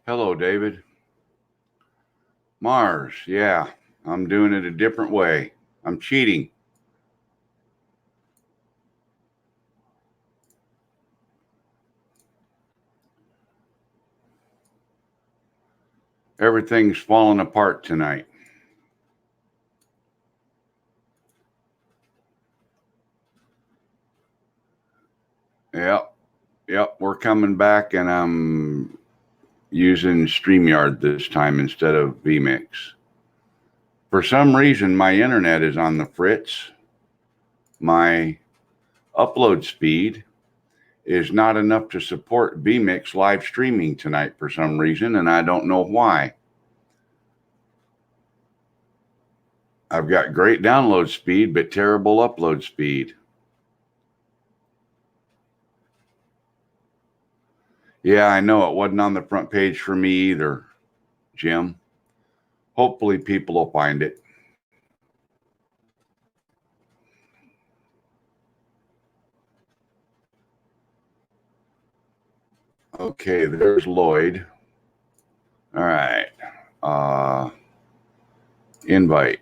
Hello, David. Mars, yeah, I'm doing it a different way. I'm cheating. Everything's falling apart tonight. Yep, we're coming back, and I'm using StreamYard this time instead of vMix. For some reason, my internet is on the fritz. My upload speed is not enough to support vMix live streaming tonight for some reason, and I don't know why. I've got great download speed, but terrible upload speed. Yeah, I know it wasn't on the front page for me either, Jim. Hopefully people will find it. Okay, there's Lloyd. All right. Invite.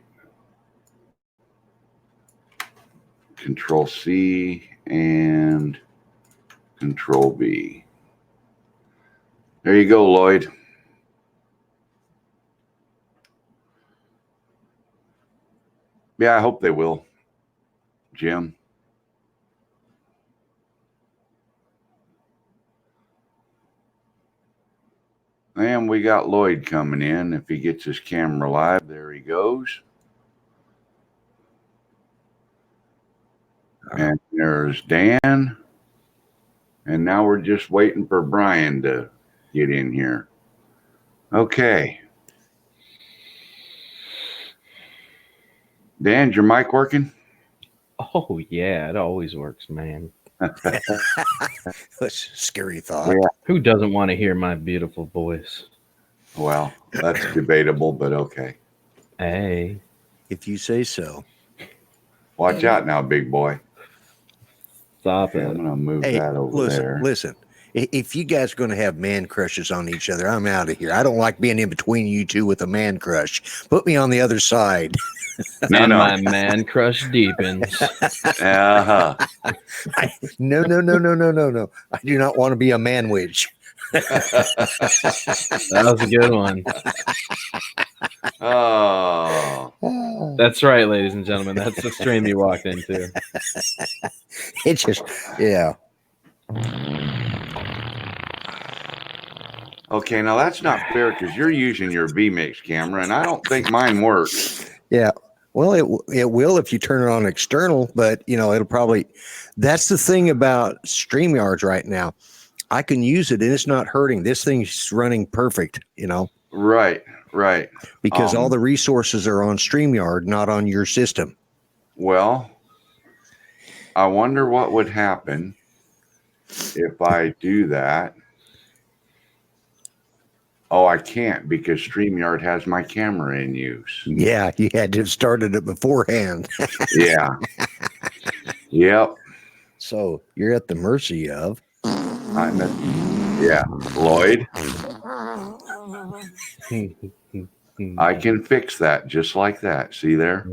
Control C and Control V. There you go, Lloyd. Yeah, I hope they will, Jim. And we got Lloyd coming in. If he gets his camera live, there he goes. And there's Dan. And now we're just waiting for Brian to get in here. Okay. Dan, is your mic working? Oh, yeah, it always works, man. That's a scary thought. Yeah. Who doesn't want to hear my beautiful voice? Well, that's debatable, but okay. Hey. If you say so. Watch out now, big boy. Stop Okay, I'm it. going to move that over there. Listen. If you guys are going to have man crushes on each other, I'm out of here. I don't like being in between you two with a man crush. Put me on the other side. And my man crush deepens. Uh-huh. No. I do not want to be a manwich. That was a good one. Oh. That's right, ladies and gentlemen. That's the stream you walked into. It's just, yeah. Okay, now that's not fair because you're using your vMix camera, and I don't think mine works. Yeah. Well, it will if you turn it on external, but, you know, it'll probably, that's the thing about StreamYards right now. I can use it and it's not hurting. This thing's running perfect, you know. Right. Because all the resources are on StreamYard, not on your system. Well, I wonder what would happen if I do that. Oh, I can't because StreamYard has my camera in use. Yeah, you had to have started it beforehand. Yeah. Yep. So you're at the mercy of. Lloyd. I can fix that just like that. See there?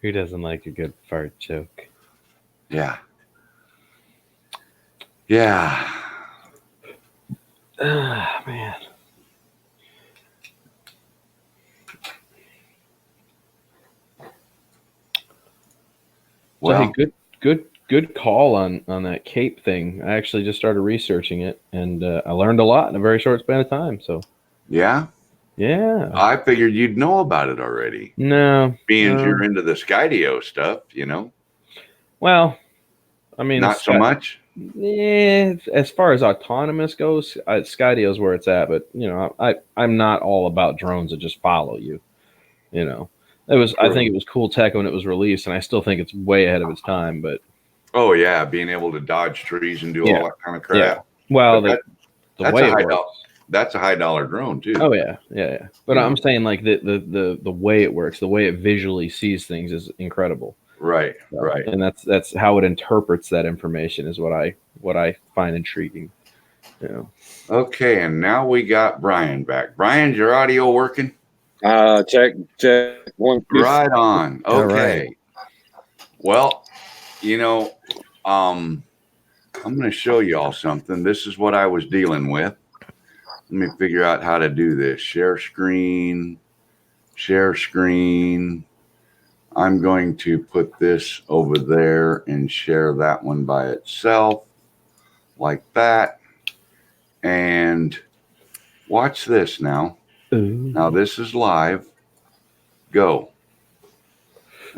Who doesn't like a good fart joke? Yeah. Ah, man. Well, So, hey, good call on that cape thing. I actually just started researching it, and I learned a lot in a very short span of time. So, yeah. I figured you'd know about it already. No, being you're into the Skydio stuff, you know. Well, I mean, not so much. Yeah, as far as autonomous goes, Skydio is where it's at. But you know, I'm not all about drones that just follow you. You know, I think it was cool tech when it was released, and I still think it's way ahead of its time. But oh yeah, being able to dodge trees and do all that kind of crap. Yeah. Well, that's a high dollar drone too. Oh yeah. But I'm saying like the way it works, the way it visually sees things is incredible. Right. And that's how it interprets that information is what I find intriguing. Yeah. Okay, and now we got Brian back. Brian, is your audio working? Check 1 2. Right on. All Okay. right. Well, I'm going to show you all something. This is what I was dealing with. Let me figure out how to do this. Share screen. Share screen. I'm going to put this over there and share that one by itself like that. And watch this now. Ooh. Now this is live. Go.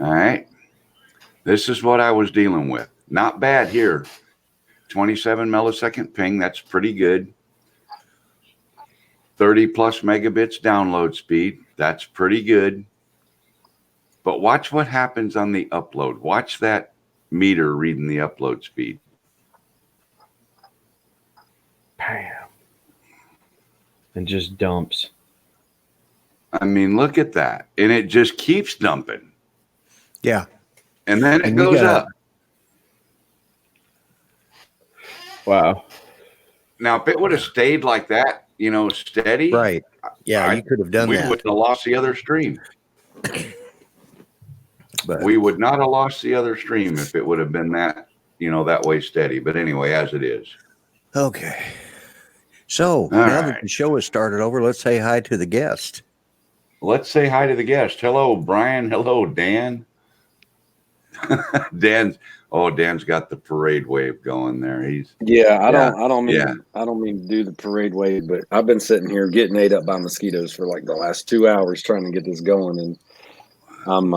All right. This is what I was dealing with. Not bad here. 27 millisecond ping. That's pretty good. 30 plus megabits download speed. That's pretty good. But watch what happens on the upload. Watch that meter reading the upload speed. Bam. And just dumps. I mean, look at that. And it just keeps dumping. Yeah. And then it And you goes gotta- up. Wow. Now, if it would have stayed like that, steady. Right. Yeah, you could have done we that. wouldn't have lost the other stream. But We would not have lost the other stream if it would have been that, that way steady. But anyway, as it is. okay. So now that right. the show has started over, let's say hi to the guest. Let's say hi to the guest. Hello, Brian. Hello, Dan. Dan's got the parade wave going there. Yeah, I Yeah. don't mean to do the parade wave, but I've been sitting here getting ate up by mosquitoes for like the last 2 hours trying to get this going, and I'm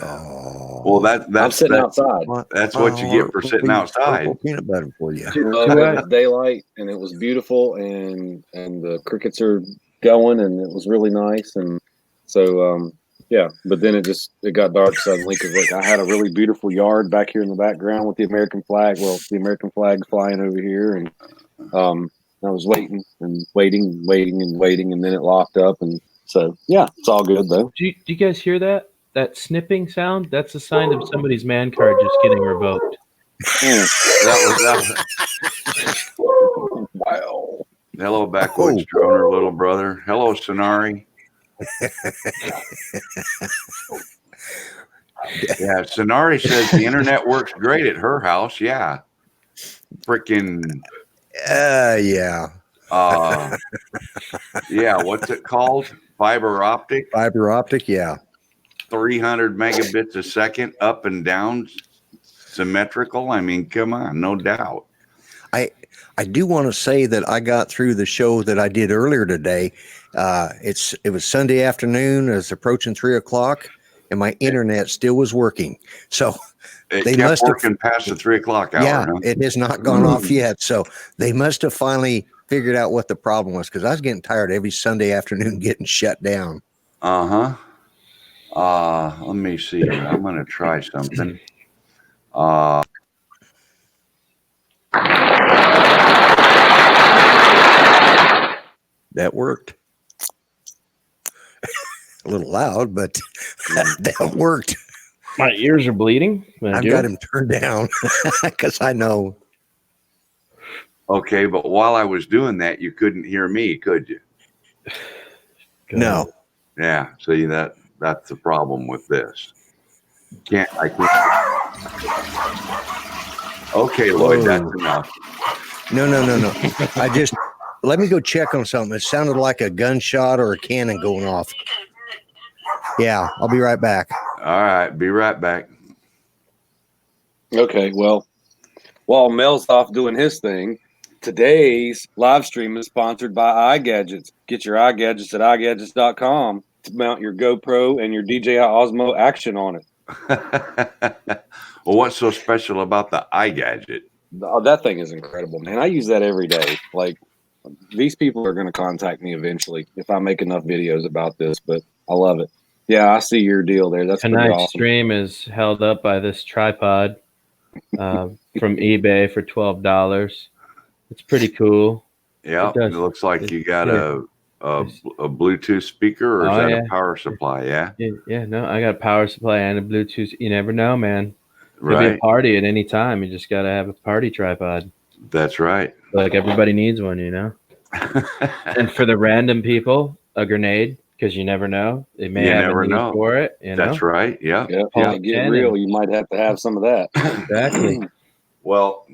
well, I'm sitting outside. That's what you get for sitting outside. Peanut butter for you. It was daylight and it was beautiful, and the crickets are going, and it was really nice, and so yeah. But then it got dark suddenly because like I had a really beautiful yard back here in the background with the American flag. Well, the American flag's flying over here, and I was waiting, and then it locked up, and so yeah, it's all good though. Do you guys hear that? That snipping sound? That's a sign of somebody's man card just getting revoked. That was Wow. Hello, backwoods droner, little brother. Hello, Sonari. Yeah, Sonari says the internet works great at her house. Yeah. Freaking Yeah. Yeah, what's it called? Fiber optic, Fiber optic, yeah. 300 megabits a second, up and down, symmetrical. I mean, come on, no doubt. I do want to say that I got through the show that I did earlier today. It was Sunday afternoon. It was approaching 3:00, and my internet still was working. So It they kept must have working past the 3:00 hour. Yeah, huh? it has not gone off yet. So they must have finally figured out what the problem was, because I was getting tired every Sunday afternoon getting shut down. Uh-huh. Let me see here. I'm going to try something. That worked. A little loud, but that worked. My ears are bleeding. I've got him turned down because I know. Okay, but while I was doing that, you couldn't hear me, could you? No. Yeah, see, that's the problem with this. I can't. Okay, Lloyd, Whoa. that's enough. No. Let me go check on something. It sounded like a gunshot or a cannon going off. Yeah, I'll be right back. All right, be right back. Okay, well, while Mel's off doing his thing, today's live stream is sponsored by iGadgets. Get your iGadgets at iGadgets.com to mount your GoPro and your DJI Osmo action on it. Well, what's so special about the iGadget? Oh, that thing is incredible, man. I use that every day. Like, these people are going to contact me eventually if I make enough videos about this, but I love it. Yeah, I see your deal there. That's pretty Tonight's awesome. stream is held up by this tripod from eBay for $12. It's pretty cool. Yeah, It does. it looks like you got Yeah. a Bluetooth speaker, or is Oh, that yeah. a power supply? Yeah, Yeah, no, I got a power supply and a Bluetooth. You never know, man. Could be right. a party at any time. You just got to have a party tripod. That's right. Like everybody needs one, you know. And for the random people, a grenade, because you never know. They may You have never a need know. for it, you know. That's right. Yeah. Yeah, Pull yeah. it Get in real. and- You might have to have some of that. Exactly. Well,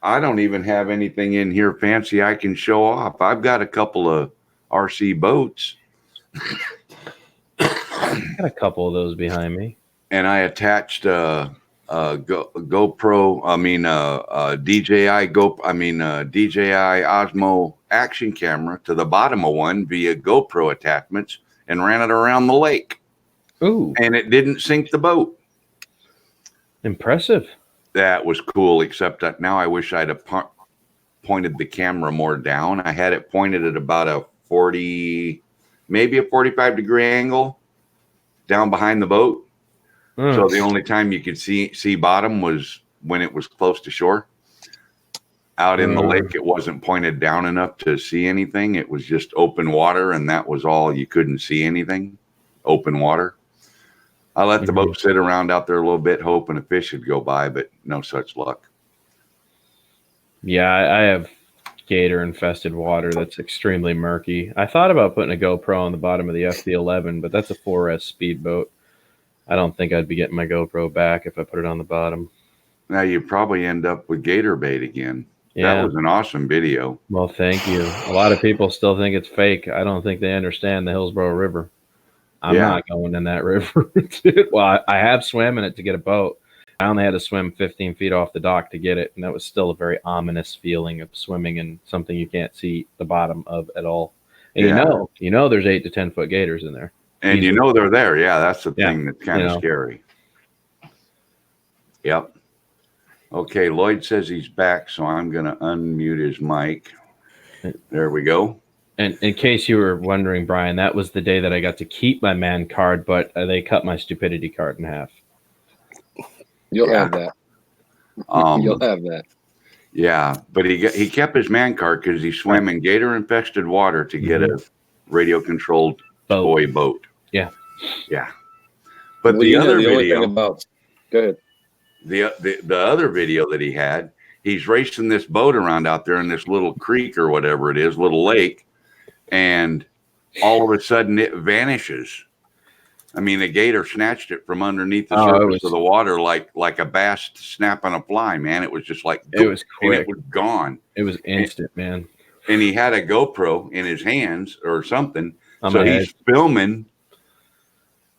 I don't even have anything in here fancy I can show off. I've got a couple of RC boats. Got a couple of those behind me. And I attached a GoPro. I mean, DJI Osmo action camera to the bottom of one via GoPro attachments and ran it around the lake. Ooh, And it didn't sink the boat. impressive. That was cool. Except that now I wish I'd have pointed the camera more down. I had it pointed at about a 40, maybe a 45-degree angle down behind the boat. So the only time you could see bottom was when it was close to shore. Out in the lake, it wasn't pointed down enough to see anything. It was just open water, and that was all. You couldn't see anything. Open water. I let the boat sit around out there a little bit, hoping a fish would go by, but no such luck. Yeah, I have gator infested water that's extremely murky. I thought about putting a GoPro on the bottom of the FD11, but that's a 4S speedboat. I don't think I'd be getting my GoPro back if I put it on the bottom. Now you probably end up with gator bait again. Yeah. That was an awesome video. Well, thank you. A lot of people still think it's fake. I don't think they understand the Hillsborough River. I'm not going in that river. Well, I have swam in it to get a boat. I only had to swim 15 feet off the dock to get it, and that was still a very ominous feeling of swimming in something you can't see the bottom of at all. And you know there's 8 to 10 foot gators in there. And you know they're there. Yeah, that's the thing that's kind of scary. Yep. Okay, Lloyd says he's back, so I'm going to unmute his mic. There we go. And in case you were wondering, Brian, that was the day that I got to keep my man card, but they cut my stupidity card in half. You'll have that. You'll have that. Yeah, but he kept his man card because he swam in gator-infested water to get a radio-controlled toy boat. Yeah. Yeah. But the other video... Go ahead. The other video that he had, he's racing this boat around out there in this little creek or whatever it is, little lake, and all of a sudden it vanishes. I mean, the gator snatched it from underneath the surface of the water like a bass snapping a fly, man. It was just like, it was quick. It was gone. It was instant, man. And he had a GoPro in his hands or something. So he's filming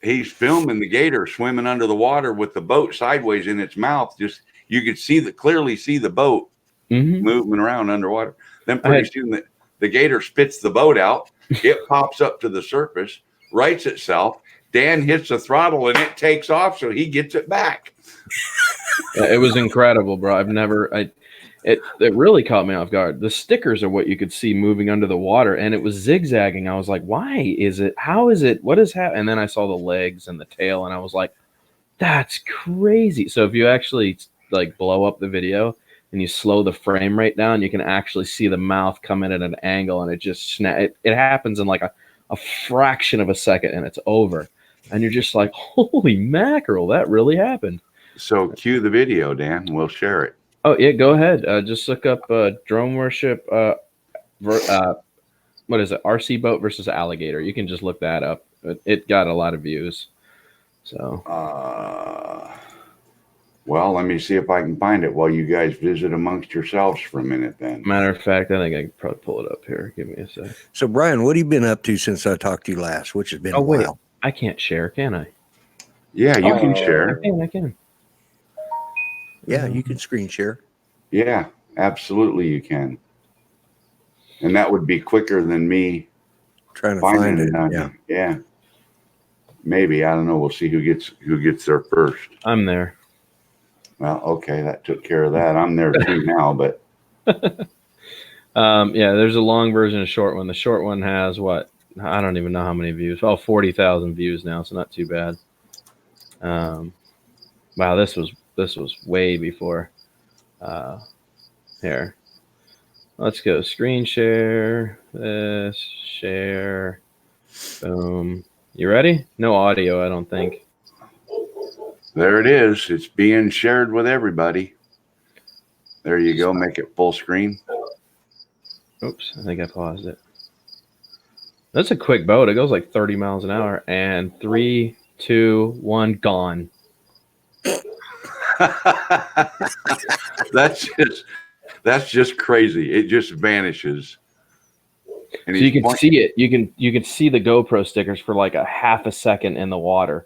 the gator swimming under the water with the boat sideways in its mouth. Just, you could clearly see the boat moving around underwater. Then pretty soon the gator spits the boat out. It pops up to the surface, rights itself. Dan hits the throttle and it takes off, so he gets it back. It was incredible, bro. It really caught me off guard. The stickers are what you could see moving under the water, and it was zigzagging. I was like, why is it? How is it? What is happening? And then I saw the legs and the tail, and I was like, that's crazy. So if you actually like blow up the video and you slow the frame rate down, you can actually see the mouth come in at an angle, and it just it happens in like a fraction of a second, and it's over. And you're just like, holy mackerel, that really happened. So cue the video, Dan. We'll share it. Oh, yeah, go ahead. Just look up drone worship. What is it? RC boat versus alligator. You can just look that up. It got a lot of views. So. Well, let me see if I can find it while you guys visit amongst yourselves for a minute then. Matter of fact, I think I can probably pull it up here. Give me a sec. So, Brian, what have you been up to since I talked to you last, which has been a while? Wait. I can't share, can I? Yeah, you can share. I can. Yeah, you can screen share. Yeah, absolutely you can. And that would be quicker than me trying to find it. Yeah. Maybe. I don't know. We'll see who gets there first. I'm there. Well, okay, that took care of that. I'm there too now, but yeah, there's a long version, a short one. The short one has what? I don't even know how many views. Oh, 40,000 views now, so not too bad. Wow, this was way before. Here, let's go screen share. This share. Boom. You ready? No audio, I don't think. There it is. It's being shared with everybody. There you go. Make it full screen. Oops, I think I paused it. That's a quick boat. It goes like 30 miles an hour. And 3, 2, 1, gone. That's just crazy. It just vanishes. And So you can see it. You can see the GoPro stickers for like a half a second in the water.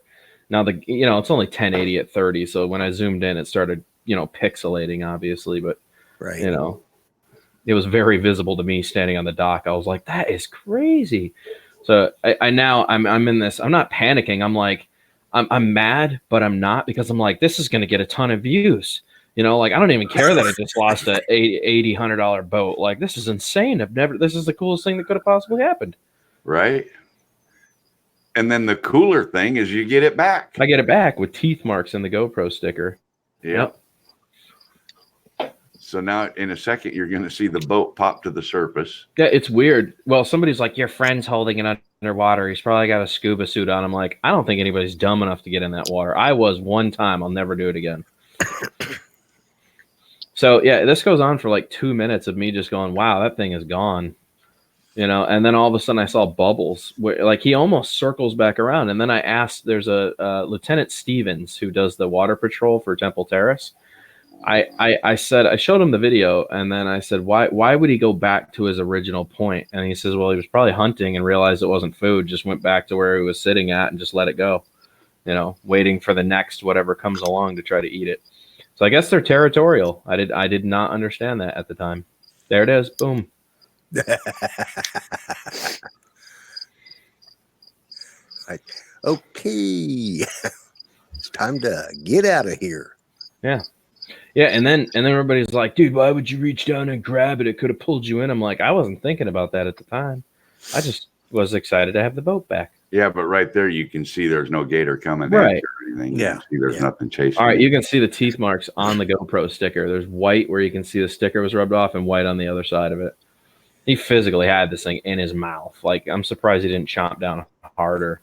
Now it's only 1080 at 30. So when I zoomed in, it started pixelating, obviously, but Right. it was very visible to me standing on the dock. I was like, that is crazy. So I'm in this. I'm not panicking. I'm like, I'm mad, but I'm not, because I'm like, this is going to get a ton of views. Like I don't even care that I just lost a $100 boat. Like this is insane. This is the coolest thing that could have possibly happened. Right. And then the cooler thing is you get it back. I get it back with teeth marks in the GoPro sticker. Yep. So now in a second, you're going to see the boat pop to the surface. Yeah, it's weird. Well, somebody's like, your friend's holding it underwater. He's probably got a scuba suit on. I'm like, I don't think anybody's dumb enough to get in that water. I was one time. I'll never do it again. So, yeah, this goes on for like 2 minutes of me just going, wow, that thing is gone. And then all of a sudden I saw bubbles where like he almost circles back around. And then I asked, there's a Lieutenant Stevens who does the water patrol for Temple Terrace. I said, I showed him the video, and then I said, why would he go back to his original point? And he says, well, he was probably hunting and realized it wasn't food, just went back to where he was sitting at and just let it go, waiting for the next whatever comes along to try to eat it. So I guess they're territorial. I did not understand that at the time. There it is. Boom. Okay. It's time to get out of here. Yeah. Yeah, and then everybody's like, dude, why would you reach down and grab it? It could have pulled you in. I'm like, I wasn't thinking about that at the time. I just was excited to have the boat back. Yeah, but right there you can see there's no gator coming right. at you or anything. Yeah. You can see there's nothing chasing. All right, you can see the teeth marks on the GoPro sticker. There's white where you can see the sticker was rubbed off and white on the other side of it. He physically had this thing in his mouth. Like, I'm surprised he didn't chomp down harder.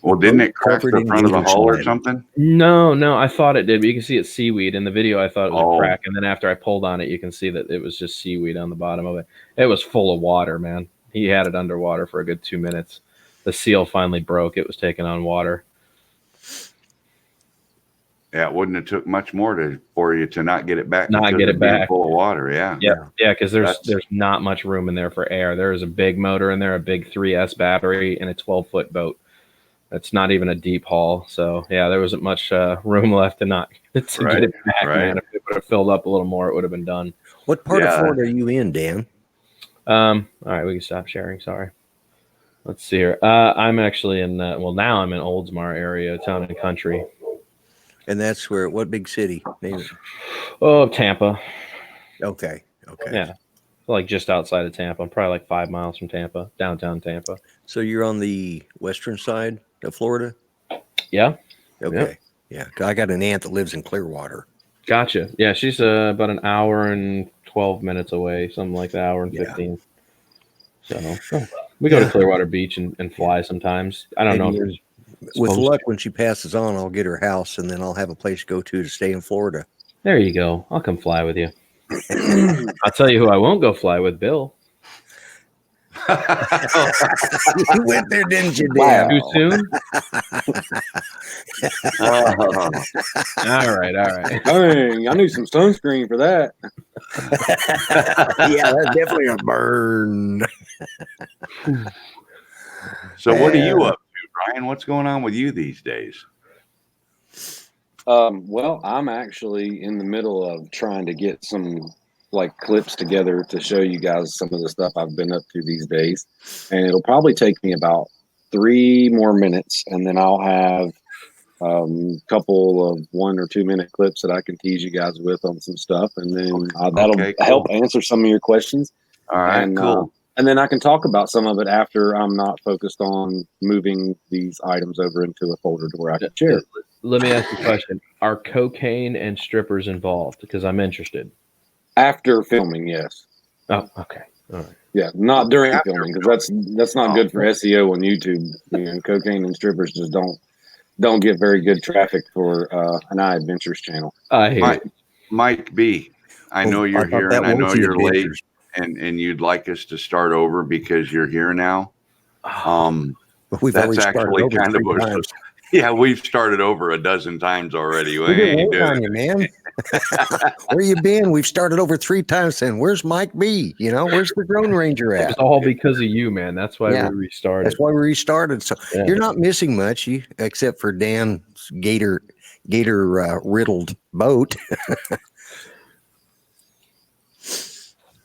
Well, didn't it crack the front of the hull or something? No, I thought it did, but you can see it's seaweed. In the video, I thought it was a crack, and then after I pulled on it, you can see that it was just seaweed on the bottom of it. It was full of water, man. He had it underwater for a good 2 minutes. The seal finally broke. It was taking on water. Yeah, it wouldn't have took much more for you to not get it back. Not get it back. Full of water, yeah. Yeah, because there's not much room in there for air. There is a big motor in there, a big 3S battery, and a 12-foot boat. It's not even a deep haul. So, yeah, there wasn't much room left to get it back, man. If it would have filled up a little more, it would have been done. What part of Florida are you in, Dan? All right, we can stop sharing. Sorry. Let's see here. I'm actually in, now I'm in Oldsmar area, Town and Country. And that's where, what big city? Name it. Oh, Tampa. Okay. Yeah. Like just outside of Tampa. I'm probably like 5 miles from Tampa, downtown Tampa. So you're on the western side of Florida? Yeah. Okay. Yeah. I got an aunt that lives in Clearwater. Gotcha. Yeah, she's about an hour and 12 minutes away, something like that, hour and 15. So we go to Clearwater Beach and fly sometimes. I don't know if there's with luck, when she passes on, I'll get her house, and then I'll have a place to go to stay in Florida. There you go. I'll come fly with you. I'll tell you who I won't go fly with, Bill. You went there, didn't you, Dan? Too soon? All right. Dang, I need some sunscreen for that. Yeah, that's definitely a burn. So what are you up to, Brian? What's going on with you these days? Well, I'm actually in the middle of trying to get some clips together to show you guys some of the stuff I've been up to these days. And it'll probably take me about 3 more minutes, and then I'll have a couple of 1 or 2 minute clips that I can tease you guys with on some stuff. And then that'll help answer some of your questions. All right, cool. And then I can talk about some of it after I'm not focused on moving these items over into a folder to where I can share. Let me ask you a question. Are cocaine and strippers involved? Because I'm interested. After filming, yes. Oh, okay. All right. Yeah, not during filming, because that's not good for SEO on YouTube. Cocaine and strippers just don't get very good traffic for an iAdventures channel. Mike B, I know Well, you're I thought here, that and I know was the you're late, Adventures. and you'd like us to start over because you're here now. But we've That's already started actually over kind of 3 times. yeah, we've started over a dozen times already. We We didn't ain't wait on doing you, man. Where you been? We've started over 3 times saying, where's Mike B? You know, where's the Drone Ranger It was at? all because of you, man. That's why Yeah. we restarted. That's why we restarted. So Yeah. you're not missing much, except for Dan's gator riddled boat.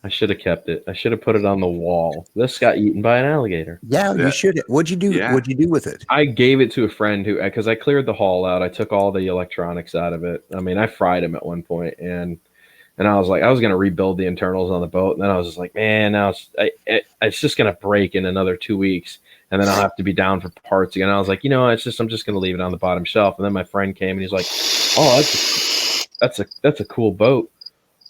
I should have kept it. I should have put it on the wall. This got eaten by an alligator. Yeah, you should. What'd you do? Yeah. What'd you do with it? I gave it to a friend who, because I cleared the hull out. I took all the electronics out of it. I mean, I fried him at one point, and I was like, I was going to rebuild the internals on the boat, and then I was just like, man, now it's just going to break in another 2 weeks, and then I'll have to be down for parts again. I was like, I'm just going to leave it on the bottom shelf. And then my friend came, and he's like, oh, that's a cool boat.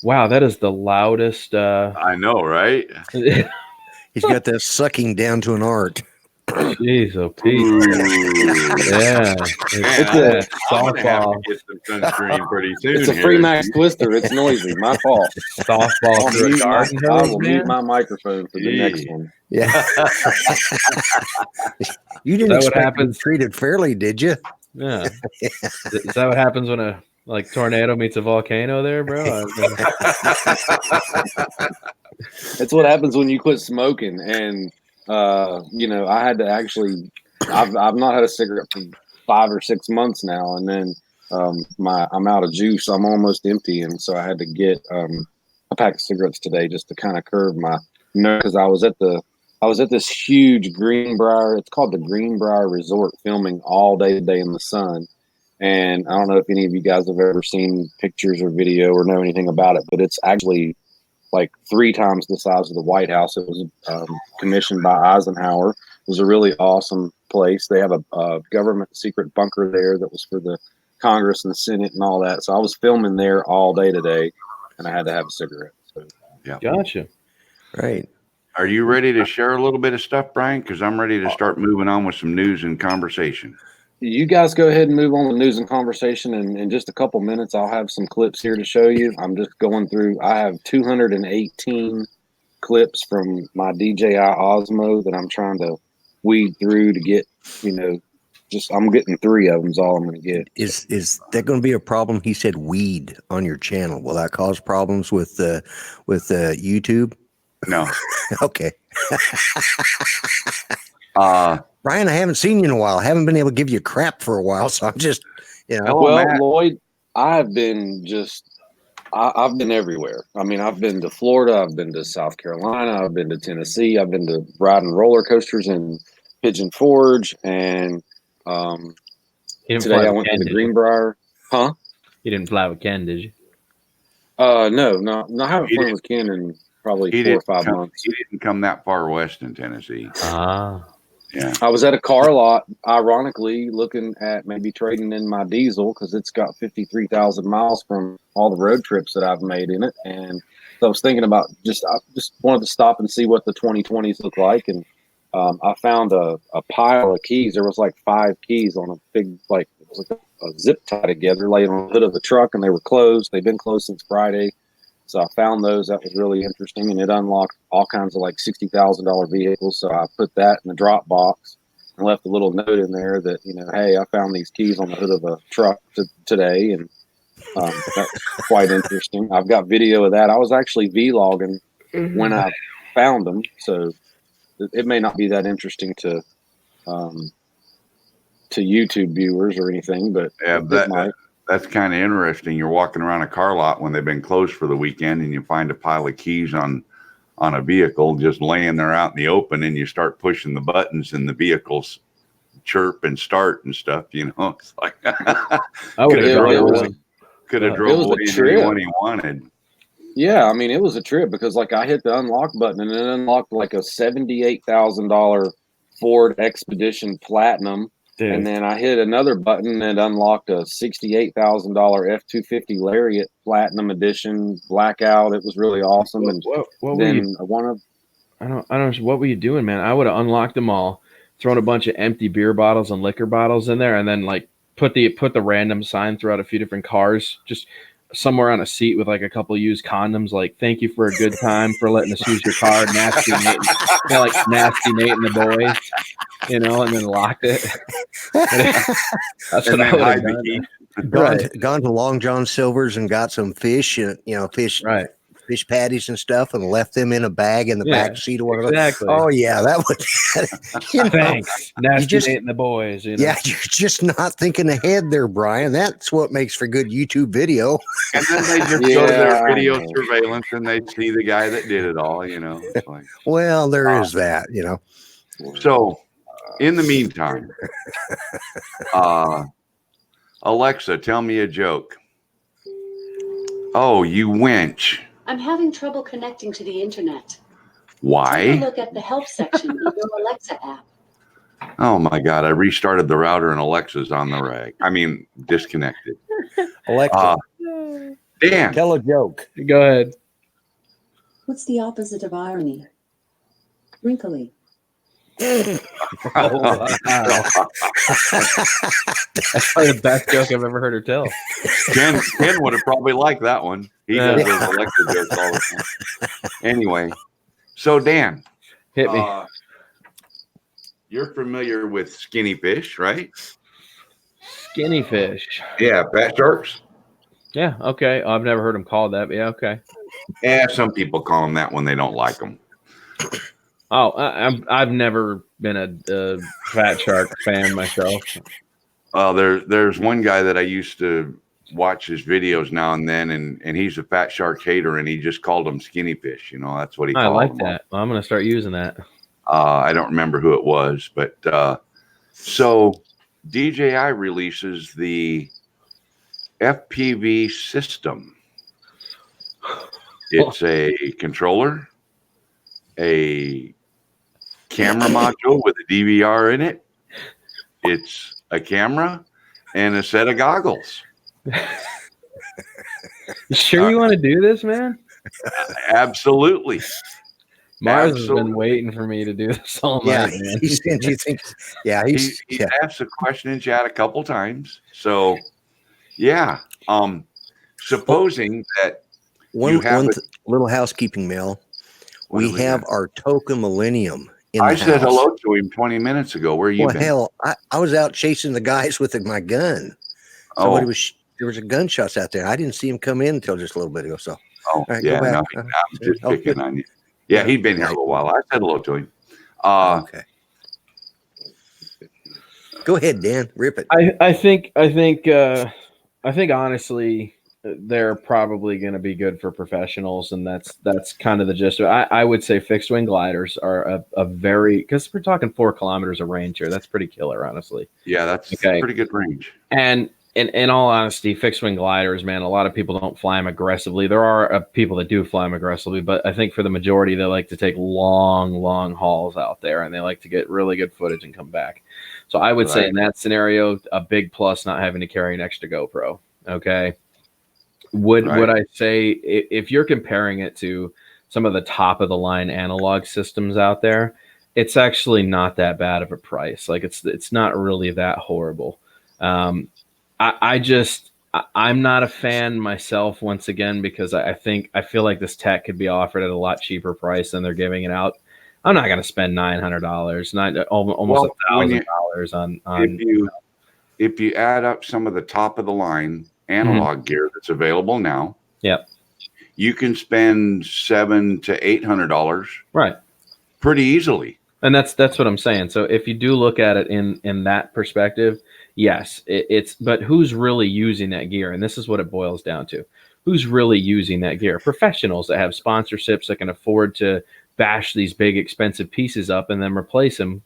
Wow, that is the loudest. I know, right? He's got that sucking down to an art. Jeez, oh Pete. Ooh. Yeah. Man, It's I'm gonna have softball. to get some sunscreen pretty soon. It's a here. free max twister. It's noisy. My fault. Softball I'll through a mute my, garden I hose, will mute man. my microphone for the next Gee. one. Yeah. You didn't Is that what expect to be happens? treated fairly, did you? Yeah. Is that what happens when a tornado meets a volcano there, bro? It's what happens when you quit smoking. And I had to actually. I've not had a cigarette for 5 or 6 months now, and then I'm out of juice. I'm almost empty, and so I had to get a pack of cigarettes today just to kind of curb my nerve, because I was at this huge Greenbrier. It's called the Greenbrier Resort, filming all day today in the sun. And I don't know if any of you guys have ever seen pictures or video or know anything about it, but it's actually like 3 times the size of the White House. It was commissioned by Eisenhower. It was a really awesome place. They have a government secret bunker there that was for the Congress and the Senate and all that. So I was filming there all day today, and I had to have a cigarette. So. Yeah. Gotcha. Right. Are you ready to share a little bit of stuff, Brian? Because I'm ready to start moving on with some news and conversation. You guys go ahead and move on to news and conversation. And in just a couple minutes, I'll have some clips here to show you. I'm just going through. I have 218 clips from my DJI Osmo that I'm trying to weed through to get, I'm getting 3 of them is all I'm going to get. Is that going to be a problem? He said weed on your channel. Will that cause problems with YouTube? No. Okay. Brian, I haven't seen you in a while. I haven't been able to give you crap for a while, so I'm just, Hello, Well, Matt. Lloyd, I've been I've been everywhere. I mean, I've been to Florida, I've been to South Carolina, I've been to Tennessee, I've been to riding roller coasters in Pigeon Forge, and You didn't today fly I with went Ken, to the did you? Greenbrier. Huh? You didn't fly with Ken, did you? No, I haven't He flown didn't- with Ken in probably He 4 or didn't 5 come, months. he didn't come that far west in Tennessee. Ah. Yeah. I was at a car lot, ironically, looking at maybe trading in my diesel because it's got 53,000 miles from all the road trips that I've made in it. And so I was thinking about I just wanted to stop and see what the 2020s look like. And I found a pile of keys. There was like 5 keys on a big, it was like a zip tie together, laid on the hood of the truck, and they were closed. They've been closed since Friday. So I found those. That was really interesting, and it unlocked all kinds of like $60,000 vehicles. So I put that in the drop box and left a little note in there that, hey, I found these keys on the hood of a truck today, and that's quite interesting. I've got video of that. I was actually vlogging when I found them, so it may not be that interesting to YouTube viewers or anything, but Yeah, it might. that's kind of interesting. You're walking around a car lot when they've been closed for the weekend, and you find a pile of keys on a vehicle just laying there out in the open, and you start pushing the buttons, and the vehicles chirp and start and stuff. It's like I would Could've have drove it gone was- away. could have It drove was a away trip. anyone he wanted. Yeah, I mean, it was a trip because I hit the unlock button and it unlocked like a $78,000 Ford Expedition Platinum. Dude. And then I hit another button and unlocked a $68,000 F-250 Lariat Platinum Edition Blackout. It was really awesome. And What were you? then I don't know. What were you doing, man? I would have unlocked them all, thrown a bunch of empty beer bottles and liquor bottles in there, and then put the random sign throughout a few different cars. Just somewhere on a seat with like a couple used condoms, like "Thank you for a good time, for letting us use your car, nasty Nate," like "Nasty Nate and the boys," and then locked it. That's And what I then would have hide the done. keys. Gone to Long John Silver's and got some fish and fish patties and stuff, and left them in a bag in the back seat or whatever. Exactly. Oh yeah, that would. Thanks, Nasty Nate and the boys. Yeah, you're just not thinking ahead there, Brian. That's what makes for good YouTube video. And then they just go to their video surveillance and they see the guy that did it all. It's like, well, there is that. So, in the meantime, Alexa, tell me a joke. Oh, you winch. I'm having trouble connecting to the internet. Why? Take a look at the help section in your Alexa app. Oh my God, I restarted the router and Alexa's on the rag. I mean, disconnected. Alexa, Dan, tell a joke. Go ahead. What's the opposite of irony? Wrinkly. That's probably the best joke I've ever heard her tell. Ken would have probably liked that one. He does those Alexa jokes all the time. Anyway, so Dan, hit me. You're familiar with skinny fish, right? Skinny fish. Yeah, fat sharks. Yeah. Okay. I've never heard them called that. But yeah. Okay. Yeah, some people call them that when they don't like them. Oh, I've never been a fat shark fan myself. There's one guy that I used to watch his videos now and then, and he's a fat shark hater, and he just called them skinny fish. That's what he called them. I like that. Well, I'm going to start using that. I don't remember who it was, but so DJI releases the FPV system. It's a controller, a camera module with a DVR in it. It's a camera and a set of goggles. You sure you want to do this, man? Absolutely. Mars has been waiting for me to do this all night, man. He sent you things. Yeah, he's asked a question in chat a couple times. So, yeah. Supposing that one little housekeeping, Mel. We have our token millennium in I the said house. hello to him 20 minutes ago. Where you been? Hell, I was out chasing the guys with my gun. There was a gunshots out there. I didn't see him come in until just a little bit ago. So, right, yeah, no, I'm just picking on you. Yeah, he'd been here a little while. I said hello to him. Okay. Go ahead, Dan. Rip it. I think honestly, they're probably going to be good for professionals, and that's kind of the gist. I would say fixed wing gliders are a very, because we're talking 4 kilometers of range here. That's pretty killer, honestly. Yeah, that's pretty good range. And in all honesty, fixed wing gliders, man, a lot of people don't fly them aggressively. There are people that do fly them aggressively, but I think for the majority, they like to take long hauls out there, and they like to get really good footage and come back. So I would say in that scenario, a big plus not having to carry an extra GoPro. Okay. Would I say if you're comparing it to some of the top of the line analog systems out there, it's actually not that bad of a price. Like it's not really that horrible. I'm not a fan myself, once again, because I feel like this tech could be offered at a lot cheaper price than they're giving it out. I'm not going to spend $900, almost $1,000 on. If you add up some of the top of the line analog gear that's available now, you can spend $700 to $800, right, pretty easily. And that's what I'm saying. So if you do look at it in that perspective, yes, but who's really using that gear? And this is what it boils down to. Who's really using that gear? Professionals that have sponsorships that can afford to bash these big expensive pieces up and then replace them,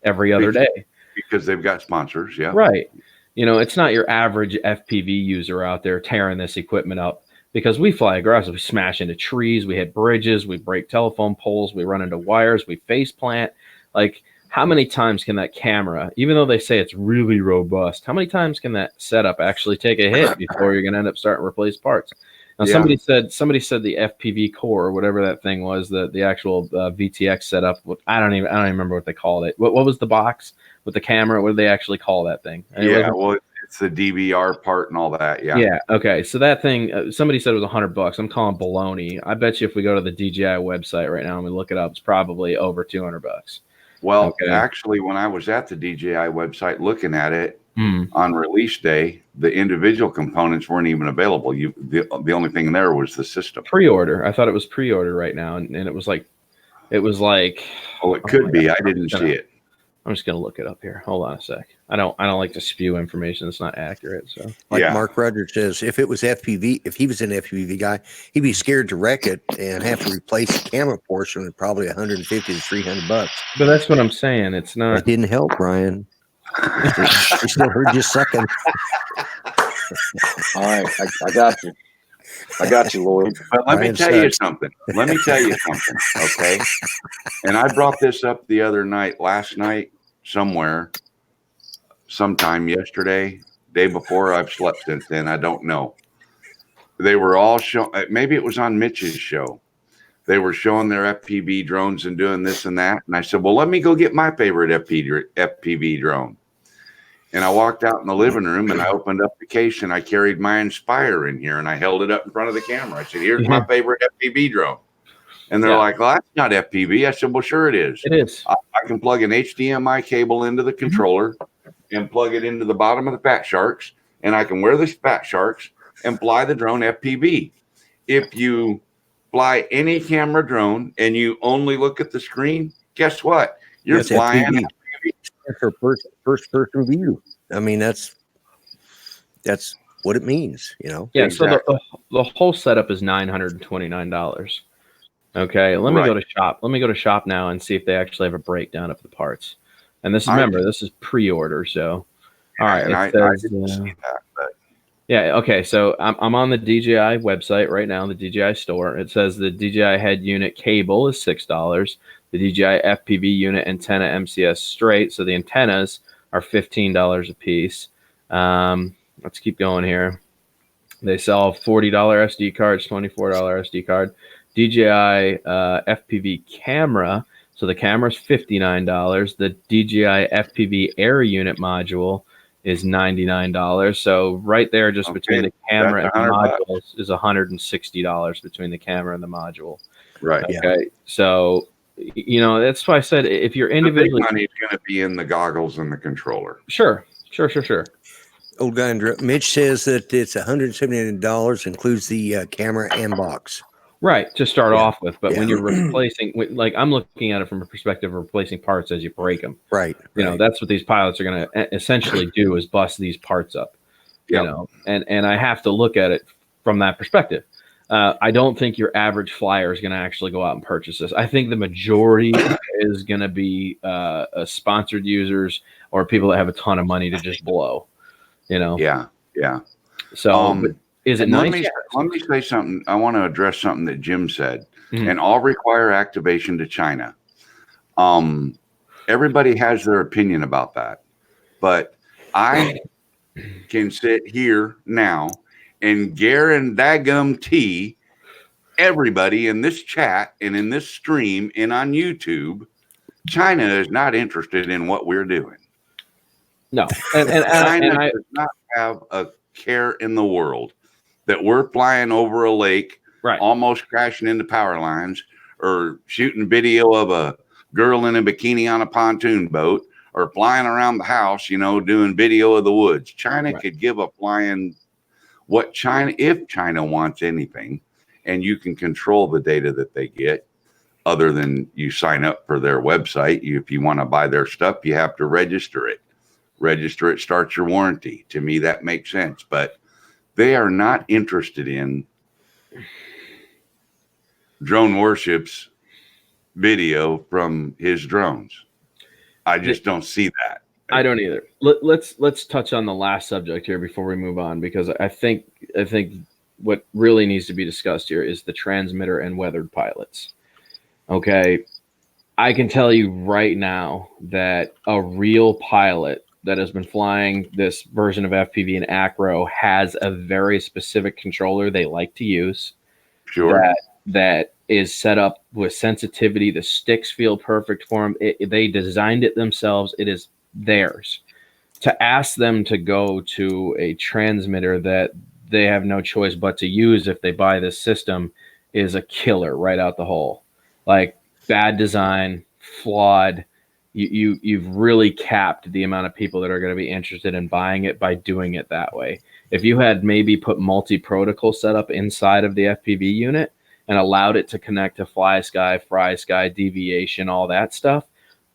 every other day. Because they've got sponsors, yeah. Right. It's not your average FPV user out there tearing this equipment up, because we fly aggressive. We smash into trees, we hit bridges, we break telephone poles, we run into wires, we face plant. Like, how many times can that camera, even though they say it's really robust, how many times can that setup actually take a hit before you're going to end up starting to replace parts? Now, somebody said the FPV core, or whatever that thing was, the actual VTX setup. I don't even remember what they called it. What was the box with the camera? What did they actually call that thing? It's the DVR part and all that. Yeah. Yeah. Okay. So that thing, somebody said it was $100. I'm calling baloney. I bet you if we go to the DJI website right now and we look it up, it's probably over $200. Well, Okay. actually, when I was at the DJI website looking at it Hmm. on release day, the individual components weren't even available. The only thing there was the system. Pre-order. I thought it was pre-order right now, and it was like, Oh, it could be. I didn't see it. I'm just gonna look it up here. Hold on a sec. I don't like to spew information that's not accurate. So Like Yeah. Mark Rogers says, if it was FPV, if he was an FPV guy, he'd be scared to wreck it and have to replace the camera portion with probably $150 to $300. but that's what I'm saying. It's not. That didn't help, Brian. We still heard you sucking. All right, I got you. I got you, Lloyd. But let me Brian tell you sucks. something. Let me tell you something. Okay. And I brought this up the other night, last night, somewhere, sometime yesterday, day before. I've slept since then. I don't know. They were all showing, maybe it was on Mitch's show. They were showing their FPV drones and doing this and that. And I said, well, let me go get my favorite FPV drone. And I walked out in the living room and I opened up the case and I carried my Inspire in here and I held it up in front of the camera. I said, here's my favorite FPV drone. And they're like, well, that's not FPV. I said, well, sure it is. It is. I can plug an HDMI cable into the controller and plug it into the bottom of the Fat Sharks. And I can wear the Fat Sharks and fly the drone FPV. If you fly any camera drone and you only look at the screen, guess what? You're That's flying FPV. For first person view. I mean, that's what it means, you know. Yeah. Exactly. So the whole setup is $929. Okay. Let me go to shop. Let me go to shop now and see if they actually have a breakdown of the parts. And this, remember, this is pre-order. So, all right. And I didn't see that, but Yeah. Okay. So I'm on the DJI website right now, the DJI store. It says the DJI head unit cable is $6. The DJI FPV unit antenna MCS straight. So the antennas are $15 a piece. Let's keep going here. They sell $40 SD cards, $24 SD card. DJI FPV camera. So the camera is $59. The DJI FPV air unit module is $99. So right there, just between the camera and the modules, is $160 between the camera and the module. right. Okay. So, you know, that's why I said if you're individually, the big money is going to be in the goggles and the controller. sure. Old guy Mitch says that it's $179, includes the camera and box. Right, to start off with. But Yeah. when you're replacing, like I'm looking at it from a perspective of replacing parts as you break them. Right. You know, that's what these pilots are going to essentially do, is bust these parts up. You know, and I have to look at it from that perspective. I don't think your average flyer is going to actually go out and purchase this. I think the majority is going to be sponsored users or people that have a ton of money to just blow. You know. Yeah. So but is it nice? Let me say something. I want to address something that Jim said. Mhm. And all require activation to China. Everybody has their opinion about that, but I can sit here now and guarantee everybody in this chat and in this stream and on YouTube, China is not interested in what we're doing. No, and China I, does not have a care in the world that we're flying over a lake, right. almost crashing into power lines, or shooting video of a girl in a bikini on a pontoon boat, or flying around the house, you know, doing video of the woods. China could give a flying what China, if China wants anything, and you can control the data that they get, other than you sign up for their website. If you want to buy their stuff, you have to register it. Register it starts your warranty. To me, that makes sense. But they are not interested in drone warships video from his drones. I just don't see that. I don't either. Let's touch on the last subject here before we move on, because I think what really needs to be discussed here is the transmitter and weathered pilots. Okay, I can tell you right now that a real pilot that has been flying this version of FPV and Acro has a very specific controller they like to use. Sure. That is set up with sensitivity. The sticks feel perfect for them. They designed it themselves. It is theirs to ask them to go to a transmitter that they have no choice but to use if they buy this system is a killer right out the hole. Like, bad design, flawed. You've really capped the amount of people that are going to be interested in buying it by doing it that way. If you had maybe put multi-protocol setup inside of the FPV unit and allowed it to connect to FlySky, deviation, all that stuff,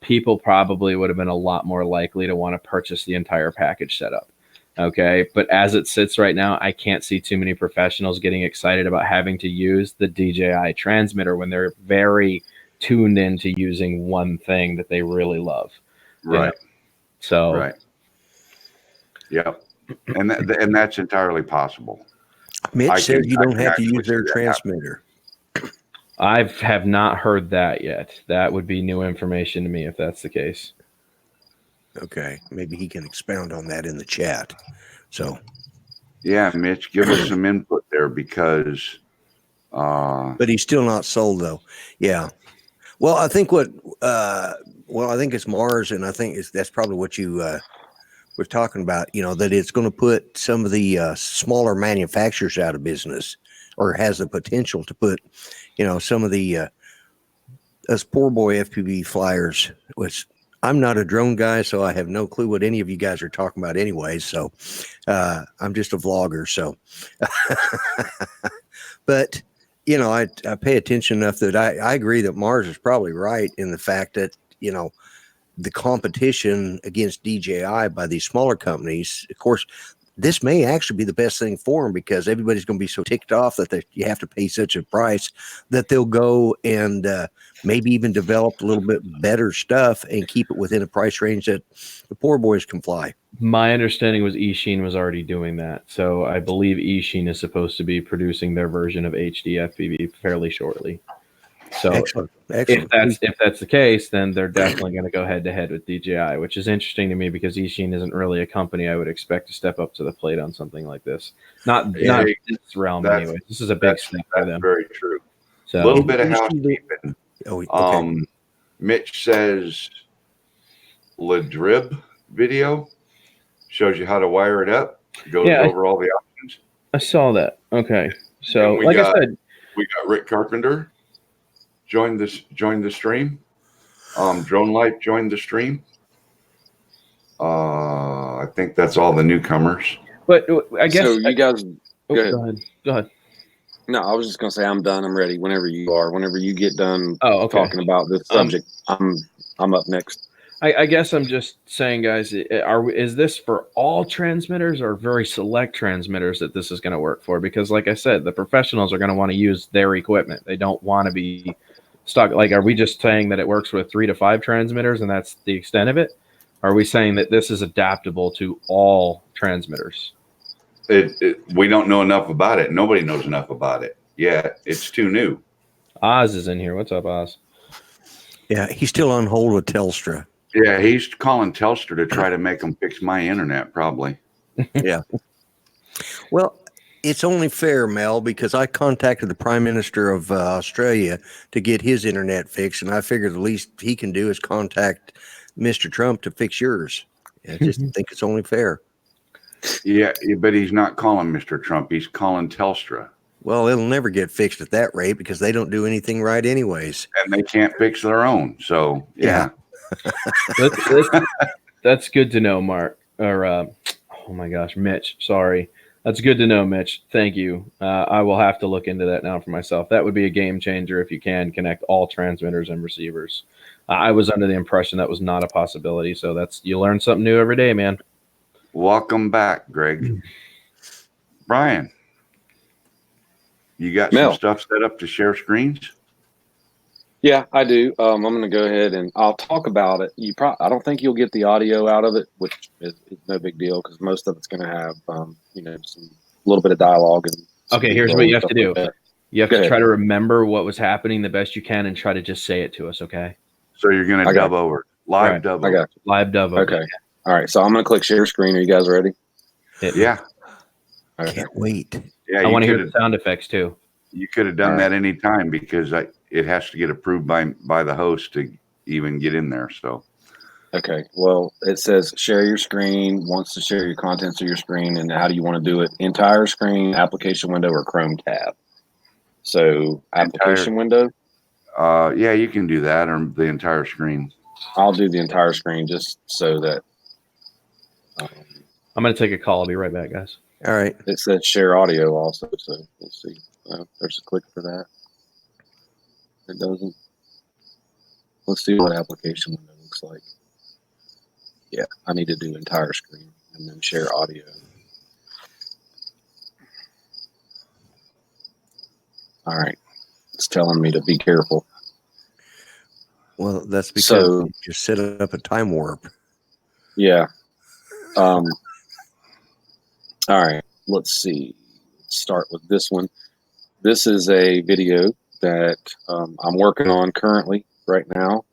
people probably would have been a lot more likely to want to purchase the entire package setup. Okay. But as it sits right now, I can't see too many professionals getting excited about having to use the DJI transmitter when they're very tuned into using one thing that they really love. Right. You know? So, Right. Yep. And that's entirely possible. Mitch said you don't can have to actually use their see that transmitter. I have not heard that yet. That would be new information to me if that's the case. Okay, maybe he can expound on that in the chat. So, Yeah, Mitch, give us some input there because. but he's still not sold though. Yeah. Well, I think I think it's Mars, and I think that's probably what you were talking about. You know, that it's going to put some of the smaller manufacturers out of business, or has the potential to put, you know, some of the us poor boy FPV flyers, which I'm not a drone guy, so I have no clue what any of you guys are talking about anyway. So I'm just a vlogger. So, but you know, I pay attention enough that I agree that Mars is probably right in the fact that, you know, the competition against DJI by these smaller companies, of course, this may actually be the best thing for them because everybody's going to be so ticked off that you have to pay such a price that they'll go and maybe even develop a little bit better stuff and keep it within a price range that the poor boys can fly. My understanding was Eachine was already doing that. So I believe Eachine is supposed to be producing their version of HD FPV fairly shortly. So Excellent. if that's the case, then they're definitely going to go head to head with DJI, which is interesting to me because Eachine isn't really a company I would expect to step up to the plate on something like this. Not this realm anyway. This is a big step for them. Very true. So A little bit of housekeeping. Oh, okay. Mitch says Ladrib video shows you how to wire it up. Goes over all the options. I saw that. Okay. So like I said, we got Rick Carpenter joined the stream. Drone Life joined the stream. I think that's all the newcomers. But I guess so. You guys, go ahead. No, I was just gonna say I'm done. I'm ready whenever you are. Whenever you get done talking about this subject, I'm up next. I guess I'm just saying, guys, is this for all transmitters or very select transmitters that this is going to work for? Because like I said, the professionals are going to want to use their equipment. They don't want to be stuck. Like, are we just saying that it works with 3 to 5 transmitters and that's the extent of it? Or are we saying that this is adaptable to all transmitters? We don't know enough about it. Nobody knows enough about it. Yeah, it's too new. Oz is in here. What's up, Oz? Yeah, he's still on hold with Telstra. Yeah, he's calling Telstra to try to make them fix my internet, probably. Yeah. Well, it's only fair, Mel, because I contacted the Prime Minister of Australia to get his internet fixed, and I figured the least he can do is contact Mr. Trump to fix yours. I just think it's only fair. Yeah, but he's not calling Mr. Trump. He's calling Telstra. Well, it'll never get fixed at that rate because they don't do anything right anyways. And they can't fix their own. So, yeah. That's good to know, Mark. Or, oh my gosh, Mitch. Sorry. That's good to know, Mitch. Thank you. I will have to look into that now for myself. That would be a game changer if you can connect all transmitters and receivers. I was under the impression that was not a possibility. So you learn something new every day, man. Welcome back, Greg. Brian, you got some stuff set up to share screens? Yeah, I do. I'm going to go ahead and I'll talk about it. I don't think you'll get the audio out of it, which is no big deal because most of it's going to have, some little bit of dialogue. And okay, here's what you have to do. Like you have to try to remember what was happening the best you can and try to just say it to us. Okay. So you're going to dub over live dub. I got you. Live dub. Okay. All right. So I'm going to click share screen. Are you guys ready? Yeah. I can't wait. Yeah. I want to hear the sound effects too. You could have done that any time because it has to get approved by the host to even get in there. So Okay. Well, it says share your screen, wants to share your contents of your screen, and how do you want to do it? Entire screen, application window, or Chrome tab? So application window. Yeah, you can do that, or the entire screen. I'll do the entire screen just so that I'm going to take a call. I'll be right back, guys. All right. it says share audio also. So we'll see. There's a click for that. It doesn't. Let's see what application window looks like. Yeah, I need to do entire screen and then share audio. All right. It's telling me to be careful. Well, that's because So- you just set up a time warp. Yeah. All right. Let's see. Let's start with this one. This is a video that I'm working on currently right now.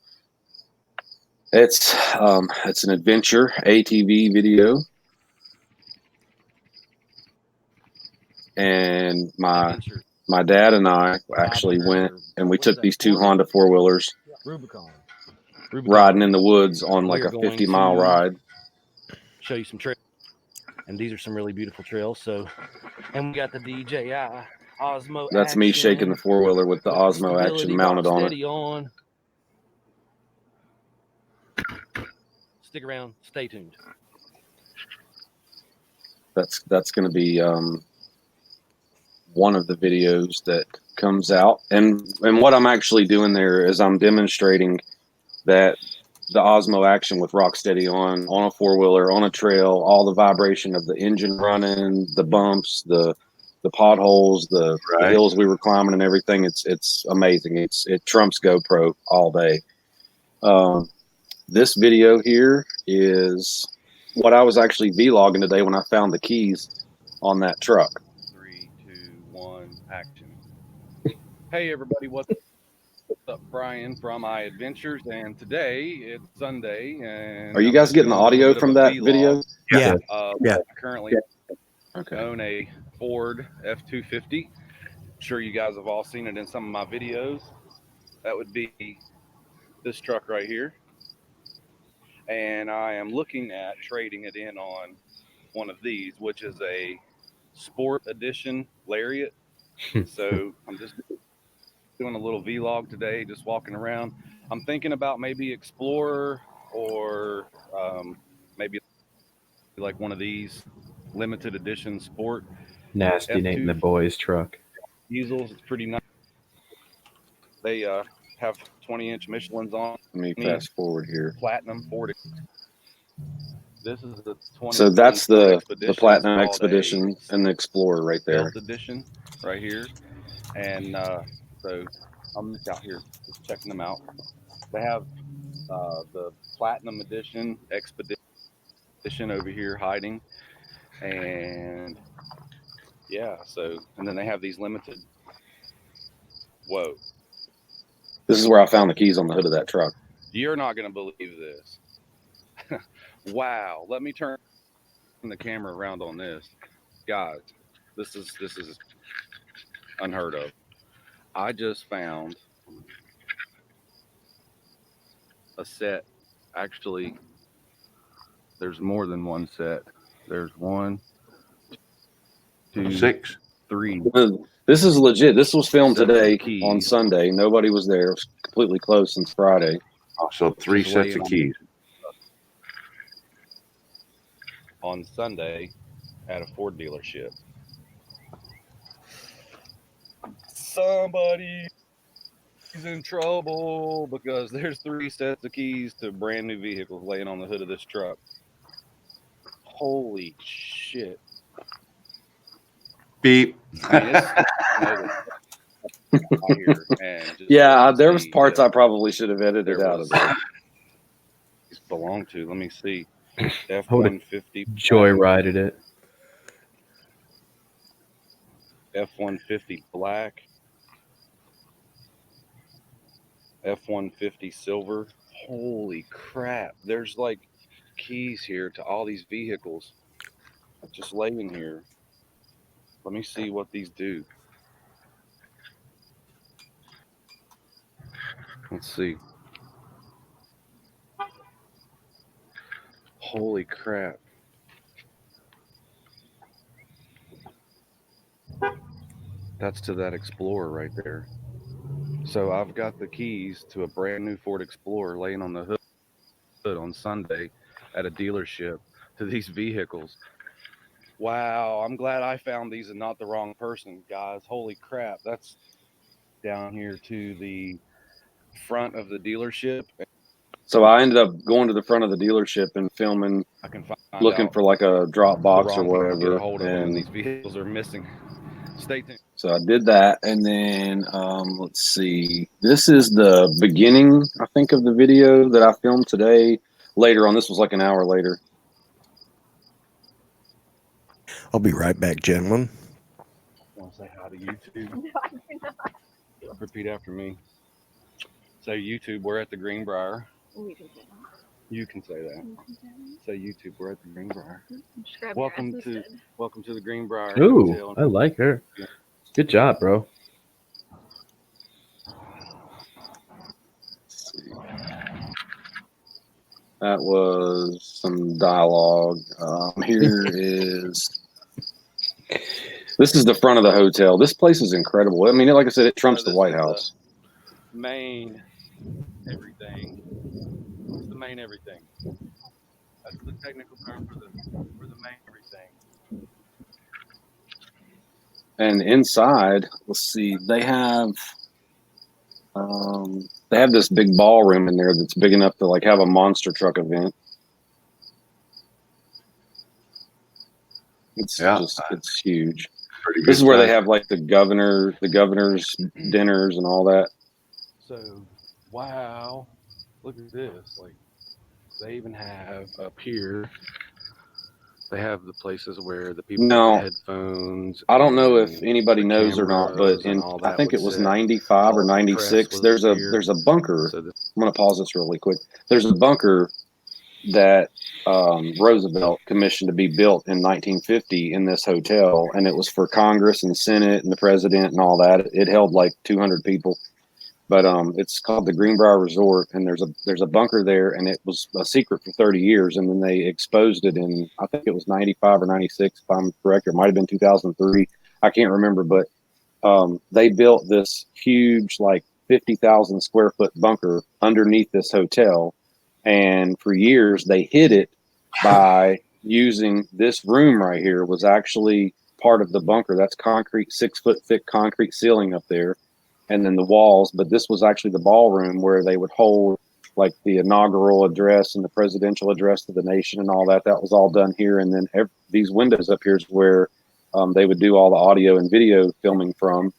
It's an adventure ATV video, and my dad and I actually went and we took these two Honda 4-wheelers Rubicon. riding in the woods on like We're a going 50-mile to ride. show you some trails, and these are some really beautiful trails. So, and we got the DJI OSMO. That's me shaking the 4-wheeler with the Osmo action mounted on it. Steady on. Stick around. Stay tuned. That's going to be one of the videos that comes out, and what I'm actually doing there is I'm demonstrating that the Osmo action with rock steady on a 4-wheeler on a trail, all the vibration of the engine running, the bumps, the potholes, the hills we were climbing, and everything. It's amazing. It trumps GoPro all day. This video here is what I was actually vlogging today when I found the keys on that truck. 3, 2, 1, action. Hey everybody, what's up? Brian from iAdventures, and today it's Sunday. And Are you I'm guys just getting the doing a little audio bit from of a that vlog. video? Yeah. Yeah. I currently Okay. own a Ford F-250. I'm sure you guys have all seen it in some of my videos. That would be this truck right here. And I am looking at trading it in on one of these, which is a Sport Edition Lariat. So I'm just doing a little vlog today, just walking around. I'm thinking about maybe Explorer or maybe like one of these limited edition Sport Nasty F2 Nate and the boys truck. easels. It's pretty nice. They have 20-inch Michelins on. Let me fast forward here. Platinum 40. This is the 20. So that's the Platinum It's called Expedition a and the Explorer right there. Built edition right here. And so I'm out here just checking them out. They have the Platinum Edition Expedition over here hiding. And yeah, so, and then they have these limited. Whoa. This is where I found the keys on the hood of that truck. You're not going to believe this. Wow. Let me turn the camera around on this. Guys, this is unheard of. I just found a set. Actually, there's more than one set. There's 1, 2, 6. 3. This is legit. This was filmed Set of today keys. on Sunday. Nobody was there. It was completely closed since Friday. So 3 Just sets laying of on- keys. On Sunday at a Ford dealership. Somebody's in trouble because there's 3 sets of keys to brand new vehicles laying on the hood of this truck. Holy shit. Beep. I mean, Yeah, there was parts I probably should have edited out of there. These belong to. Let me see. F-150. Joyrided it. F-150 black. F-150 silver. Holy crap. There's like keys here to all these vehicles just laying here. Let me see what these do. Let's see. Holy crap. That's to that Explorer right there. So I've got the keys to a brand new Ford Explorer laying on the hood on Sunday at a dealership to these vehicles. Wow, I'm glad I found these and not the wrong person, guys. Holy crap. That's down here to the front of the dealership. So I ended up going to the front of the delership and filming, I can find looking out for like a drop the box or wrong people to get a whatever. hold of them, and And these vehicles are missing. Stay tuned. so I did that. And then let's see. This is the beginning, I think, of the video that I filmed today. Later on, this was like an hour later. I'll be right back, gentlemen. Want to say hi to YouTube? No, I do not. Repeat after me. Say YouTube, we're at the Greenbrier. You can say that. Say YouTube, we're at the Greenbrier. Welcome to the Greenbrier Ooh, Hotel. I like her. Good job, bro. That was some dialogue. This is the front of the hotel. This place is incredible. I mean, like I said, it trumps the White House. Main everything. It's the main everything. That's the technical term for the main everything. And inside, let's see, they have this big ballroom in there that's big enough to like have a monster truck event. It's huge. This is where they have like the governor's dinners and all that. So, wow, look at this. Like, they even have up here, they have the places where the people have headphones. I don't know if anybody knows or not, but I think it was 95 or 96. There's a bunker. I'm going to pause this really quick. There's a bunker that Roosevelt commissioned to be built in 1950 in this hotel, and it was for Congress and Senate and the president and all that. It held like 200 people. But it's called the Greenbrier Resort, and there's a bunker there, and it was a secret for 30 years, and then they exposed it in, I think it was 95 or 96, if I'm correct. It might have been 2003. I can't remember, but they built this huge, like 50,000 square foot bunker underneath this hotel, and for years they hid it by using this room right here was actually part of the bunker. That's concrete, 6 foot thick concrete ceiling up there. And then the walls, but this was actually the ballroom where they would hold like the inaugural address and the presidential address to the nation and all that. That was all done here. And then these windows up here is where they would do all the audio and video filming from.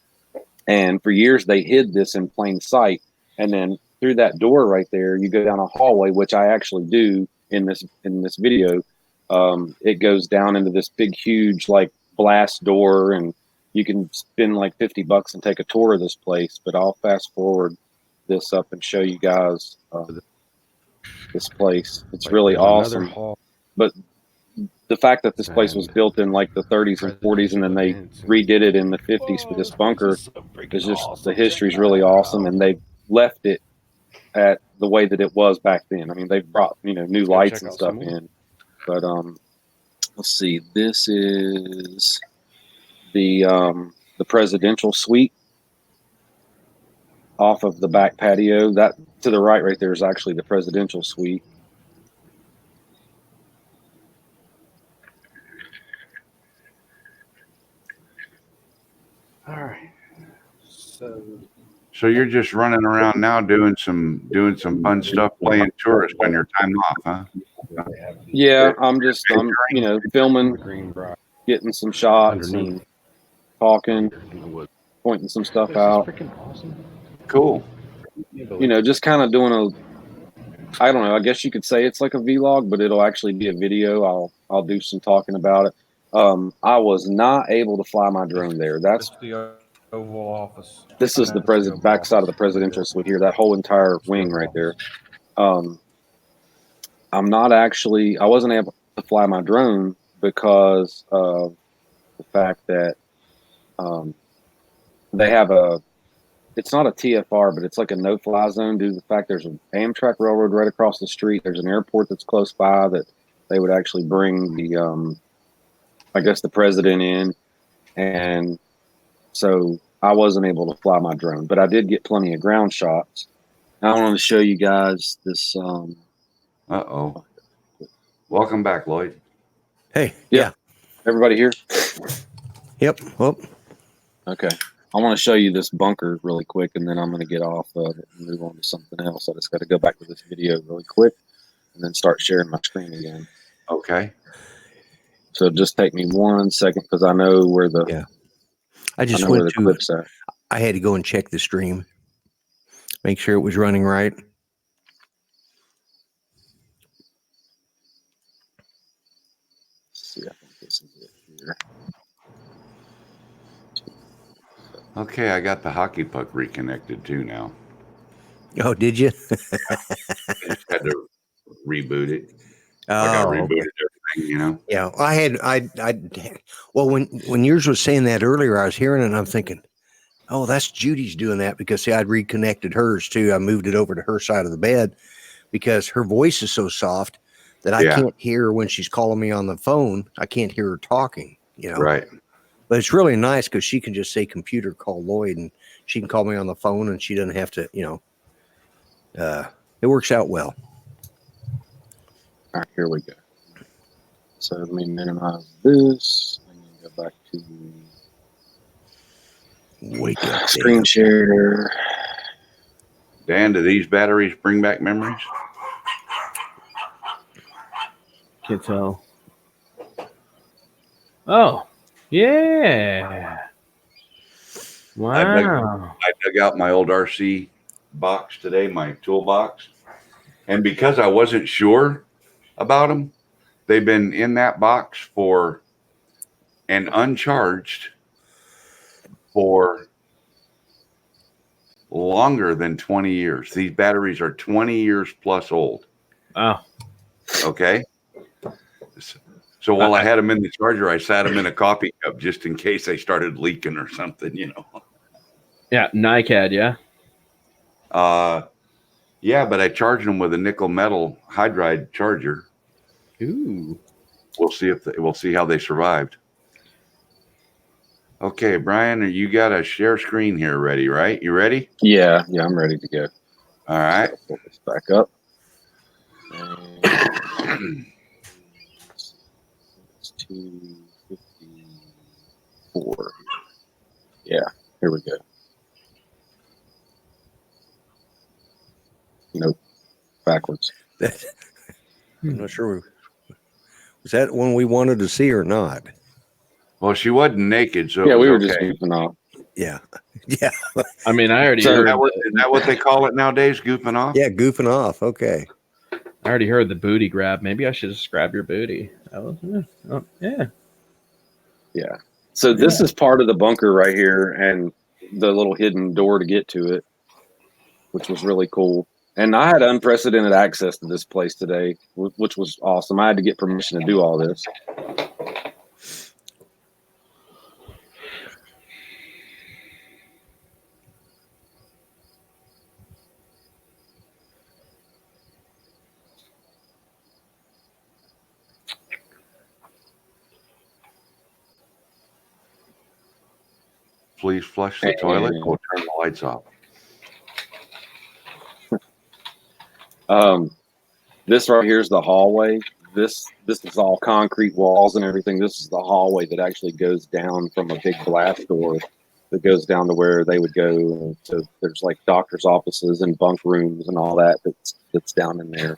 And for years they hid this in plain sight. And then through that door right there, you go down a hallway, which I actually do in this video. It goes down into this big, huge like blast door, and you can spend like $50 and take a tour of this place, but I'll fast forward this up and show you guys this place. It's really awesome. But the fact that this place was built in like the 30s and 40s, and then they redid it in the 50s for this bunker, is just the history is really awesome, and they left it at the way that it was back then. I mean, they brought new lights and stuff in, but let's see. This is the presidential suite off of the back patio. That to the right there is actually the presidential suite. All right. So you're just running around now doing some fun stuff, playing tourist on your time off, huh? Yeah, I'm filming, getting some shots and talking, pointing some stuff out. Cool. Just kind of doing I don't know, I guess you could say it's like a vlog, but it'll actually be a video. I'll do some talking about it. I was not able to fly my drone there. That's the Oval Office. This is the backside of the presidential suite here, that whole entire wing right there. I wasn't able to fly my drone because of the fact that they have it's not a TFR, but it's like a no-fly zone due to the fact there's an Amtrak railroad right across the street. There's an airport that's close by that they would actually bring the, I guess the president in, and so I wasn't able to fly my drone, but I did get plenty of ground shots. I wanted to show you guys this. Uh-oh. Welcome back, Lloyd. Hey, Yep. Everybody here? Yep. Well, Okay. I want to show you this bunker really quick, and then I'm going to get off of it and move on to something else. I just got to go back to this video really quick and then start sharing my screen again. Okay. So just take me 1 second because I know where the I just know where went the to. clip's at. I had to go and check the stream, make sure it was running right. Let's see, I think this is it here. Okay, I got the hockey puck reconnected too now. Oh, did you? I just had to reboot it. Oh, Like I rebooted okay. everything, you know? Yeah. Well, when yours was saying that earlier, I was hearing it and I'm thinking, oh, that's Judy's doing that because see, I'd reconnected hers too. I moved it over to her side of the bed because her voice is so soft that I can't hear her when she's calling me on the phone. I can't hear her talking, you know? Right. But it's really nice because she can just say computer call Lloyd and she can call me on the phone and she doesn't have to, you know, it works out well. All right, here we go. So let me minimize this. Let me go back to Wake up. screen share. Dan, do these batteries bring back memories? Can't tell. Oh, yeah. Wow. I dug out my old RC box today, my toolbox. And because I wasn't sure about them, they've been in that box for and uncharged for longer than 20 years. These batteries are 20 years plus old. Wow. Okay. So while I had them in the charger, I sat them in a coffee cup just in case they started leaking or something, you know. Yeah, NiCad, yeah. Yeah, but I charged them with a nickel metal hydride charger. Ooh. We'll see how they survived. Okay, Brian, you got a share screen here ready, right? You ready? Yeah, I'm ready to go. All right. Pull this back up. It's 254. Yeah, here we go. Nope, backwards. I'm not sure. Was that one we wanted to see or not? Well, she wasn't naked, so Yeah, it was we were okay. just goofing off. Yeah. Yeah. I mean, I already So heard. Is that what they call it nowadays? Goofing off? Yeah. Goofing off. Okay. I already heard the booty grab. Maybe I should just grab your booty. That was, yeah. Yeah. So this is part of the bunker right here and the little hidden door to get to it, which was really cool. And I had unprecedented access to this place today, which was awesome. I had to get permission to do all this. Please flush the toilet. We'll turn the lights off. This right here is the hallway. This is all concrete walls and everything. This is the hallway that actually goes down from a big blast door that goes down to where they would go to. There's like doctor's offices and bunk rooms and all that that's down in there.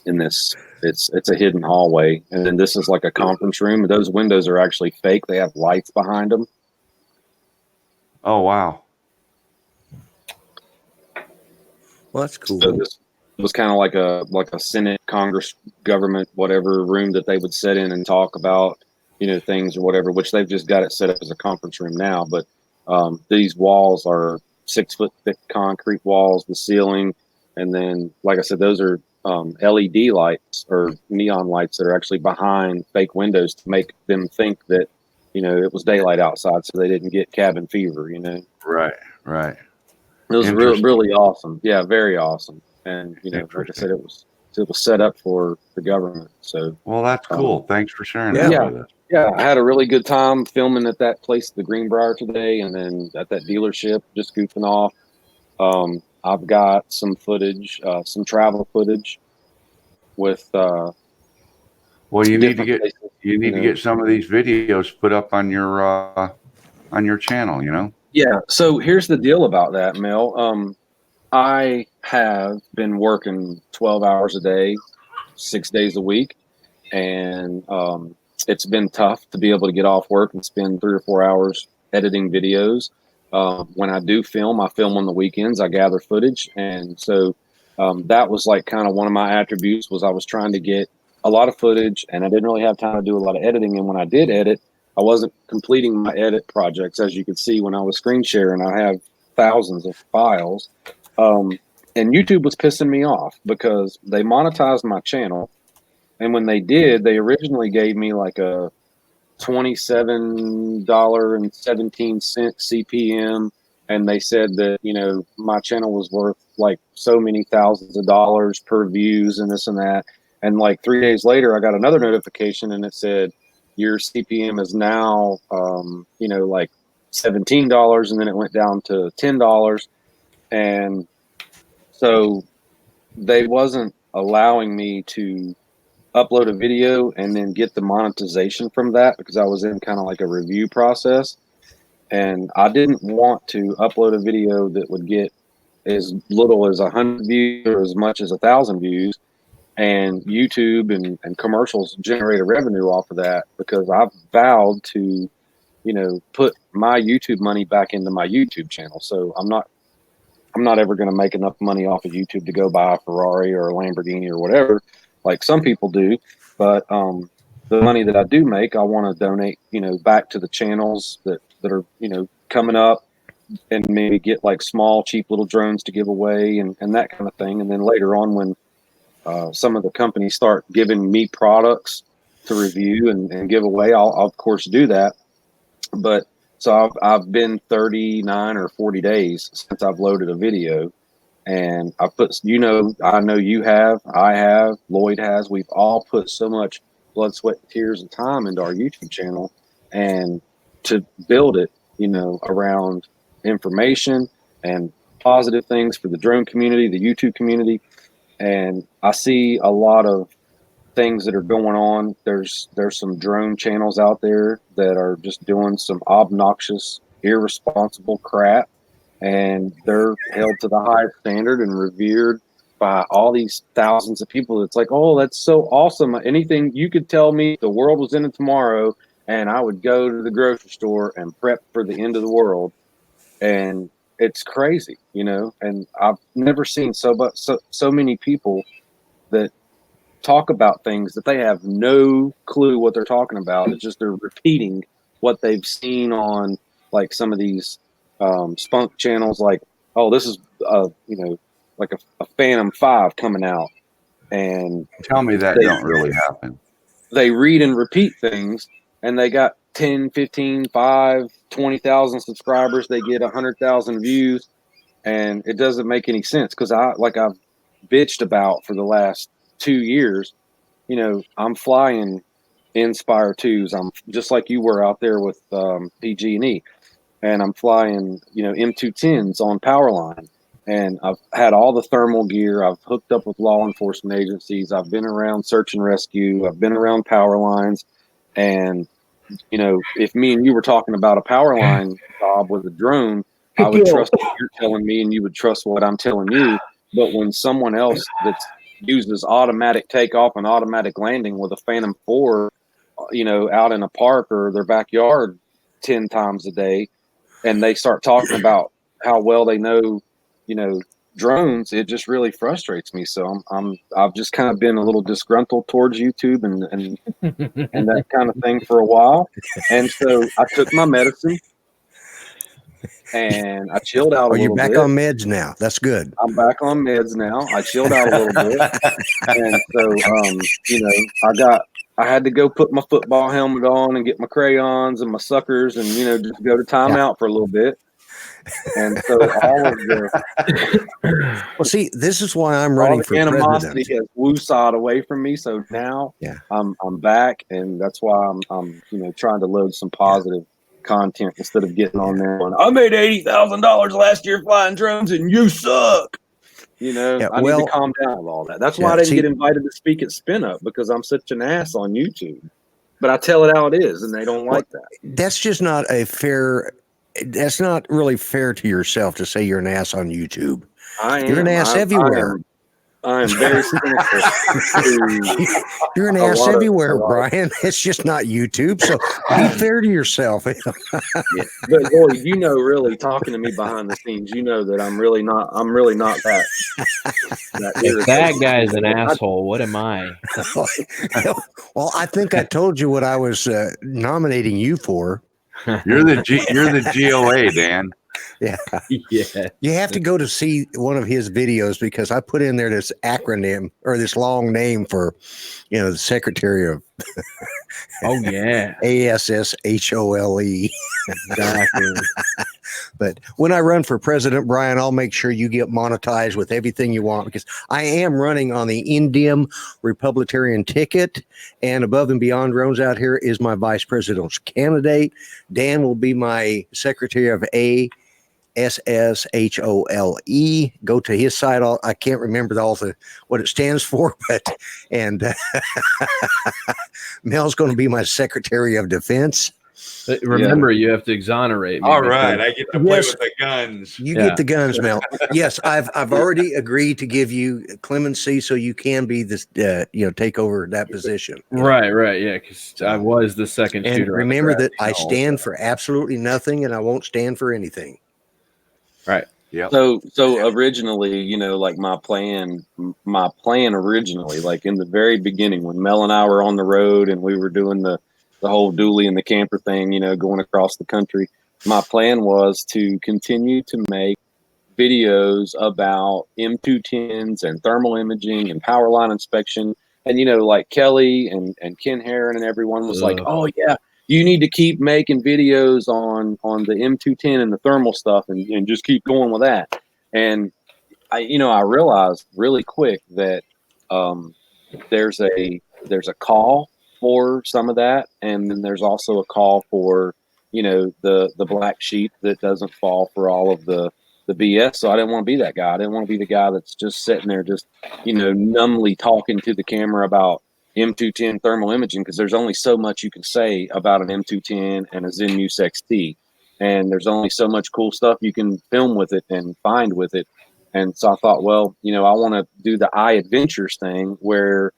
In this, it's a hidden hallway, and then this is like a conference room. Those windows are actually fake. They have lights behind them. Oh, wow. Well, that's cool. So this was kind of like a Senate, Congress, government, whatever room that they would sit in and talk about, things or whatever, which they've just got it set up as a conference room now. But these walls are 6 foot thick concrete walls, the ceiling. And then, like I said, those are LED lights or neon lights that are actually behind fake windows to make them think that, it was daylight outside so they didn't get cabin fever, Right. It was really awesome. Yeah, very awesome. And, like I said, it was it was set up for the government. So Well, that's cool. Thanks for sharing Yeah. that with us. yeah, I had a really good time filming at that place, the Greenbrier, today, and then at that dealership, just goofing off. I've got some footage, some travel footage with Well, you need to different get places, to get some of these videos put up on your channel. You know. Yeah. So here's the deal about that, Mel. I have been working 12 hours a day, 6 days a week, and it's been tough to be able to get off work and spend 3 or 4 hours editing videos. When I do film, I film on the weekends. I gather footage, and so that was like kind of one of my attributes was I was trying to get a lot of footage, and I didn't really have time to do a lot of editing. And when I did edit, I wasn't completing my edit projects, as you could see when I was screen sharing. I have thousands of files, and YouTube was pissing me off because they monetized my channel. And when they did, they originally gave me like a $27.17 CPM. And they said that, you know, my channel was worth like so many thousands of dollars per views and this and that. And like 3 days later, I got another notification and it said, your CPM is now, you know, like $17. And then it went down to $10. And so they wasn't allowing me to upload a video and then get the monetization from that because I was in kind of like a review process. And I didn't want to upload a video that would get as little as 100 views or as much as 1,000 views. And YouTube and commercials generate a revenue off of that because I've vowed to, you know, put my YouTube money back into my YouTube channel. So I'm not ever going to make enough money off of YouTube to go buy a Ferrari or a Lamborghini or whatever, like some people do. But the money that I do make, I want to donate, you know, back to the channels that are, you know, coming up, and maybe get like small, cheap little drones to give away and that kind of thing. And then later on, when some of the companies start giving me products to review and give away, I'll of course do that. But so I've been 39 or 40 days since I've loaded a video, and I put, you know, I know you have, I have, Lloyd has, we've all put so much blood, sweat, tears, and time into our YouTube channel, and to build it, you know, around information and positive things for the drone community, the YouTube community. And I see a lot of things that are going on. There's some drone channels out there that are just doing some obnoxious, irresponsible crap, and they're held to the highest standard and revered by all these thousands of people. It's like, oh, that's so awesome. Anything you could tell me the world was ending tomorrow, and I would go to the grocery store and prep for the end of the world. And it's crazy, you know. And I've never seen so many people that talk about things that they have no clue what they're talking about. It's just they're repeating what they've seen on like some of these spunk channels, like, oh, this is you know, like a Phantom 5 coming out, and Tell me that don't really happen. they read and repeat things, and they got 10, 15, 5, 20,000 subscribers. They get 100,000 views, and it doesn't make any sense because I've bitched about for the last 2 years. You know, I'm flying Inspire 2s. I'm just like you were out there with PG&E, and I'm flying, you know, M210s on Powerline. And I've had all the thermal gear. I've hooked up with law enforcement agencies. I've been around search and rescue. I've been around power lines. And, you know, if me and you were talking about a power line job with a drone, I would trust what you're telling me and you would trust what I'm telling you. But when someone else that uses automatic takeoff and automatic landing with a Phantom 4, you know, out in a park or their backyard 10 times a day, and they start talking about how well they know, you know, drones, it just really frustrates me. So I've just kind of been a little disgruntled towards YouTube and that kind of thing for a while. And so I took my medicine and I chilled out a little bit. You're back on meds now. That's good. I'm back on meds now. I chilled out a little bit. And so, you know, I had to go put my football helmet on and get my crayons and my suckers and, you know, just go to timeout for a little bit. And so all of the Well, see, this is why I'm running for animosity president. has woosawed away from me. So now I'm back, and that's why I'm trying to load some positive content instead of getting on there going, I made $80,000 last year flying drones and you suck. I need to calm down with all that. That's why I didn't get invited to speak at Spin Up, because I'm such an ass on YouTube. But I tell it how it is, and they don't like that. That's just not a fair. That's not really fair to yourself to say you're an ass on YouTube. You're an ass everywhere. I am very cynical. You're an ass everywhere, Brian. It's just not YouTube. So be fair to yourself. But Lloyd, really talking to me behind the scenes, that I'm really not that if that guy's an asshole, what am I? Well, I think I told you what I was nominating you for. You're the GOA, Dan. Yeah. Yeah. You have to go to see one of his videos, because I put in there this acronym, or this long name for, the Secretary of Oh yeah. ASSHOLE. Exactly. But when I run for president, Brian, I'll make sure you get monetized with everything you want, because I am running on the Indium Republican ticket, and Above and Beyond Drones out here is my vice presidential candidate. Dan will be my secretary of ASSHOLE. Go to his site. I can't remember what it stands for, and Mel's going to be my secretary of defense. But remember, you have to exonerate me. All right, I get to play with the guns. You get the guns, Mel. Yes, I've already agreed to give you clemency, so you can be this, take over that position. Right, yeah, because I was the second And shooter. remember that I stand for absolutely nothing, and I won't stand for anything. Right. Yeah. So originally, like my plan originally, like in the very beginning, when Mel and I were on the road and we were doing the whole dually and the camper thing, going across the country, my plan was to continue to make videos about M210s and thermal imaging and power line inspection. And, like Kelly and Ken Heron and everyone was like, oh yeah, you need to keep making videos on the M210 and the thermal stuff, and just keep going with that. And I realized really quick that there's a call for some of that, and then there's also a call for the black sheep that doesn't fall for all of the BS. So I didn't want to be that guy. I didn't want to be the guy that's just sitting there just numbly talking to the camera about M210 thermal imaging, because there's only so much you can say about an M210 and a Zenmuse XT, and there's only so much cool stuff you can film with it and find with it. And so I thought, well, I want to do the iAdventures thing where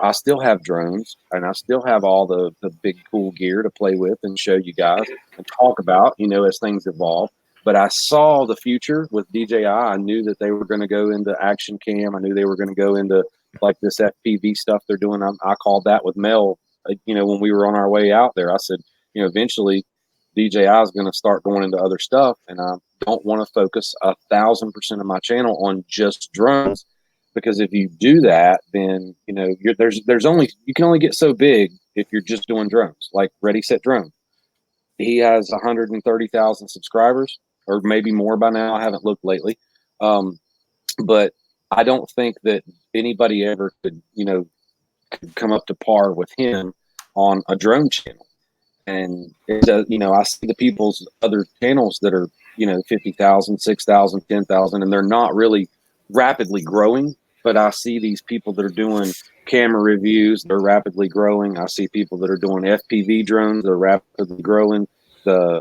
I still have drones and I still have all the big cool gear to play with and show you guys and talk about, as things evolve. But I saw the future with DJI. I knew that they were going to go into action cam. I knew they were going to go into like this FPV stuff they're doing. I called that with Mel, when we were on our way out there. I said, eventually DJI is going to start going into other stuff. And I don't want to focus 1,000% of my channel on just drones. Because if you do that, then you can only get so big if you're just doing drones. Like Ready Set Drone, he has 130,000 subscribers, or maybe more by now. I haven't looked lately, but I don't think that anybody ever could come up to par with him on a drone channel. And I see the people's other channels that are 50,000, 6,000, 10,000, and they're not really rapidly growing. But I see these people that are doing camera reviews, they're rapidly growing. I see people that are doing FPV drones, they're rapidly growing. The,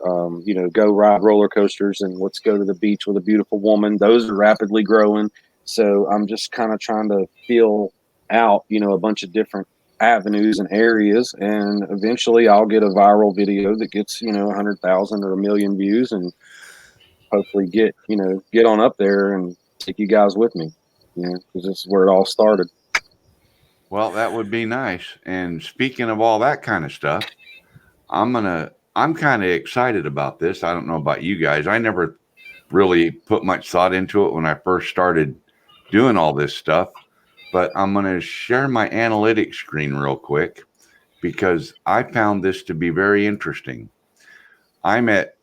go ride roller coasters and let's go to the beach with a beautiful woman. Those are rapidly growing. So I'm just kind of trying to feel out, a bunch of different avenues and areas. And eventually I'll get a viral video that gets, 100,000 or 1 million views, and hopefully get on up there and take you guys with me. Because this is where it all started. Well, that would be nice. And speaking of all that kind of stuff, I'm kind of excited about this. I don't know about you guys. I never really put much thought into it when I first started doing all this stuff, but I'm going to share my analytics screen real quick because I found this to be very interesting. I'm at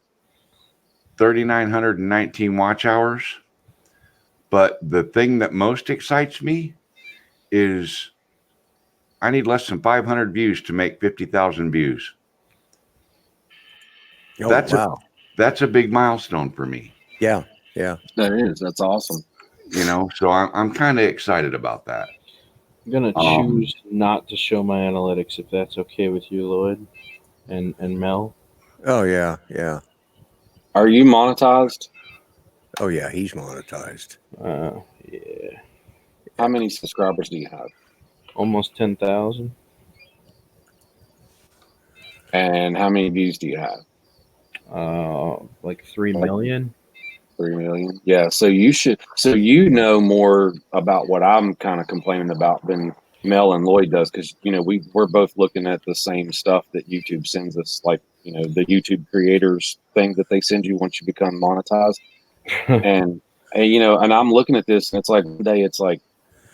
3,919 watch hours. But the thing that most excites me is I need less than 500 views to make 50,000 views. Oh, That's wow. That's a big milestone for me. Yeah. That's awesome. You know, so I'm kind of excited about that. I'm gonna choose not to show my analytics if that's okay with you, Lloyd and Mel. Oh, yeah. Yeah. Are you monetized? Oh, yeah. He's monetized. Yeah, How many subscribers do you have? almost 10,000. And how many views do you have? Like 3 million. 3 million. Yeah. So you should. So you know more about what I'm kind of complaining about than Mel and Lloyd does, because we're both looking at the same stuff that YouTube sends us, like the YouTube creators thing that they send you once you become monetized, and I'm looking at this, and it's like one day it's like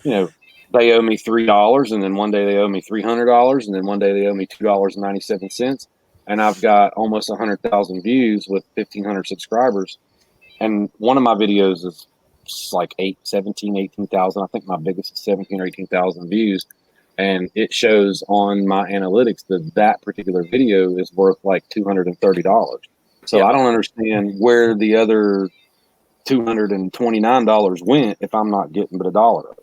they owe me $3, and then one day they owe me $300, and then one day they owe me $2.97, and I've got almost 100,000 views with 1,500 subscribers. And one of my videos is like 18,000. I think my biggest is 17 or 18,000 views. And it shows on my analytics that particular video is worth like $230. So I don't understand where the other $229 went if I'm not getting but $1 of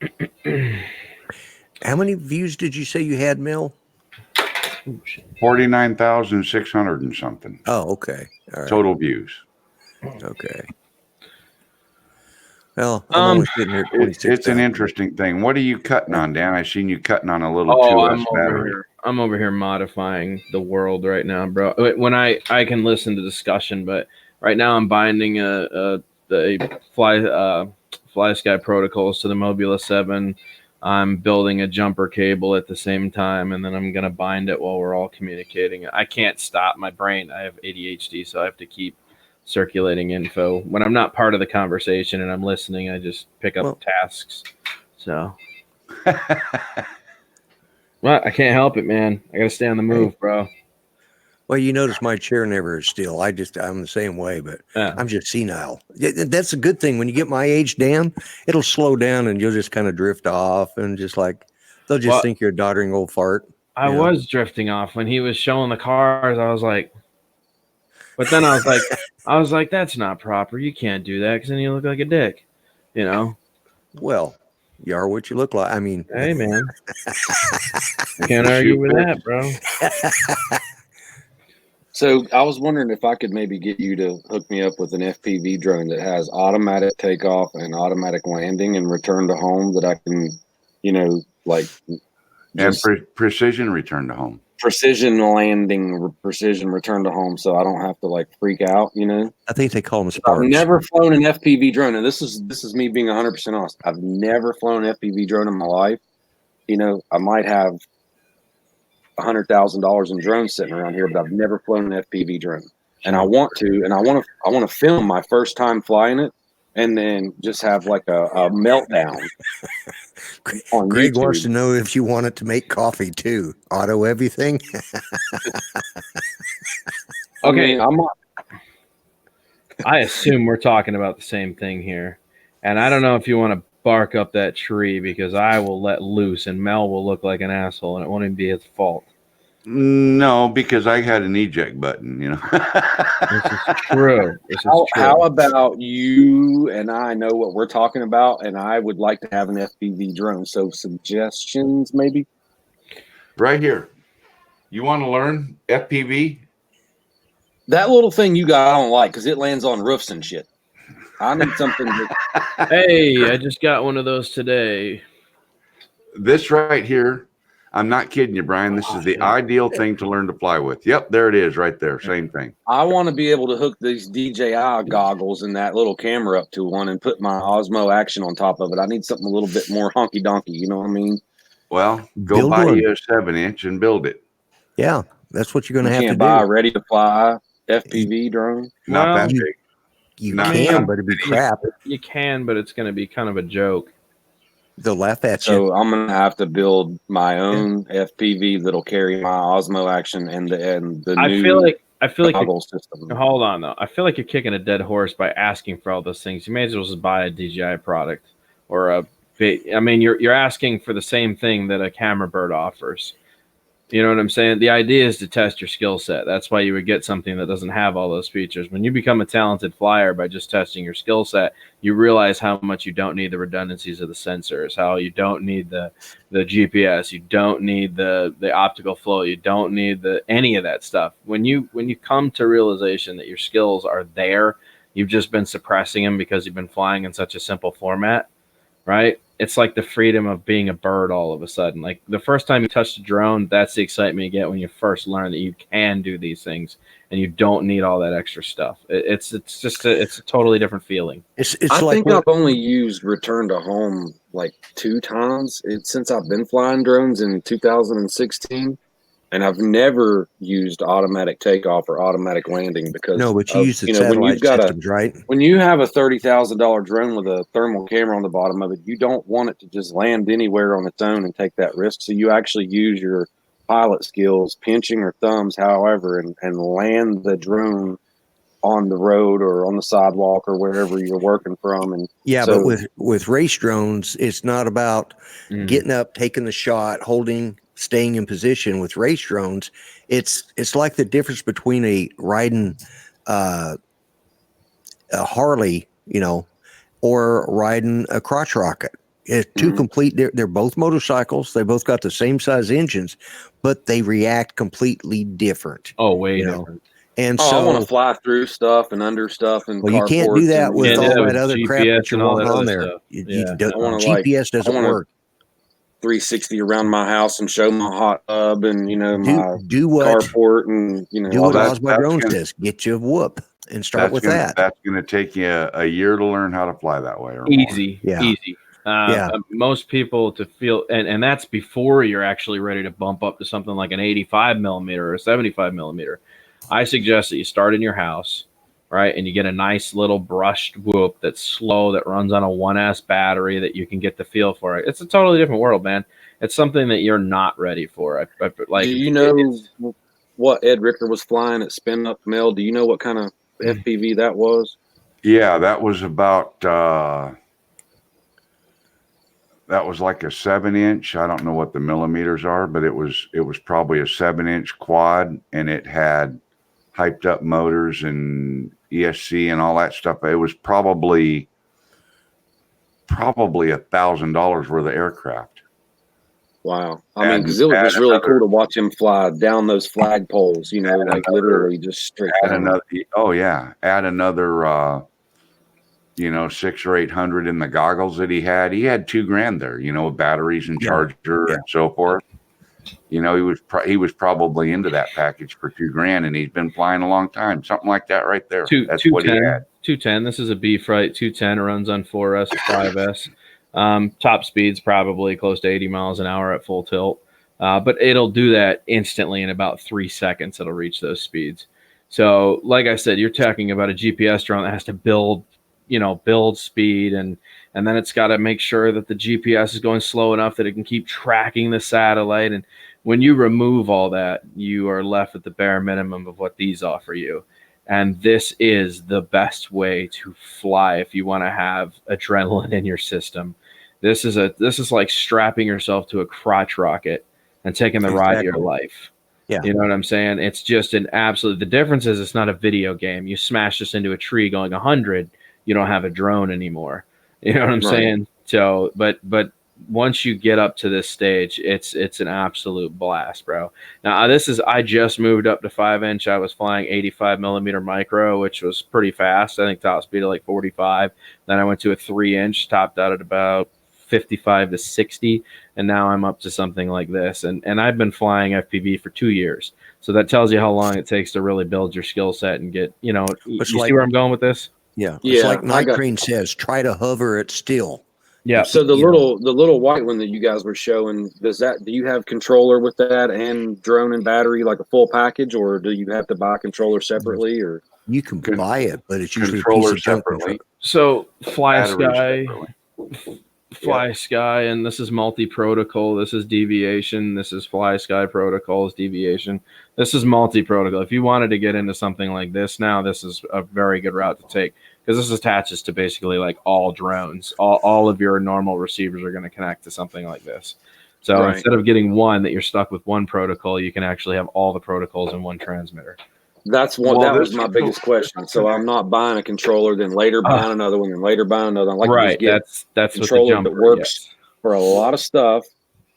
it. How many views did you say you had, Mel? 49,600 and something. Oh, okay. All right. Total views. Okay. Well, I'm only sitting here at 26,000. It's an interesting thing. What are you cutting on, Dan? I seen you cutting on a little Oh, 2S battery. I'm over here modifying the world right now, bro. When I can listen to discussion, but right now I'm binding the Fly Sky protocols to the Mobula 7. I'm building a jumper cable at the same time, and then I'm gonna bind it while we're all communicating. I can't stop my brain. I have ADHD, so I have to keep circulating info. When I'm not part of the conversation and I'm listening, I just pick up tasks. So, well, I can't help it, man. I gotta stay on the move, bro. Well, you notice my chair never is still. I'm the same way, but I'm just senile. That's a good thing. When you get my age, Dan, it'll slow down and you'll just kind of drift off and just like, they'll just think you're a doddering old fart. I was drifting off when he was showing the cars. I was like, but then I was like, that's not proper. You can't do that because then you look like a dick, Well, you are what you look like. I mean, hey, man. Can't argue with that, bro. So I was wondering if I could maybe get you to hook me up with an FPV drone that has automatic takeoff and automatic landing and return to home, that I can, and precision return to home. Precision landing, precision return to home, so I don't have to freak out. I think they call them sparks. I've never flown an FPV drone, and this is me being 100% honest. I've never flown an FPV drone in my life. I might have $100,000 in drones sitting around here, but I've never flown an FPV drone, and I want to film my first time flying it, and then just have like a meltdown. Greg wants to know if you want it to make coffee too. Auto everything. Okay, I assume we're talking about the same thing here, and I don't know if you want to bark up that tree, because I will let loose and Mel will look like an asshole, and it won't even be his fault. No, because I had an eject button, This is true. How about you and I know what we're talking about, and I would like to have an FPV drone. So suggestions, maybe? Right here. You want to learn FPV? That little thing you got, I don't like, because it lands on roofs and shit. I need something. Hey, I just got one of those today. This right here, I'm not kidding you, Brian. This is the ideal thing to learn to fly with. Yep, there it is right there. Same thing. I want to be able to hook these DJI goggles and that little camera up to one and put my OSMO action on top of it. I need something a little bit more honky donkey. You know what I mean? Well, go buy you a 7-inch and build it. Yeah, that's what you're going to have to do. Buy a ready to fly FPV drone. Not that big. You can, but it'd be crap. You can, but it's going to be kind of a joke. They'll laugh at you. So I'm gonna have to build my own FPV that'll carry my OSMO action and the I new feel like I feel like goggle system. hold on though. I feel like you're kicking a dead horse by asking for all those things. You may as well just buy a DJI product or a. I mean, you're asking for the same thing that a Camera Bird offers. You know what I'm saying? The idea is to test your skill set. That's why you would get something that doesn't have all those features. When you become a talented flyer by just testing your skill set, you realize how much you don't need the redundancies of the sensors, how you don't need the GPS, you don't need the optical flow, you don't need any of that stuff. When you come to realization that your skills are there, you've just been suppressing them because you've been flying in such a simple format, right? It's like the freedom of being a bird all of a sudden. Like the first time you touch a drone, that's the excitement you get when you first learn that you can do these things and you don't need all that extra stuff. It's a totally different feeling. I like think I've only used return to home like 2 times since I've been flying drones in 2016. And I've never used automatic takeoff or automatic landing because but you use the when satellite you've got systems, right? when you have a $30,000 drone with a thermal camera on the bottom of it, you don't want it to just land anywhere on its own and take that risk. So you actually use your pilot skills, pinching or thumbs, however, and land the drone on the road or on the sidewalk or wherever you're working from. And yeah, but with race drones, it's not about getting up, taking the shot, staying in position. With race drones, it's like the difference between riding a Harley, or riding a crotch rocket. It's two complete. They're both motorcycles. They both got the same size engines, but they react completely different. Oh, way different. And I so want to fly through stuff and under stuff and you can't do that with all that other GPS crap that you want on there. GPS doesn't work. 360 around my house and show my hot tub and my do what carport and do what Osmo Drones does. Get you a whoop and start with that. That's going to take you a year to learn how to fly that way. Or easy, more. Easy. Most people to feel, and that's before you're actually ready to bump up to something like an 85 millimeter or a 75 millimeter. I suggest that you start in your house, right? And you get a nice little brushed whoop that's slow, that runs on a 1S battery that you can get the feel for it. It's a totally different world, man. It's something that you're not ready for. Do you know what Ed Ricker was flying at Spin Up Mel? Do you know what kind of FPV that was? Yeah, that was about, that was like a 7-inch. I don't know what the millimeters are, but it was probably a 7-inch quad, and it had hyped up motors and ESC and all that stuff. It was probably $1,000 worth of aircraft. Wow. I mean, because it was just really cool to watch him fly down those flagpoles, literally just straight down. Add another 600 or 800 in the goggles that he had. He had $2,000 there, batteries and charger and so forth. He was probably into that package for $2,000, and he's been flying a long time. Something like that right there. That's what he had. 210. This is a B Fright 210. It runs on 4S, 5S. Top speed's probably close to 80 miles an hour at full tilt. But it'll do that instantly in about 3 seconds. It'll reach those speeds. So, like I said, you're talking about a GPS drone that has to build speed, and then it's got to make sure that the GPS is going slow enough that it can keep tracking the satellite. And when you remove all that, you are left with the bare minimum of what these offer you. And this is the best way to fly if you want to have adrenaline in your system. This is like strapping yourself to a crotch rocket and taking the ride of your life. Yeah. You know what I'm saying? It's just the difference is it's not a video game. You smash this into a tree going 100, you don't have a drone anymore. You know what I'm saying? So, but once you get up to this stage, it's an absolute blast, bro. Now I just moved up to 5-inch. I was flying 85 millimeter micro, which was pretty fast. I think top speed of like 45. Then I went to a 3-inch, topped out at about 55 to 60. And now I'm up to something like this. And I've been flying FPV for 2 years. So that tells you how long it takes to really build your skill set and get, you see where I'm going with this? Yeah. It's like Night Train says, try to hover it still. Yeah. So the little white one that you guys were showing, do you have controller with that and drone and battery, like a full package, or do you have to buy a controller separately? Or you can buy it, but it's usually controller a piece of separately. So Fly Sky Fly Sky, and this is multi-protocol. This is deviation. This is Fly Sky protocols, deviation. This is multi-protocol. If you wanted to get into something like this now, this is a very good route to take, because this attaches to basically like all drones. All of your normal receivers are going to connect to something like this. So Right. instead of getting one that you're stuck with one protocol, you can actually have all the protocols in one transmitter. That's what Well, that was this my is- biggest question. So I'm not buying a controller, then later buying another one, then later buying another. I like to Right. just get That's what the controller jumper that works yes. for a lot of stuff,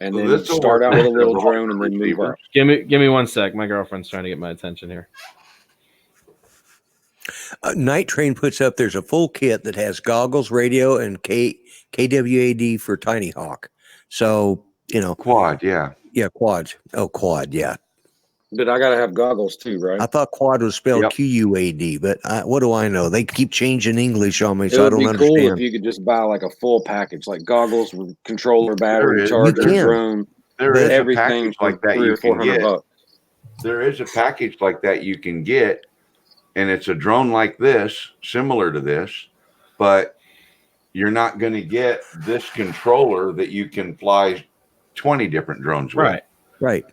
and Well, then this'll start work out with a with little the drone and then move up. receivers. Give me 1 sec. My girlfriend's trying to get my attention here. Night Train puts up there's a full kit that has goggles, radio, and KWAD for Tiny Hawk. So, Quad, yeah. yeah, quads. Oh, quad, yeah. But I gotta have goggles too, right? I thought quad was spelled Yep. QUAD, but what do I know? They keep changing English on me, It so I would don't be understand. cool if you could just buy like a full package, like goggles, controller, battery, is. charger, You can. drone, There is a everything package for like that $300 you or $400 can get. bucks. There is a package like that you can get, and it's a drone like this, similar to this, but you're not going to get this controller that you can fly 20 different drones with. Right. Right.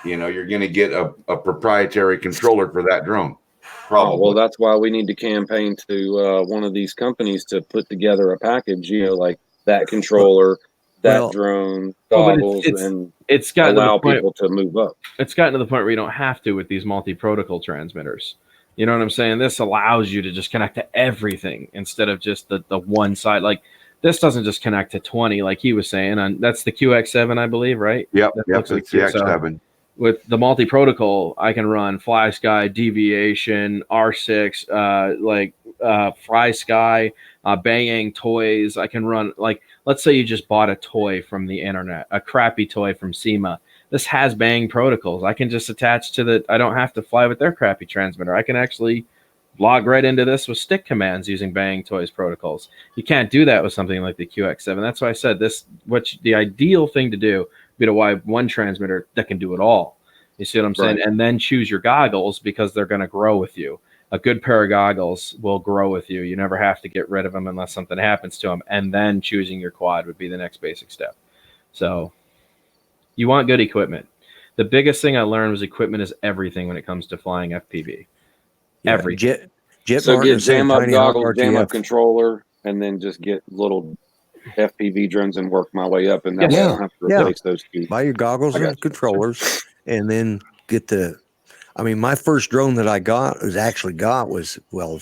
You're going to get a proprietary controller for that drone. Oh, Probably. well, that's why we need to campaign to one of these companies to put together a package, like that controller, that Well- drone, Well, but goggles, it's- and It's gotten to allow the point. people to move up. It's gotten to the point where you don't have to with these multi-protocol transmitters. You know what I'm saying? This allows you to just connect to everything instead of just the one side. Like this doesn't just connect to 20, like he was saying. And that's the QX7, I believe, right? Yep, That yep, looks like it's the so X7. with the multi-protocol, I can run Fly Sky, Deviation, R6, Fly Sky, Banging toys. I can run, like, let's say you just bought a toy from the internet, a crappy toy from SEMA. This has Bang protocols. I can just attach to the, I don't have to fly with their crappy transmitter. I can actually log right into this with stick commands using Bang Toys protocols. You can't do that with something like the QX7. That's why I said the ideal thing to do would be to buy one transmitter that can do it all. You see what I'm saying? Right. And then choose your goggles, because they're going to grow with you. A good pair of goggles will grow with you. You never have to get rid of them unless something happens to them. And then choosing your quad would be the next basic step. So you want good equipment. The biggest thing I learned was equipment is everything when it comes to flying FPV. Yeah, Everything. Jet So Martin get saying jam up Tiny Hawk goggles, jam up RTF. controller, and then just get little FPV drones and work my way up. And that way I don't have to Yeah. replace those two. Buy your goggles I got and you. controllers, and then get my first drone that I was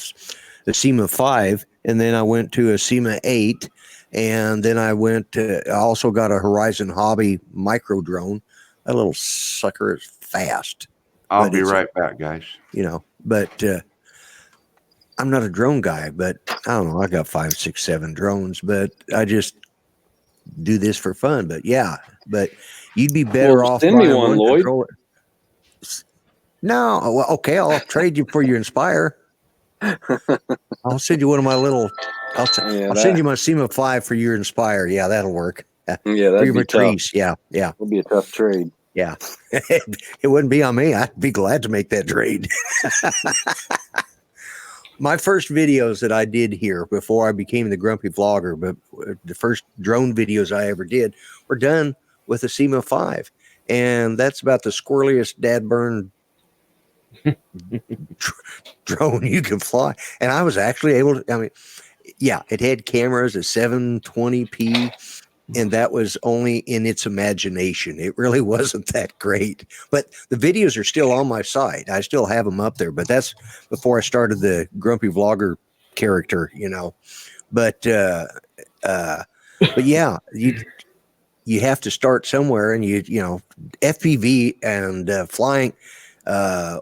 the SEMA 5, and then I went to a SEMA 8, and then I also got a Horizon Hobby micro drone. That little sucker is fast, I'll but be it's right back, guys. but I'm not a drone guy, but I don't know. I got 5, 6, 7 drones, but I just do this for fun. But you'd be better Well, off send me buying one, Lloyd. controller. No, well, okay, I'll trade you for your Inspire. I'll send you one of my little. I'll send you my SEMA 5 for your Inspire. Yeah, that'll work. Yeah, For that'd your be tough. Matrice. Yeah. It'll be a tough trade. Yeah. It wouldn't be on me. I'd be glad to make that trade. My first videos that I did here before I became the grumpy vlogger, but the first drone videos I ever did were done with a SEMA 5. And that's about the squirreliest dadburn drone you can fly. And I was actually able to, it had cameras at 720p, and that was only in its imagination. It really wasn't that great, but the videos are still on my site. I still have them up there, but that's before I started the grumpy vlogger character, but yeah, you have to start somewhere, and FPV and flying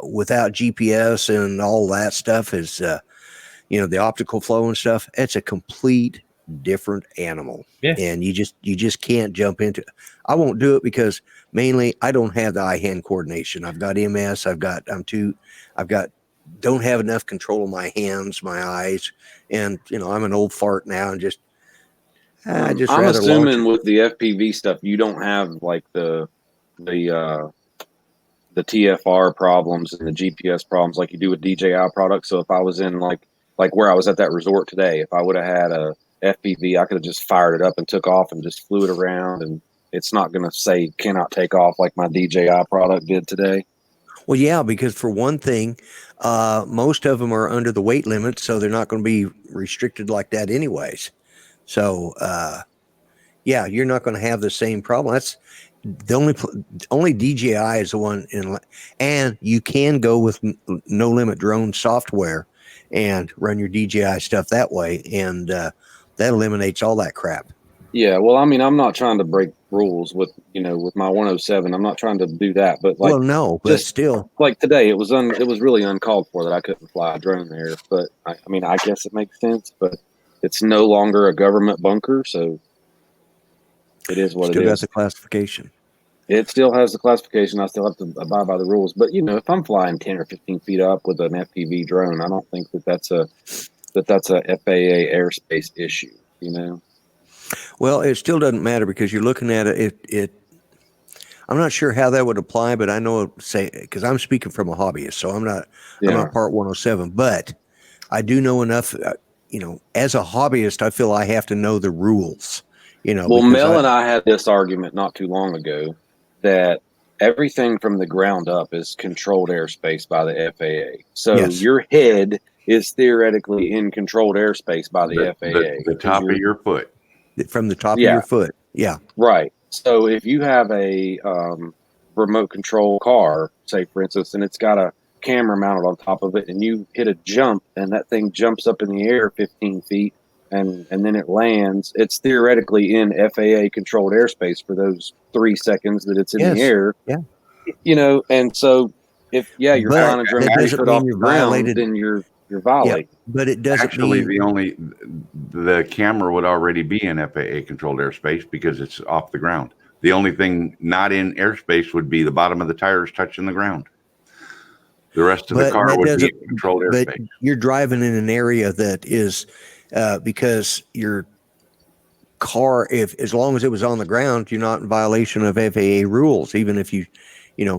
without GPS and all that stuff is, the optical flow and stuff. It's a complete different animal. Yeah. And you just can't jump into it. I won't do it because mainly I don't have the eye-hand coordination. I've got MS. Don't have enough control of my hands, my eyes, and I'm an old fart now, and I'm assuming with the FPV stuff, you don't have like the TFR problems and the GPS problems like you do with DJI products. So if I was in like where I was at that resort today, if I would have had FPV, I could have just fired it up and took off and just flew it around, and it's not going to say cannot take off like my DJI product did today. Well, yeah, because for one thing, most of them are under the weight limit, so they're not going to be restricted like that anyways. So, yeah, you're not going to have the same problem. That's the only DJI is the one and you can go with no limit drone software and run your DJI stuff that way, and that eliminates all that crap. Yeah, well, I mean, I'm not trying to break rules with with my 107. I'm not trying to do that, but like, well, no, but just still, like today, it was really uncalled for that I couldn't fly a drone there. But I mean, I guess it makes sense, but it's no longer a government bunker, so it is what still it got is. the classification. It still has the classification. I still have to abide by the rules. But if I'm flying 10 or 15 feet up with an FPV drone, I don't think that's a FAA airspace issue. Well, it still doesn't matter because you're looking at it. I'm not sure how that would apply, but I know, because I'm speaking from a hobbyist, so I'm not part 107, but I do know enough. As a hobbyist, I feel I have to know the rules. Well, Mel and I had this argument not too long ago that everything from the ground up is controlled airspace by the FAA. So your head is theoretically in controlled airspace by the FAA. The top of your foot. From the top of your foot. Yeah. Right. So if you have a remote control car, say for instance, and it's got a camera mounted on top of it, and you hit a jump and that thing jumps up in the air 15 feet and then it lands, it's theoretically in FAA controlled airspace for those 3 seconds that it's in the air. Yeah. And so if you're flying a drone 3 foot off the ground, then you're violating. Yeah, but it doesn't actually mean the camera would already be in FAA controlled airspace because it's off the ground. The only thing not in airspace would be the bottom of the tires touching the ground. The rest of the car would be in controlled airspace. But you're driving in an area that is because your car, as long as it was on the ground, you're not in violation of FAA rules, even if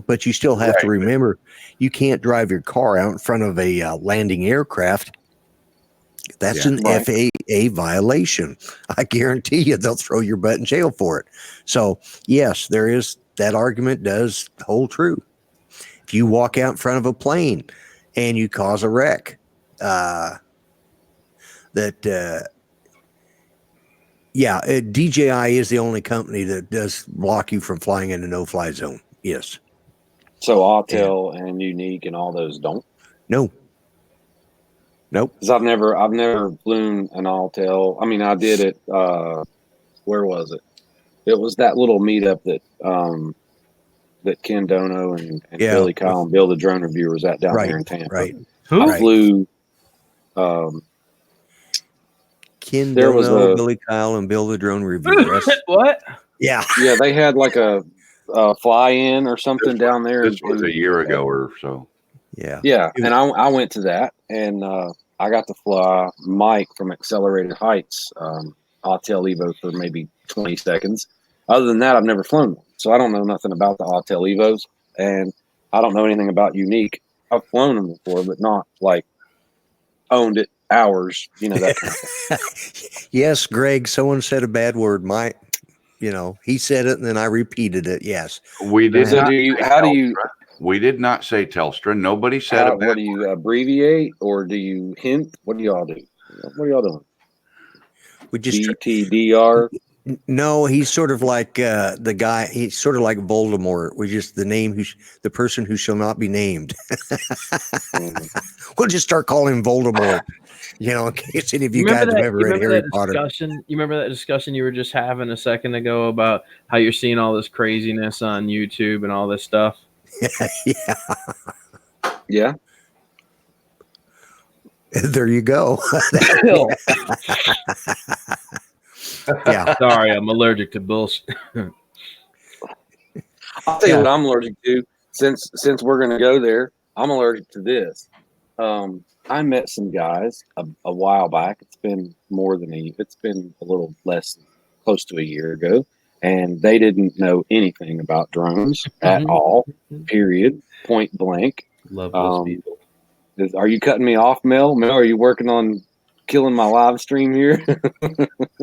but you still have to remember you can't drive your car out in front of a landing aircraft. That's an FAA violation. I guarantee you they'll throw your butt in jail for it. So yes, there is that argument does hold true. If you walk out in front of a plane and you cause a wreck, DJI is the only company that does block you from flying in a no-fly zone. Yes. So Autel and Unique and all those don't? No. Nope. Because I've never flown an Autel. I mean, I did it. Where was it? It was that little meetup that Ken Dono and Billy Kyle and Bill the drone reviewer was at down there in Tampa. Right. I flew. Ken Dono, Billy Kyle, and Bill the drone reviewer. What? Yeah. Yeah, they had like a fly-in or something down there. This was a year ago or so. Yeah. Yeah, and I went to that, and I got to fly Mike from Accelerated Heights Autel Evo for maybe 20 seconds. Other than that, I've never flown one, so I don't know nothing about the Autel Evos, and I don't know anything about Unique. I've flown them before, but not like owned it hours, that kind of thing. Yes, Greg, someone said a bad word. He said it and then I repeated it. Yes. We did. We did not say Telstra. Nobody said it. What do you abbreviate or do you hint? What do y'all do? What are y'all doing? We just BTDR. No, he's sort of like the guy. He's sort of like Voldemort. We just the person who shall not be named. We'll just start calling him Voldemort. In case any of you guys have ever read Harry Potter. You remember that discussion you were just having a second ago about how you're seeing all this craziness on YouTube and all this stuff? Yeah. There you go. Yeah. Sorry, I'm allergic to bullshit. I'll tell you what I'm allergic to. Since we're going to go there, I'm allergic to this. I met some guys a while back. It's been it's been a little less, close to a year ago, and they didn't know anything about drones at all. Period. Point blank. Love those people. Are you cutting me off, Mel? Mel, are you working on killing my live stream here.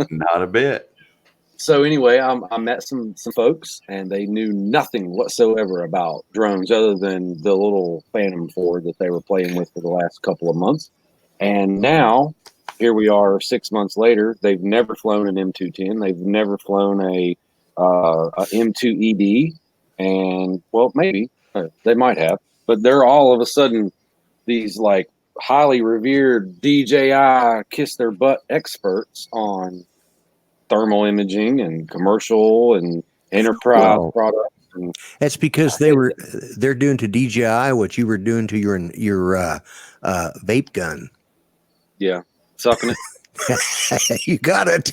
Not a bit. So anyway, I met some folks, and they knew nothing whatsoever about drones other than the little Phantom 4 that they were playing with for the last couple of months. And now, here we are 6 months later. They've never flown an M210. They've never flown a M2ED. And, well, maybe. They might have. But they're all of a sudden these, like, highly revered DJI kiss their butt experts on thermal imaging and commercial and enterprise products. And That's because they're doing to DJI what you were doing to your vape gun. yeah, sucking it. You got it.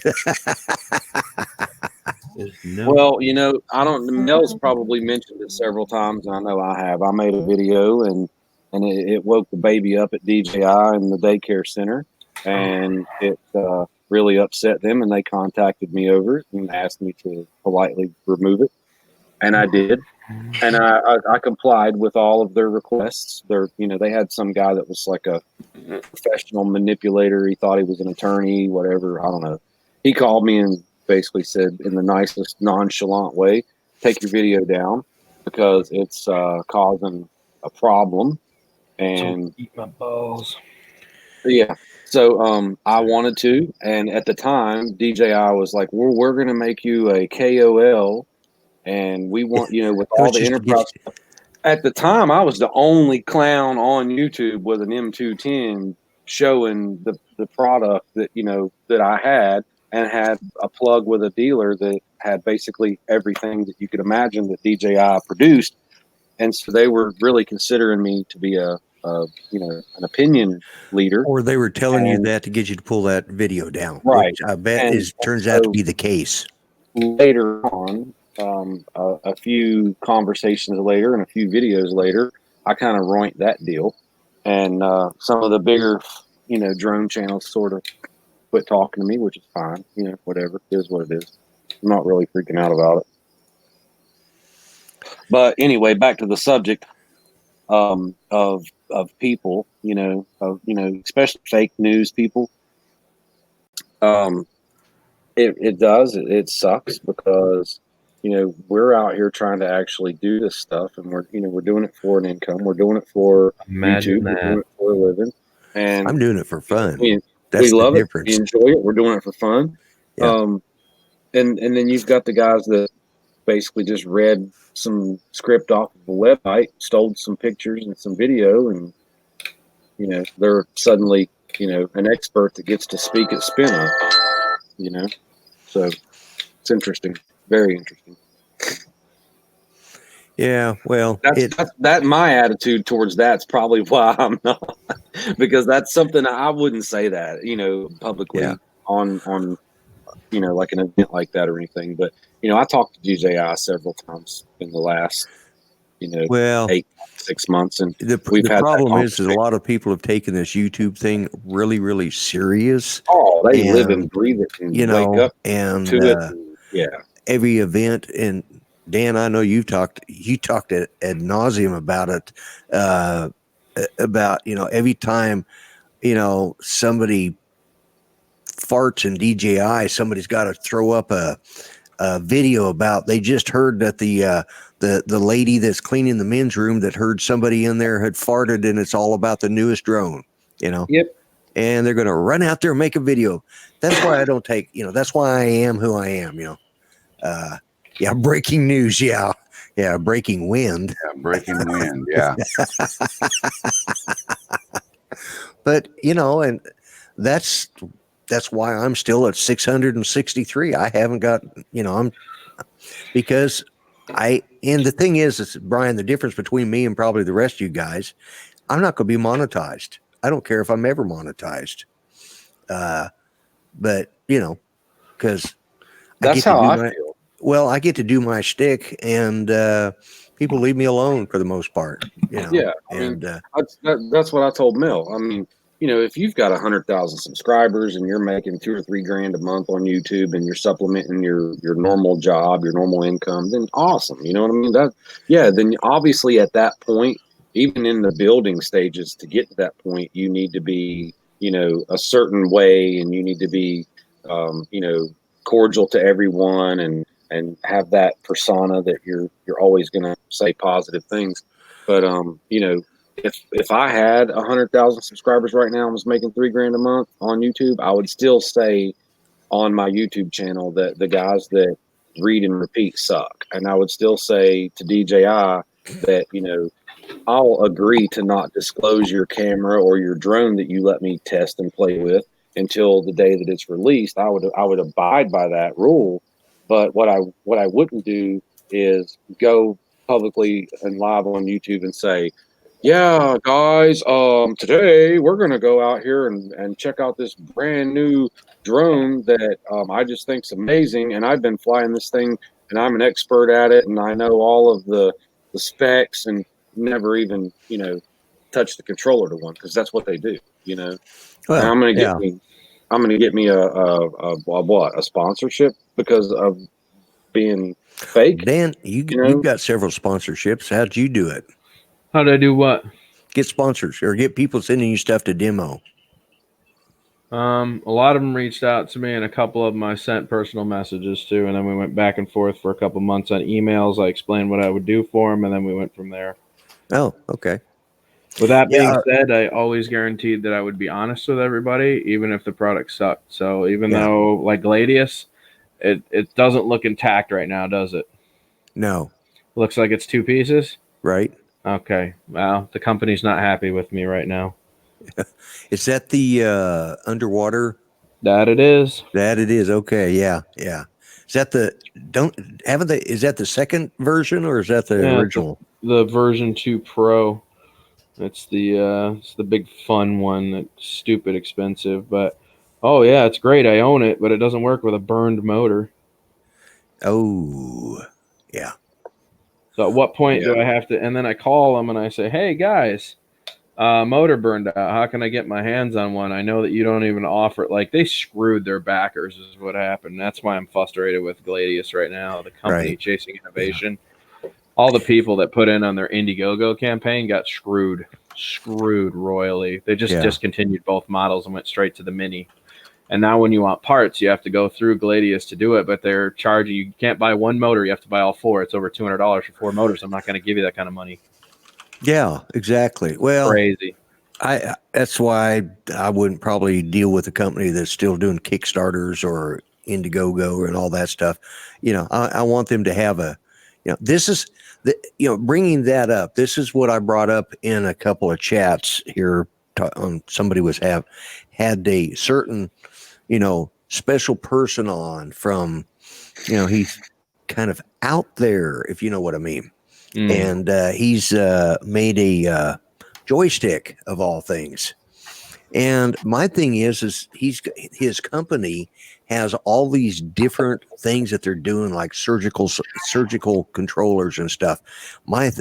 Well, you know, I don't. Mel's probably mentioned it several times, and I know I have. I made a video, and it woke the baby up at DJI in the daycare center, and it really upset them, and they contacted me over it and asked me to politely remove it, and I did, and I complied with all of their requests. They had some guy that was like a professional manipulator. He thought he was an attorney, whatever. I don't know. He called me and basically said in the nicest nonchalant way, take your video down because it's causing a problem. And eat my balls. Yeah. So I wanted to, and at the time, DJI was like, "Well, we're going to make you a KOL, and we want with all the enterprise." At the time, I was the only clown on YouTube with an M210 showing the product that I had, and had a plug with a dealer that had basically everything that you could imagine that DJI produced, and so they were really considering me to be an opinion leader. Or they were telling you that to get you to pull that video down. Right. Which I bet turns out to be the case. Later on, a few conversations later and a few videos later, I kind of roinked that deal. And some of the bigger, drone channels sort of quit talking to me, which is fine. Whatever. It is what it is. I'm not really freaking out about it. But anyway, back to the subject of people, especially fake news people. It sucks because we're out here trying to actually do this stuff, and we're doing it for an income. We're doing it for Imagine YouTube. that. We're doing it for a living, and I'm doing it for fun. we That's love the it. difference. We enjoy it. We're doing it for fun. Yeah. And then you've got the guys that basically just read some script off of a website, stole some pictures and some video, and they're suddenly an expert that gets to speak at Spin-Up. So it's interesting, very interesting. Yeah, well, that's my attitude towards that's probably why I'm not, because that's something I wouldn't say that publicly on like an event like that or anything. But I talked to DJI several times in the last 6 months, and the problem is that a lot of people have taken this YouTube thing really, really serious. Oh, they live and breathe it, and wake up and to it. Every event. And Dan, I know you talked ad nauseum about it. About every time somebody farts in DJI, somebody's got to throw up a video about. They just heard that the lady that's cleaning the men's room that heard somebody in there had farted, and it's all about the newest drone. Yep. And they're going to run out there and make a video. That's why I don't take. That's why I am who I am. Breaking news. Yeah, breaking wind. Yeah, breaking wind. Yeah. But and that's why I'm still at 663. I haven't got I'm because and the thing is Brian, the difference between me and probably the rest of you guys, I'm not going to be monetized. I don't care if I'm ever monetized. But because that's how I feel. Well, I get to do my shtick, and people leave me alone for the most part. Yeah, and that's what I told Mel. I mean, if you've got 100,000 subscribers and you're making $2 or $3 grand a month on YouTube, and you're supplementing your normal job, your normal income, then awesome. You know what I mean? Then obviously at that point, even in the building stages, to get to that point, you need to be a certain way, and you need to be, cordial to everyone, and have that persona that you're always going to say positive things. But if I had 100,000 subscribers right now and was making $3,000 a month on YouTube, I would still say on my YouTube channel that the guys that read and repeat suck, and I would still say to DJI that I'll agree to not disclose your camera or your drone that you let me test and play with until the day that it's released. I would abide by that rule. But what I wouldn't do is go publicly and live on YouTube and say, yeah, guys, today we're gonna go out here and check out this brand new drone that I just think's amazing, and I've been flying this thing and I'm an expert at it, and I know all of the specs, and never even touch the controller to one, because that's what they do. Well, I'm gonna yeah. get me a sponsorship because of being fake. Dan, you've got several sponsorships. How'd you do it? How did I do what? Get sponsors or get people sending you stuff to demo. A lot of them reached out to me, and a couple of them I sent personal messages to, and then we went back and forth for a couple months on emails. I explained what I would do for them, and then we went from there. Oh, okay. With that being said, I always guaranteed that I would be honest with everybody, even if the product sucked. So even though, like Gladius, it doesn't look intact right now, does it? No. Looks like it's 2 pieces? Right. Okay. Well, the company's not happy with me right now. Is that the underwater? That it is. That it is. Okay. Yeah. Yeah. Is that is that the second version, or is that the original? The version 2 Pro. It's the big fun one that's stupid expensive, but oh yeah, it's great. I own it, but it doesn't work with a burned motor. Oh, yeah. So at what point do I have to? And then I call them and I say, "Hey guys, motor burned out. How can I get my hands on one? I know that you don't even offer it." Like, they screwed their backers is what happened. That's why I'm frustrated with Gladius right now. The company chasing innovation. Yeah. All the people that put in on their Indiegogo campaign got screwed royally. They just discontinued both models and went straight to the Mini. And now when you want parts, you have to go through Gladius to do it, but they're charging you. You can't buy one motor. You have to buy all 4. It's over $200 for 4 motors. I'm not going to give you that kind of money. Yeah, exactly. Well, crazy. That's why I wouldn't probably deal with a company that's still doing Kickstarters or Indiegogo and all that stuff. I want them to have this is bringing that up. This is what I brought up in a couple of chats here. Somebody had a certain, special person on from, he's kind of out there, if you know what I mean. And he's made a joystick of all things. And my thing is his company has all these different things that they're doing, like surgical controllers and stuff.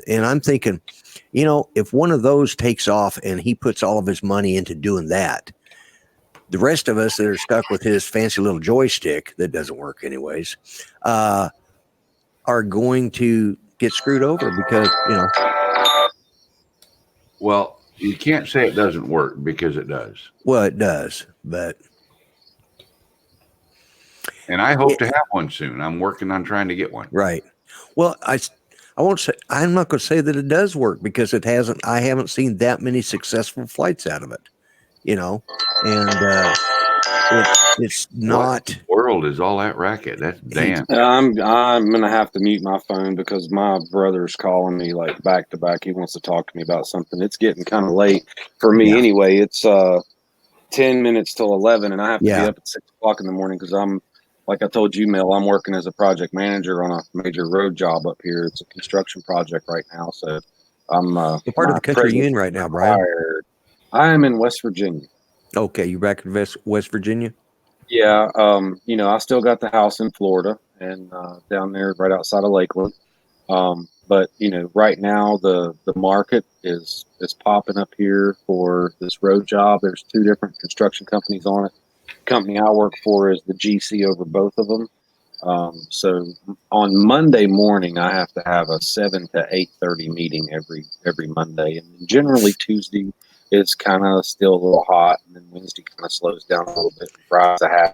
And I'm thinking, if one of those takes off and he puts all of his money into doing that, the rest of us that are stuck with his fancy little joystick that doesn't work anyways, are going to get screwed over because, Well, you can't say it doesn't work, because it does. Well, it does, but. And I hope to have one soon. I'm working on trying to get one. Right. Well, I won't say, I'm not going to say that it does work, because I haven't seen that many successful flights out of it, and it's not. What in the world is all that racket? That's damn. I'm going to have to mute my phone because my brother's calling me like back to back. He wants to talk to me about something. It's getting kind of late for me anyway. It's 10 minutes till 11, and I have to be up at 6 o'clock in the morning because like I told you, Mel, I'm working as a project manager on a major road job up here. It's a construction project right now. So I'm what part of the country are you in right now, Brian? I am in West Virginia. Okay, you're back in West Virginia? Yeah, I still got the house in Florida and down there right outside of Lakeland. But right now the market is popping up here for this road job. There's 2 different construction companies on it. The company I work for is the GC over both of them. So on Monday morning, I have to have a 7 to 8:30 meeting every Monday, and generally Tuesday it's kind of still a little hot, and then Wednesday kind of slows down a little bit. Friday's a half,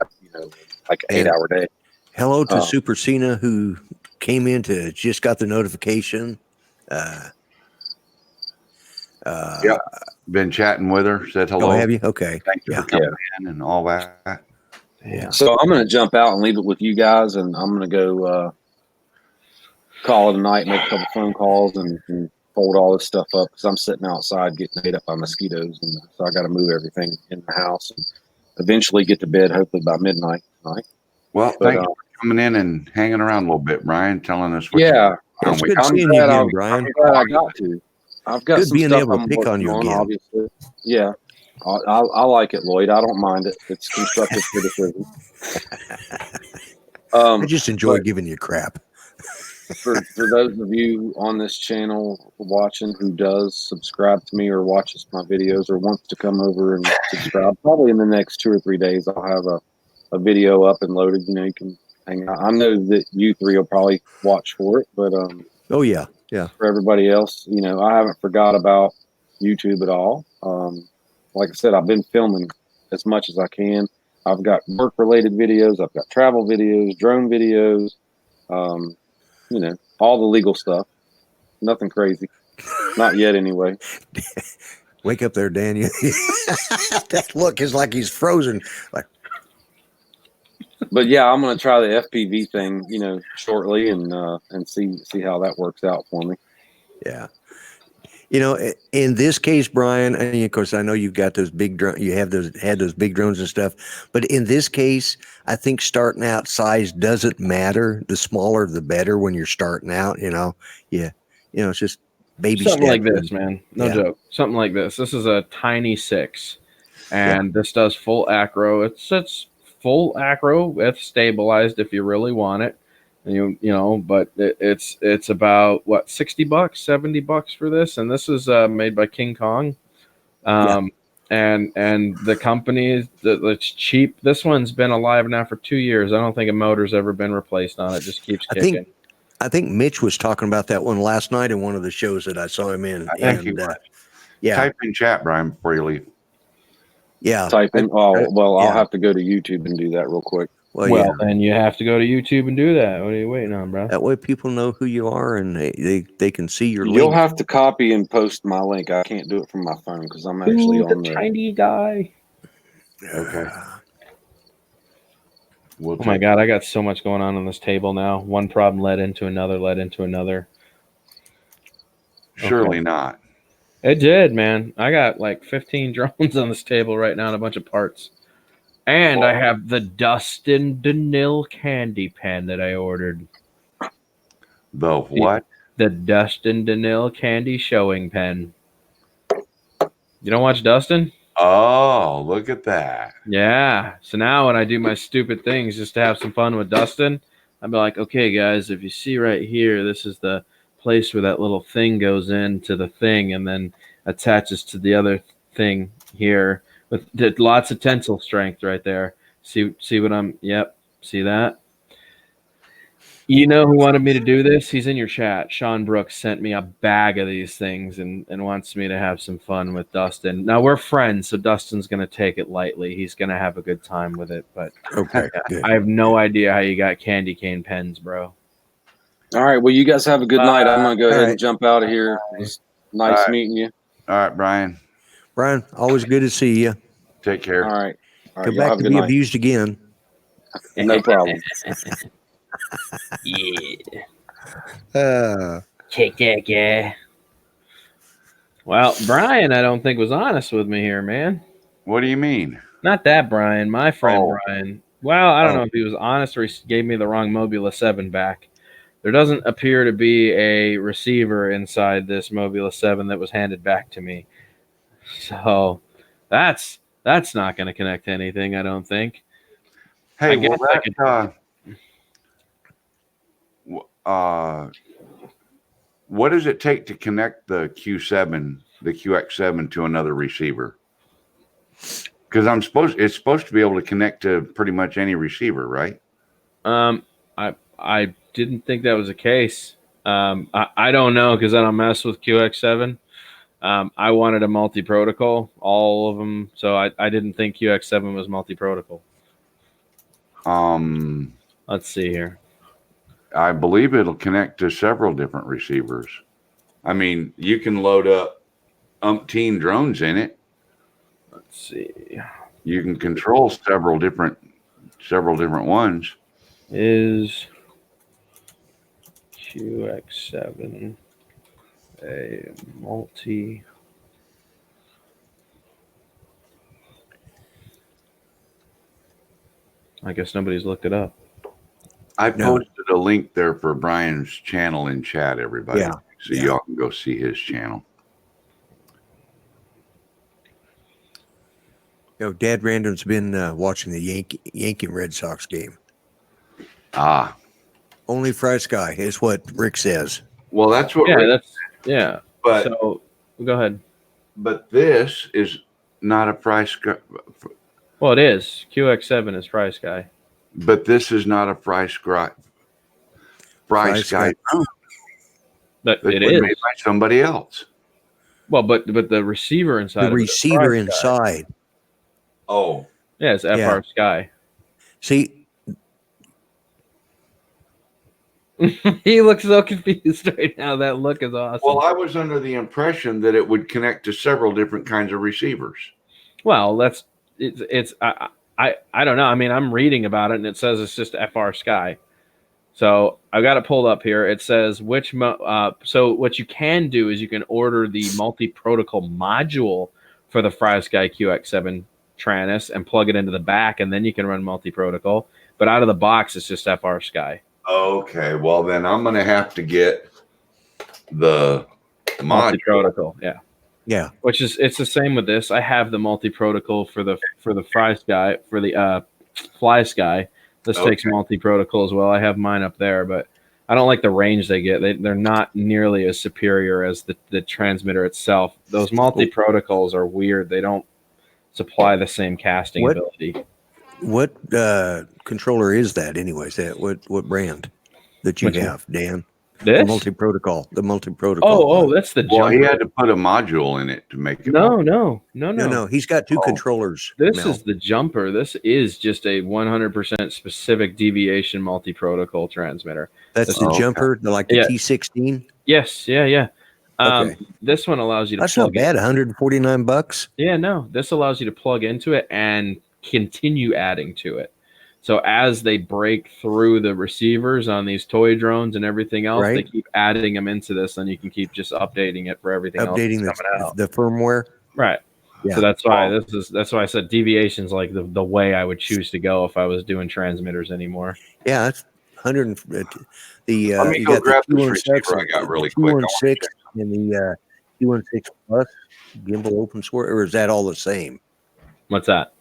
like an And 8-hour day. hello to Um, Super Cena, who came in to just got the notification. Yeah. Been chatting with her, said Oh, hello. have you? Okay. Thank you Yeah. for coming in and all that. Yeah. So I'm going to jump out and leave it with you guys, and I'm going to go call it a night, make a couple phone calls, and fold all this stuff up because I'm sitting outside getting ate up by mosquitoes, and so I got to move everything in the house and eventually get to bed, hopefully by midnight tonight. Well, But, thank you for coming in and hanging around a little bit, Brian, telling us what Yeah, It's we good got. seeing you again, Brian. I'm glad I got to. I've got Good some being stuff able to I'm pick on working you again. obviously. Yeah, I like it, Lloyd. I don't mind it. It's constructive criticism. I just enjoy But giving you crap. for those of you on this channel watching who does subscribe to me or watches my videos or wants to come over and subscribe, probably in the next 2 or 3 days, I'll have a video up and loaded. You can hang out. I know that you three will probably watch for it, but Oh yeah, yeah. for everybody else, I haven't forgot about YouTube at all. Like I said, I've been filming as much as I can. I've got work-related videos. I've got travel videos, drone videos, all the legal stuff. Nothing crazy. Not yet, anyway. Wake up there, Daniel. That look is like he's frozen. Like, But yeah, I'm going to try the FPV thing, shortly and see how that works out for me. yeah. In this case, Brian, and of course, I know you've got those big drones. You had those big drones and stuff. But in this case, I think starting out size doesn't matter. The smaller, the better when you're starting out. Yeah. It's just baby Something like steps. this, man. No Yeah. joke. Something like this. This is a tiny 6, and this does full acro. It's full acro with stabilized if you really want it. But it's about what, $60, $70 for this, and this is made by King Kong. And the company that's cheap. This one's been alive now for 2 years. I don't think a motor's ever been replaced on it. Just keeps kicking. I think Mitch was talking about that one last night in one of the shows that I saw him in. Thank you. Yeah. Type in chat, Brian, before you leave. Yeah. Type in. I'll yeah. have to go to YouTube and do that real quick. Well, then you have to go to YouTube and do that. What are you waiting on, bro? that way people know who you are and they can see your link. You'll have to copy and post my link. I can't do it from my phone because I'm actually Ooh, on the the. tiny guy. Okay. Oh my God, I got so much going on this table now. One problem led into another. Surely not. It did, man. I got like 15 drones on this table right now and a bunch of parts. And I have the Dustin Danil candy pen that I ordered. The what? The Dustin Danil candy showing pen. You don't watch Dustin? Oh, look at that. Yeah. So now when I do my stupid things just to have some fun with Dustin, I'd be like, okay, guys, if you see right here, this is the place where that little thing goes into the thing and then attaches to the other thing here with lots of tensile strength right there. See what I'm, yep. See that? You know who wanted me to do this? He's in your chat. Sean Brooks sent me a bag of these things and wants me to have some fun with Dustin. Now, we're friends, so Dustin's going to take it lightly. He's going to have a good time with it. But Okay, good. I have no idea how you got candy cane pens, bro. All right. Well, you guys have a good night. I'm going to go ahead right. and jump out of here. It was nice All right. meeting you. All right, Brian. Brian, always good to see you. Take care. All right. All right. Come Y'all back have a to good be night. abused again. No problem. Yeah. Take that guy. Well, Brian, I don't think was honest with me here, man. What do you mean? Not that Brian, my friend Oh. Brian. Well, I don't Oh. know if he was honest or he gave me the wrong Mobula 7 back. There doesn't appear to be a receiver inside this Mobula 7 that was handed back to me. So that's not going to connect to anything, I don't think. Hey, I guess well, I could. what does it take to connect the Q7, the QX7 to another receiver? Because it's supposed to be able to connect to pretty much any receiver, right? I didn't think that was the case. I don't know because I don't mess with QX7. I wanted a multi-protocol, all of them. So I didn't think QX7 was multi-protocol. Let's see here. I believe it'll connect to several different receivers. I mean, you can load up umpteen drones in it. Let's see. You can control several different ones. Is QX7 a multi? I guess nobody's looked it up. I posted a link there for Brian's channel in chat, everybody. Yeah. So y'all can go see his channel. Dad Random's been watching the Yankee Red Sox game. Ah. Only Fry Sky is what Rick says. Well, that's what. Yeah. But so go ahead. But this is not a Fry Sky. Well, it is. QX7 is Fry Sky. But this is not a Fry Sky. But It is made by somebody else. Well, but the receiver inside. The receiver inside. Oh. Yeah, it's FR Sky. See, he looks so confused right now. That look is awesome. Well, I was under the impression that it would connect to several different kinds of receivers. Well, I don't know. I mean, I'm reading about it, and it says it's just FR Sky. So I've got it pulled up here. It says so what you can do is you can order the multi-protocol module for the Fry Sky QX7 Tranus and plug it into the back, and then you can run multi-protocol. But out of the box, it's just FR Sky. Okay, well then I'm going to have to get the multi-protocol. Yeah. Which is it's the same with this. I have the multi-protocol for the Fry Sky for the Fly Sky. This takes multi-protocol as well. I have mine up there, but I don't like the range they get. They're not nearly as superior as the transmitter itself. Those multi-protocols are weird. They don't supply the same casting ability. What controller is that anyways? What brand that you have, Dan? This? The multi-protocol. Oh, that's the jumper. Well, he had to put a module in it to make it. No. He's got two controllers. This is the jumper. This is just a 100% specific deviation multi-protocol transmitter. That's the jumper, like the T16? Yes, yeah. Okay. This one allows you to That's not bad, $149. Yeah, no. This allows you to plug into it and continue adding to it. So as they break through the receivers on these toy drones and everything else, they keep adding them into this, and you can keep just updating it for everything else coming out. The firmwhere. Right. Yeah. So that's why that's why I said deviation's like the way I would choose to go if I was doing transmitters anymore. Yeah, that's 100. The Let me you go got grab the this receiver I got really quick. 216 and the 216 Plus gimbal open source, or is that all the same? What's that?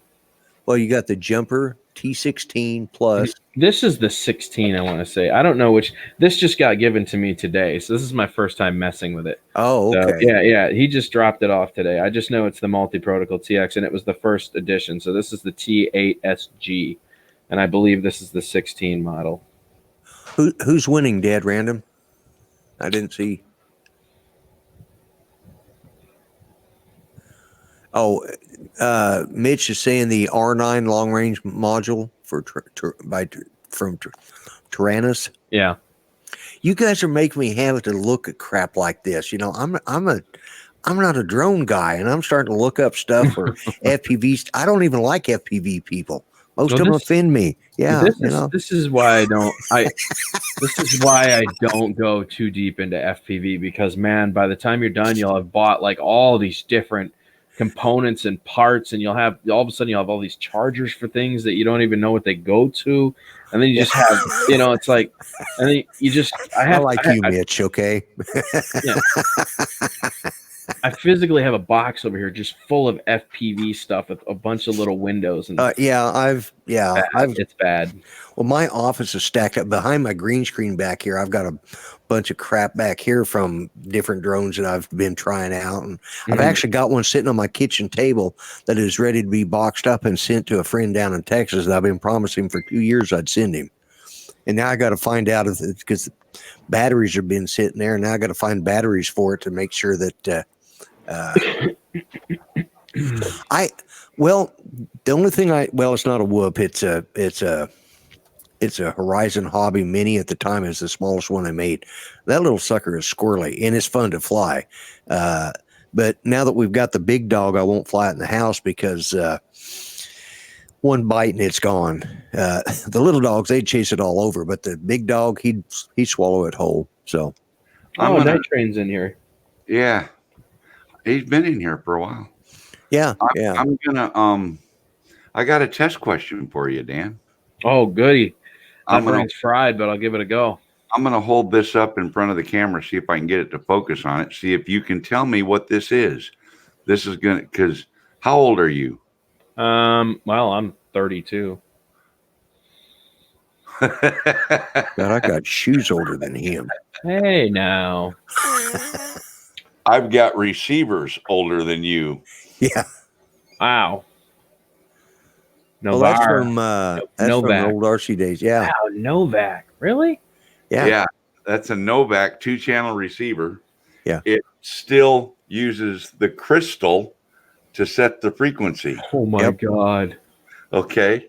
Well, you got the jumper T16 Plus. This is the 16, I want to say. I don't know which. This just got given to me today, so this is my first time messing with it. Oh, okay. So, yeah. He just dropped it off today. I just know it's the multi-protocol TX, and it was the first edition. So this is the T8SG, and I believe this is the 16 model. Who's winning, Dad Random? I didn't see. Oh, Mitch is saying the R9 long range module from Tyrannus. Yeah, you guys are making me have to look at crap like this. You know, I'm not a drone guy, and I'm starting to look up stuff for FPVs. I don't even like FPV people. Most of them offend me. Yeah, this is why I don't. This is why I don't go too deep into FPV, because man, by the time you're done, you'll have bought like all these different components and parts, and you'll have all of a sudden you'll have all these chargers for things that you don't even know what they go to, and then you just have it's like, and then you just I like you, Mitch. Okay. Yeah. I physically have a box over here just full of FPV stuff with a bunch of little windows and it's bad. Well, my office is stacked up behind my green screen back here. I've got a bunch of crap back here from different drones that I've been trying out, and I've actually got one sitting on my kitchen table that is ready to be boxed up and sent to a friend down in Texas that I've been promising for 2 years I'd send him. And now I got to find out if because batteries have been sitting there, and now I got to find batteries for it to make sure that Well, the only thing it's not a whoop. It's a Horizon Hobby Mini. At the time, is the smallest one I made. That little sucker is squirrely and it's fun to fly. But now that we've got the big dog, I won't fly it in the house because one bite and it's gone. The little dogs, they'd chase it all over, but the big dog, he'd swallow it whole. So, Night Train's in here. Yeah, he's been in here for a while. yeah. I'm gonna I got a test question for you, Dan. Oh, goody. I'm My gonna brain's fried, but I'll give it a go. I'm gonna hold this up in front of the camera, see if I can get it to focus on it. See if you can tell me what this is. This is gonna because how old are you? Well, I'm 32. God, I got shoes older than him. Hey, now. I've got receivers older than you. Yeah. Wow. Well, that's Novar. from the Novak. old RC days. Yeah. Wow, Novak. Really? Yeah. That's a Novak 2-channel receiver. Yeah. It still uses the crystal to set the frequency. Oh my God. Okay.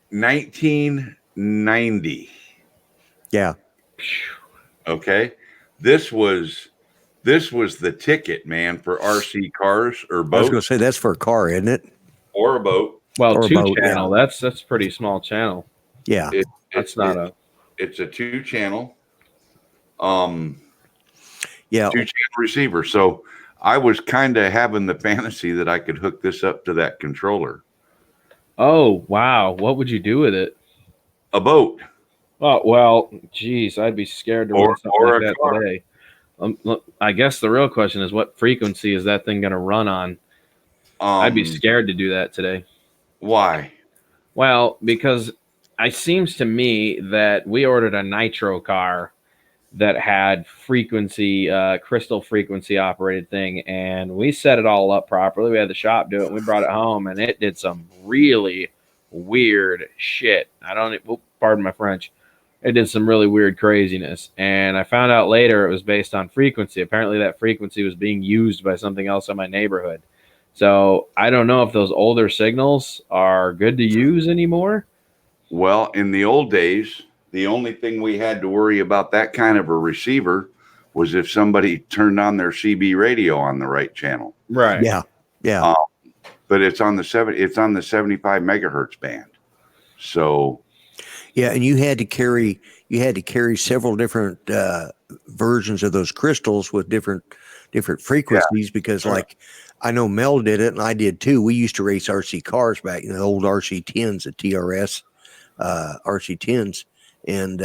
1990. Yeah. Okay. This was the ticket, man, for RC cars or I was boats going to say that's for a car, isn't it? or a boat. Well, Or a boat, 2-channel. That's pretty small channel. Yeah. That's not a. It's a 2-channel. Yeah. 2-channel receiver. So I was kind of having the fantasy that I could hook this up to that controller. Oh, wow. What would you do with it? A boat. Oh, well, geez, I'd be scared to Or- run something or like a that car. today. Look, I guess the real question is what frequency is that thing going to run on? I'd be scared to do that today. Why? Well, because it seems to me that we ordered a nitro car that had frequency, crystal frequency operated thing, and we set it all up properly. We had the shop do it, and we brought it home, and it did some really weird shit. Pardon my French. It did some really weird craziness, and I found out later it was based on frequency. Apparently, that frequency was being used by something else in my neighborhood. So I don't know if those older signals are good to use anymore. Well, in the old days, the only thing we had to worry about that kind of a receiver was if somebody turned on their CB radio on the right channel. Right. Yeah. Yeah. But it's on the 75 megahertz band. So Yeah, and you had to carry several different versions of those crystals with different frequencies because like I know Mel did it and I did too. We used to race RC cars back in the old RC10s, the TRS RC10s, and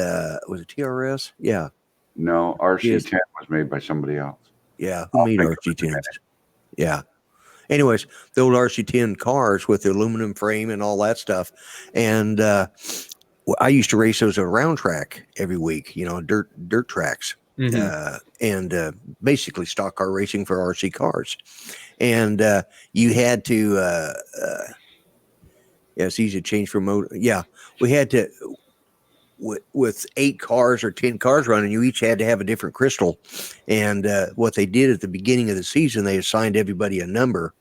was it TRS? Yeah. no, RC10 was made by somebody else. Yeah, who made RC10s? Yeah. Anyways, the old RC10 cars with the aluminum frame and all that stuff, and I used to race those around track every week, dirt tracks, and basically stock car racing for RC cars. And you had to, it's easy to change from mode. Yeah, we had to, with 8 cars or 10 cars running, you each had to have a different crystal. And what they did at the beginning of the season, they assigned everybody a number,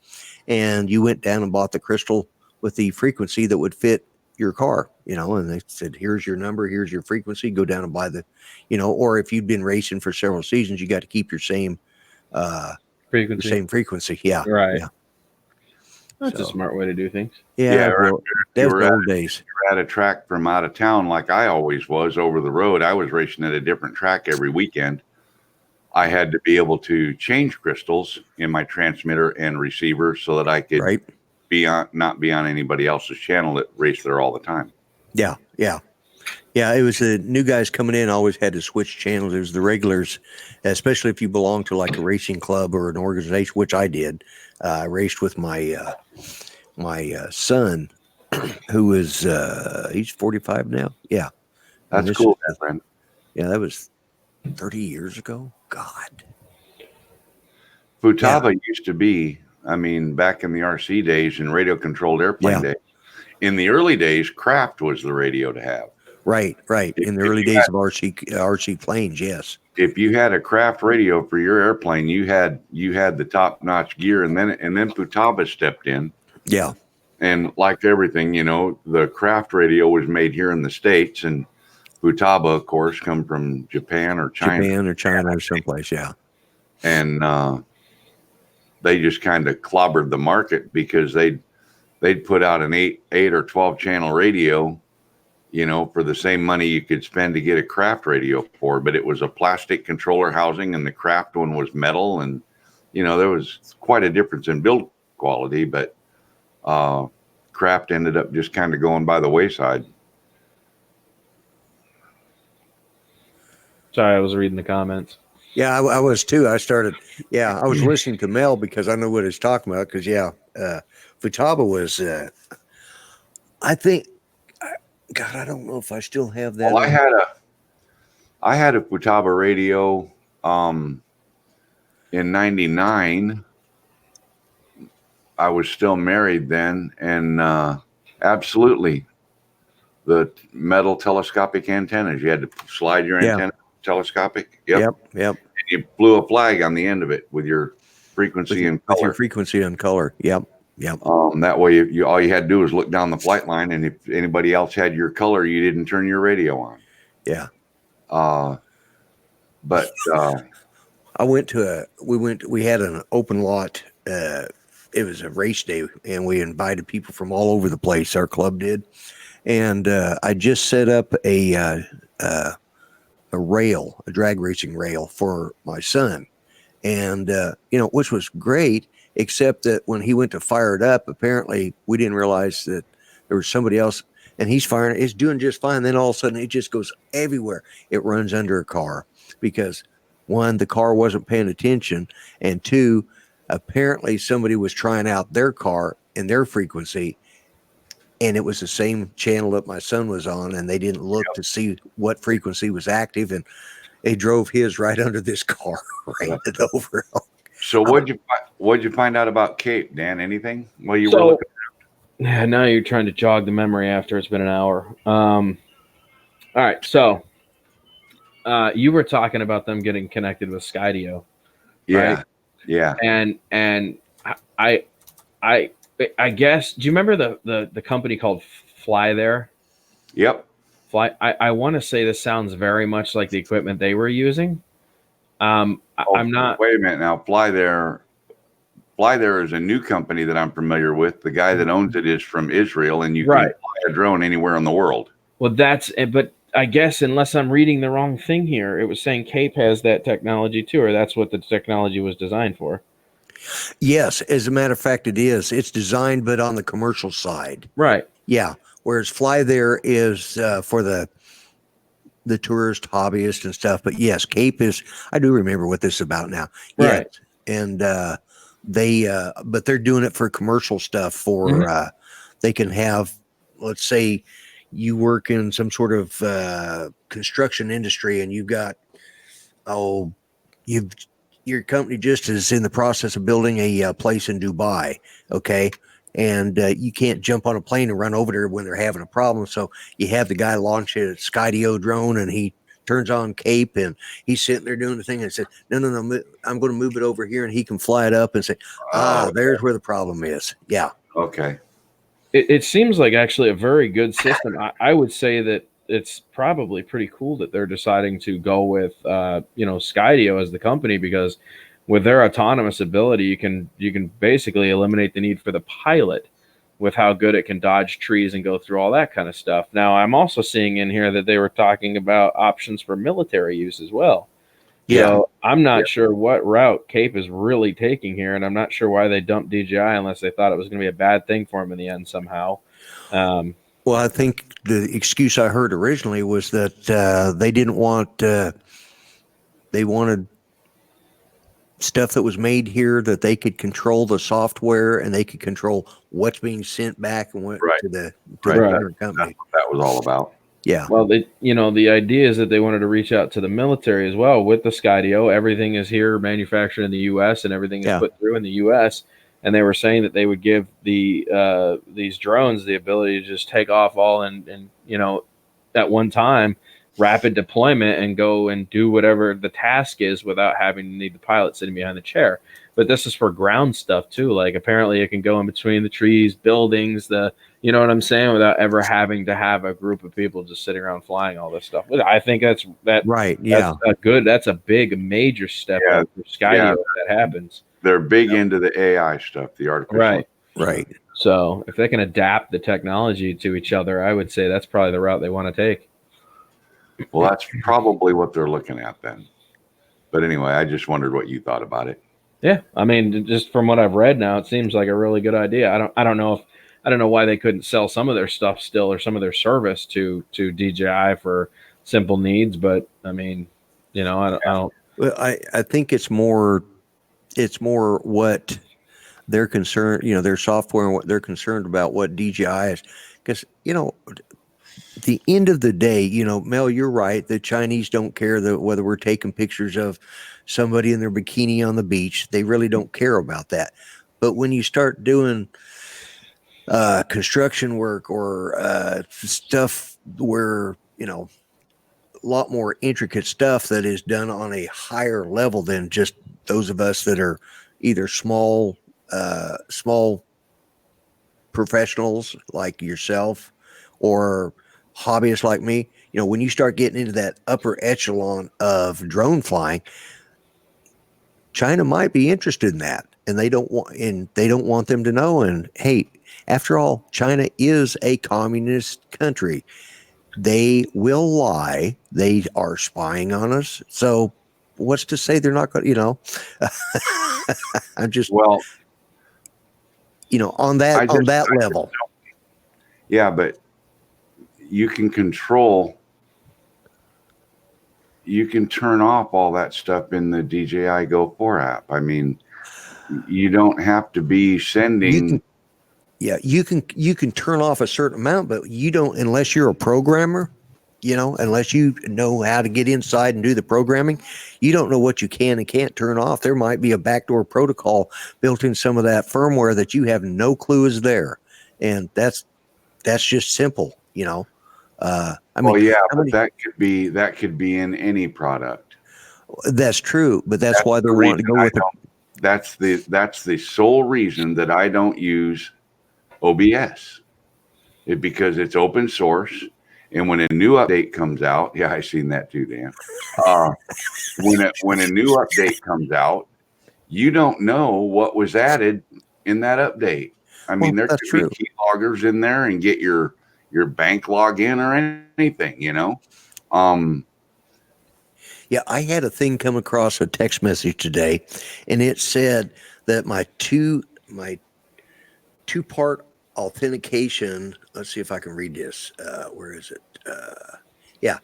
and you went down and bought the crystal with the frequency that would fit your car, and they said, here's your number, here's your frequency, go down and buy the, or if you'd been racing for several seasons, you got to keep your same frequency. Yeah. Right. Yeah. That's a smart way to do things. Yeah. or That's were the at- old days. At a track from out of town, like I always was over the road. I was racing at a different track every weekend. I had to be able to change crystals in my transmitter and receiver so that I could not be on anybody else's channel that raced there all the time. Yeah. Yeah. Yeah. It was the new guys coming in always had to switch channels. It was the regulars, especially if you belong to like a racing club or an organization, which I did. I raced with my son, who is he's 45 now. Yeah. That's cool, my friend. Yeah, that was 30 years ago. God. Futaba used to be, back in the RC days and radio controlled airplane days. In the early days, Craft was the radio to have. Right. In the early days of RC planes, yes. if you had a craft radio for your airplane, you had the top notch gear, and then Futaba stepped in. Yeah. And like everything, the craft radio was made here in the States, and Futaba, of course, come from Japan or China. or someplace. Yeah. And they just kind of clobbered the market because they'd put out an 8 or 12 channel radio, for the same money you could spend to get a craft radio for, but it was a plastic controller housing and the craft one was metal. And, there was quite a difference in build quality, but craft ended up just kind of going by the wayside. Sorry, I was reading the comments. Yeah, I was too. I was listening to Mel because I know what he's talking about. Because Futaba was, I think, God, I don't know if I still have that. Well, I had a Futaba radio in '99. I was still married then, and absolutely, the metal telescopic antennas. You had to slide your antenna telescopic. Yep. And you blew a flag on the end of it with your frequency and color. With your frequency and color. Yep. That way, all you had to do was look down the flight line, and if anybody else had your color, you didn't turn your radio on. Yeah. But we had an open lot. It was a race day, and we invited people from all over the place. Our club did, and I just set up a drag racing rail for my son, and which was great. Except that when he went to fire it up, apparently we didn't realize that there was somebody else, and he's firing it. It's doing just fine. Then all of a sudden, it just goes everywhere. It runs under a car because, one, the car wasn't paying attention, and two, apparently somebody was trying out their car and their frequency, and it was the same channel that my son was on, and they didn't look to see what frequency was active, and they drove his right under this car, ran it over. So what'd you find out about Cape, Dan? Anything? Well, you were looking. Yeah, now you're trying to jog the memory after it's been an hour. All right, so you were talking about them getting connected with Skydio. Yeah, right? yeah. And I guess, do you remember the company called Fly There? Yep. I want to say this sounds very much like the equipment they were using. I'm not. Wait a minute now. Fly There is a new company that I'm familiar with. The guy that owns it is from Israel, and you can fly a drone anywhere in the world. Well, but I guess unless I'm reading the wrong thing here, it was saying Cape has that technology too, or that's what the technology was designed for. Yes, as a matter of fact, it is. It's designed, but on the commercial side. Right. Yeah. Whereas Fly There is for the tourist hobbyist and stuff. But yes, Cape is. I do remember what this is about now. Right. Yes. And but they're doing it for commercial stuff. For they can have, let's say, you work in some sort of construction industry, and you've got your company just is in the process of building a place in Dubai. Okay. And you can't jump on a plane and run over there when they're having a problem. So you have the guy launch a Skydio drone, and he turns on Cape, and he's sitting there doing the thing, and said, no, I'm going to move it over here, and he can fly it up and say, there's where the problem is. Yeah. Okay. It seems like actually a very good system. I would say that it's probably pretty cool that they're deciding to go with Skydio as the company, because with their autonomous ability, you can basically eliminate the need for the pilot with how good it can dodge trees and go through all that kind of stuff. Now, I'm also seeing in here that they were talking about options for military use as well. Yeah. So I'm not sure what route Cape is really taking here, and I'm not sure why they dumped DJI unless they thought it was going to be a bad thing for them in the end somehow. Well, I think the excuse I heard originally was that they didn't want they wanted stuff that was made here that they could control the software, and they could control what's being sent back and what to the parent company. That's what that was all about. Yeah. Well, the idea is that they wanted to reach out to the military as well with the Skydio. Everything is here manufactured in the U.S. and everything is put through in the U.S. And they were saying that they would give these drones the ability to just take off all and at one time rapid deployment and go and do whatever the task is without having to need the pilot sitting behind the chair. But this is for ground stuff too. Like apparently it can go in between the trees, buildings, you know what I'm saying, without ever having to have a group of people just sitting around flying all this stuff. I think that's Right. Yeah. That's a big major step up for Skydio if that happens. They're big into the AI stuff, the artificial. Right. Right. So if they can adapt the technology to each other, I would say that's probably the route they want to take. Well, that's probably what they're looking at then. But anyway, I just wondered what you thought about it. Yeah, I mean, just from what I've read now, it seems like a really good idea. I don't know why they couldn't sell some of their stuff still or some of their service to DJI for simple needs, but I mean, you know, I don't. Well, I think it's more what they're concerned, you know, their software and what they're concerned about, what DJI is, because, you know, the end of the day, you know, Mel, you're right. The Chinese don't care whether we're taking pictures of somebody in their bikini on the beach. They really don't care about that. But when you start doing construction work or stuff where, you know, a lot more intricate stuff that is done on a higher level than just those of us that are either small professionals like yourself or hobbyists like me, you know, when you start getting into that upper echelon of drone flying, China might be interested in that, and they don't want them to know. And hey, after all, China is a communist country. They will lie. They are spying on us. So what's to say they're not going to, you know, I'm just, well, you know, on that level. Yeah, but you can turn off all that stuff in the DJI Go 4 app. I mean, you don't have to be sending. You can turn off a certain amount, but you don't, unless you're a programmer, you know, unless you know how to get inside and do the programming, you don't know what you can and can't turn off. There might be a backdoor protocol built in some of that firmware that you have no clue is there. And that's just simple, you know. I mean, well, yeah, but that could be in any product. That's true, but that's why they're wanting to go with it. That's the sole reason that I don't use OBS, because it's open source. And when a new update comes out, yeah, I seen that too, Dan. When a new update comes out, you don't know what was added in that update. I mean, there could be keyloggers in there and get your bank login or anything, you know. Yeah, I had a thing come across a text message today, and it said that my two-part authentication. Let's see if I can read this. Where is it? Yeah.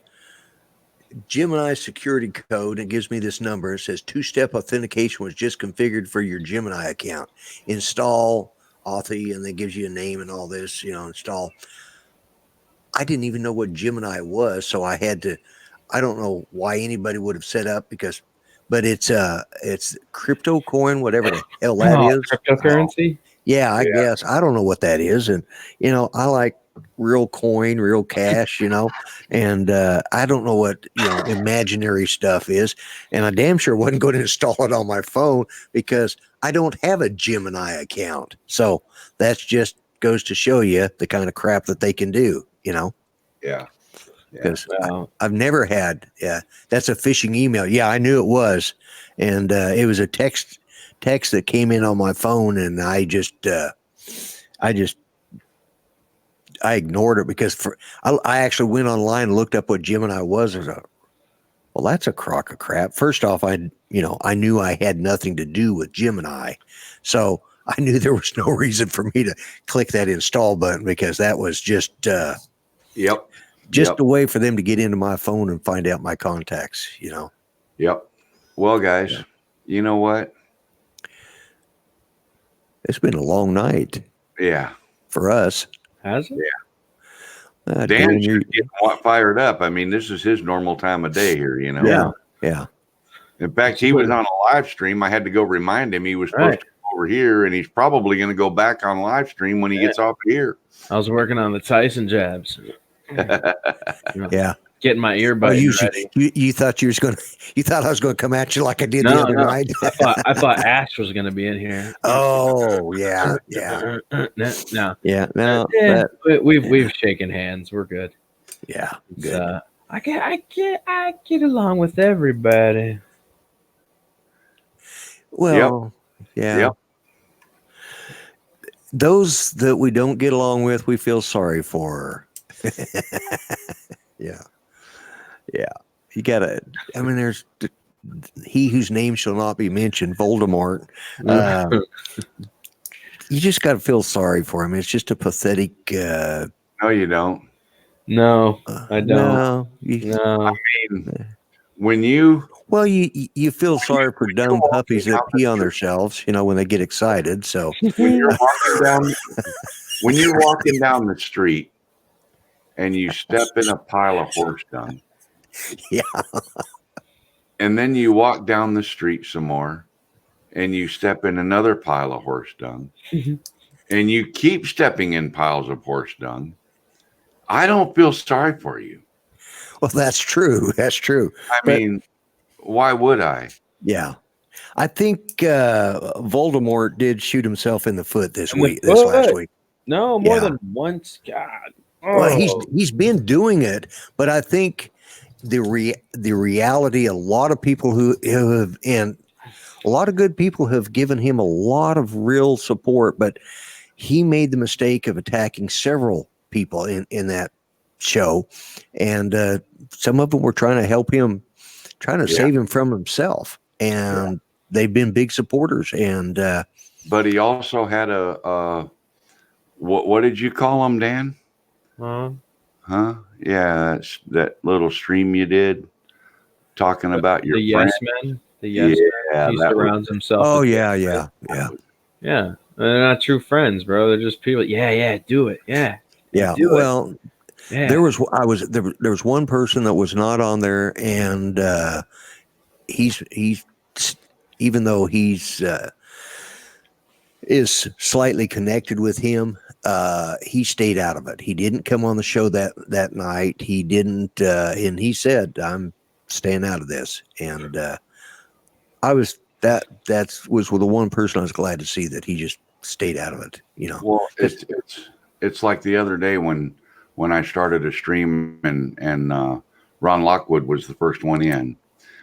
Gemini security code. It gives me this number. It says two-step authentication was just configured for your Gemini account. Install Authy, and it gives you a name and all this, you know, install. I didn't even know what Gemini was, so I had to. I don't know why anybody would have set up but it's crypto coin, whatever the hell that is. Cryptocurrency? Yeah, I guess. I don't know what that is. And, you know, I like real coin, real cash, you know, and I don't know what, you know, imaginary stuff is. And I damn sure wasn't going to install it on my phone because I don't have a Gemini account. So that's just goes to show you the kind of crap that they can do, you know? Yeah. Because I've never had, that's a phishing email. Yeah, I knew it was. And it was a text that came in on my phone, and I ignored it because I actually went online and looked up what Gemini was. Well, that's a crock of crap. First off, I knew I had nothing to do with Gemini. So I knew there was no reason for me to click that install button because that was just a way for them to get into my phone and find out my contacts, you know? Yep. Well, guys, you know what? It's been a long night. Yeah. For us. Has it? Yeah. Dan should get fired up. I mean, this is his normal time of day here, you know? Yeah. Yeah. In fact, he was on a live stream. I had to go remind him he was supposed to come over here, and he's probably going to go back on live stream when he gets off here. I was working on the Tyson jabs. Yeah. getting my earbud ready. You thought you thought I was going to come at you like I did the No, other no. night. I thought Ash was going to be in here. Oh yeah. No. Yeah. No. Yeah, we've shaken hands. We're good. Yeah. It's, Good. I get along with everybody. Well. Yeah. Yep. Those that we don't get along with, we feel sorry for. Yeah. You gotta. I mean, there's he whose name shall not be mentioned, Voldemort. You just got to feel sorry for him. It's just a pathetic. No, you don't. No, I don't. No. No. When you Well, you feel sorry for dumb puppies that pee on themselves, when they get excited. So when you're walking down the street and you step in a pile of horse dung, yeah, and then you walk down the street some more and you step in another pile of horse dung, and you keep stepping in piles of horse dung, I don't feel sorry for you. well, that's true. That's true. I mean, why would I? Yeah. I think Voldemort did shoot himself in the foot this last week. No, more than once. God. Well, he's been doing it, but I think the reality, a lot of people who have, and a lot of good people have given him a lot of real support, but he made the mistake of attacking several people in that show, and some of them were trying to help him, trying to save him from himself, and they've been big supporters. And but he also had a what did you call him, Dan? Huh? Yeah, that's that little stream you did talking about your the friend. yes man. The yes man. He surrounds himself. Oh with yeah. Yeah. They're not true friends, bro. They're just people. Yeah, do it. Yeah. Well, yeah. there was one person that was not on there, and he's even though he's is slightly connected with him, he stayed out of it. He didn't come on the show that night. He didn't, and he said, "I'm staying out of this." And I was that was the one person I was glad to see that he just stayed out of it. Well, it's like the other day when I started a stream and Ron Lockwood was the first one in.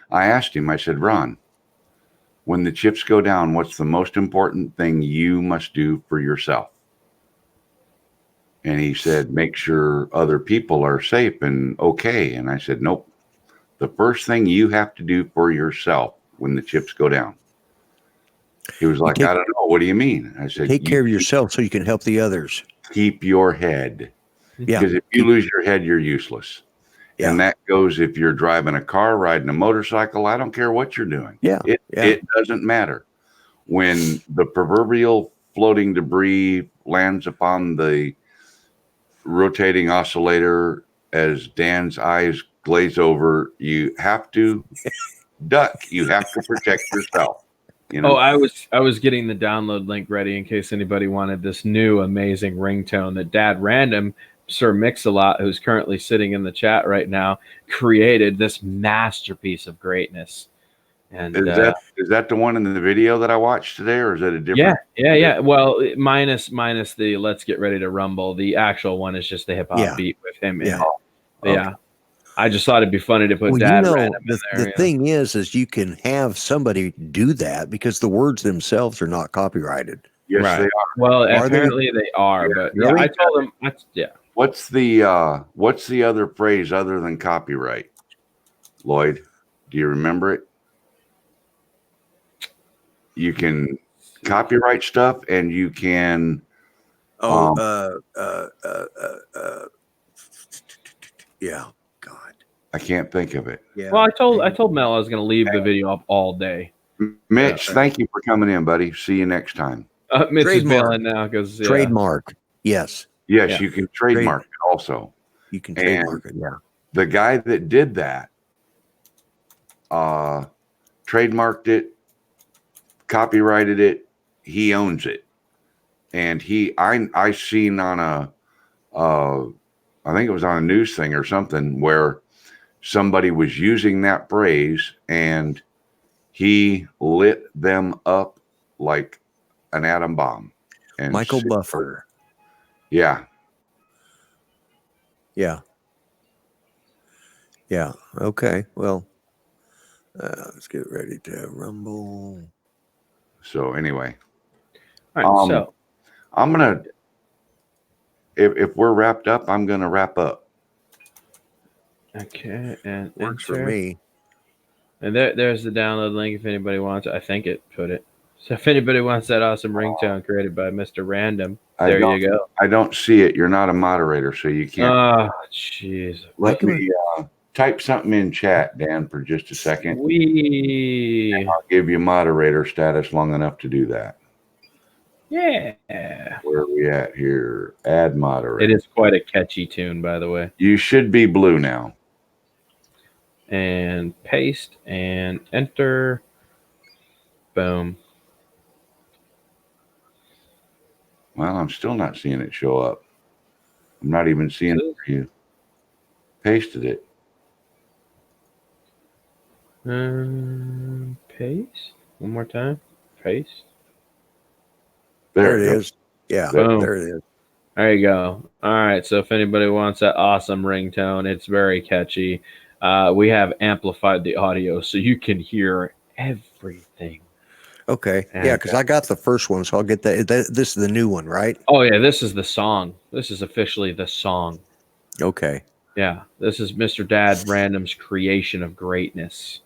I asked him, I said, Ron, when the chips go down, what's the most important thing you must do for yourself? And he said, make sure other people are safe and okay. And I said, nope. The first thing you have to do for yourself when the chips go down. He was like, I don't know. What do you mean? I said, take care of yourself so you can help the others. Keep your head. Yeah. Because if you lose your head, you're useless. Yeah. And that goes if you're driving a car, riding a motorcycle. I don't care what you're doing. It doesn't matter. When the proverbial floating debris lands upon the rotating oscillator as Dan's eyes glaze over, you have to duck. You have to protect yourself. Oh, I was getting the download link ready in case anybody wanted this new amazing ringtone that Dad Random, Sir Mix-a-Lot, who's currently sitting in the chat right now, created this masterpiece of greatness. And is that the one in the video that I watched today, or is that a different? Yeah. Well, minus the "Let's Get Ready to Rumble." The actual one is just the hip hop beat with him. Yeah. I just thought it'd be funny to put Dad Random in there. The thing is you can have somebody do that because the words themselves are not copyrighted. Yes, they are. Well, apparently they are, but really? I told them, What's the other phrase other than copyright? Lloyd, do you remember it? You can copyright stuff, and you can. Yeah. God, I can't think of it. Yeah. Well, I told Mel I was going to leave the video up all day. Mitch, thank you for coming in, buddy. See you next time. Mitch is bailing now because trademark. Yes. Yes, you can trademark it also. You can trademark it. Yeah. The guy that did that, trademarked it, copyrighted it. He owns it, and I seen on I think it was on a news thing or something where somebody was using that phrase and he lit them up like an atom bomb. And Michael Buffer. Yeah. Yeah. Yeah. Okay. Well, let's get ready to rumble. So anyway, All right, so I'm gonna, if we're wrapped up, I'm gonna wrap up. okay, and Works for enter. me. And there's the download link if anybody wants it. I think it put it. So if anybody wants that awesome ringtone created by Mr. Random, there you go. I don't see it. You're not a moderator, so you can't. Oh, jeez. Let me type something in chat, Dan, for just a second. I'll give you moderator status long enough to do that. Yeah. Where are we at here? Add moderator. It is quite a catchy tune, by the way. You should be blue now. And paste and enter. Boom. Well, I'm still not seeing it show up. I'm not even seeing it for you. Pasted it. Paste. One more time. Paste. There it is. Yeah, Boom. there it is. There you go. All right. So if anybody wants that awesome ringtone, it's very catchy. We have amplified the audio so you can hear everything. Okay. Yeah, because I got the first one, so I'll get that. This is the new one, right? Oh, yeah. This is the song. This is officially the song. Okay. Yeah. This is Mr. Dad Random's creation of greatness.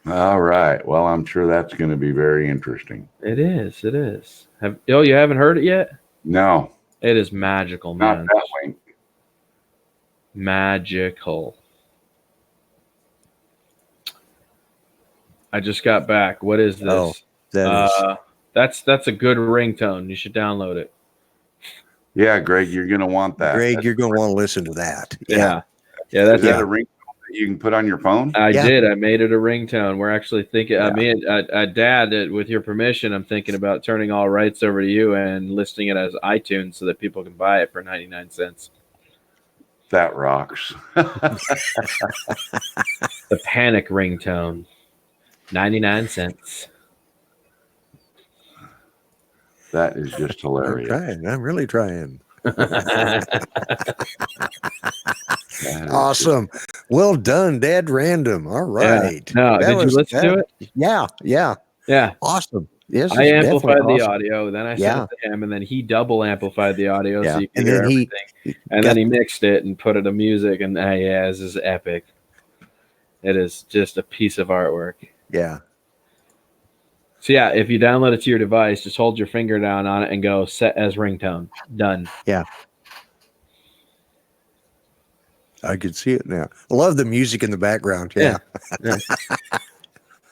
All right. Well, I'm sure that's going to be very interesting. It is. It is. You haven't heard it yet? No. It is magical, man. Not that way. Magical. I just got back. What is this? Oh, that's a good ringtone. You should download it. Yeah, Greg, you're going to want that. Greg, you're going to want to listen to that. Yeah. Yeah, Is that a ringtone that you can put on your phone? I did. I made it a ringtone. We're actually thinking, Dad, with your permission, I'm thinking about turning all rights over to you and listing it as iTunes so that people can buy it for 99 cents. That rocks. The panic ringtone, 99 cents. That is just hilarious. I'm really trying. Awesome. Well done, Dad Random. All right. Yeah. No, did you listen to it? Yeah. Yeah. Awesome. Yes. I amplified the awesome. audio, then I sent it to him, and then he double amplified the audio so you can And hear then everything. And then he mixed it and put it to music, and this is epic. It is just a piece of artwork. Yeah. So yeah, if you download it to your device, just hold your finger down on it and go set as ringtone. Done. Yeah. I can see it now. I love the music in the background. Yeah.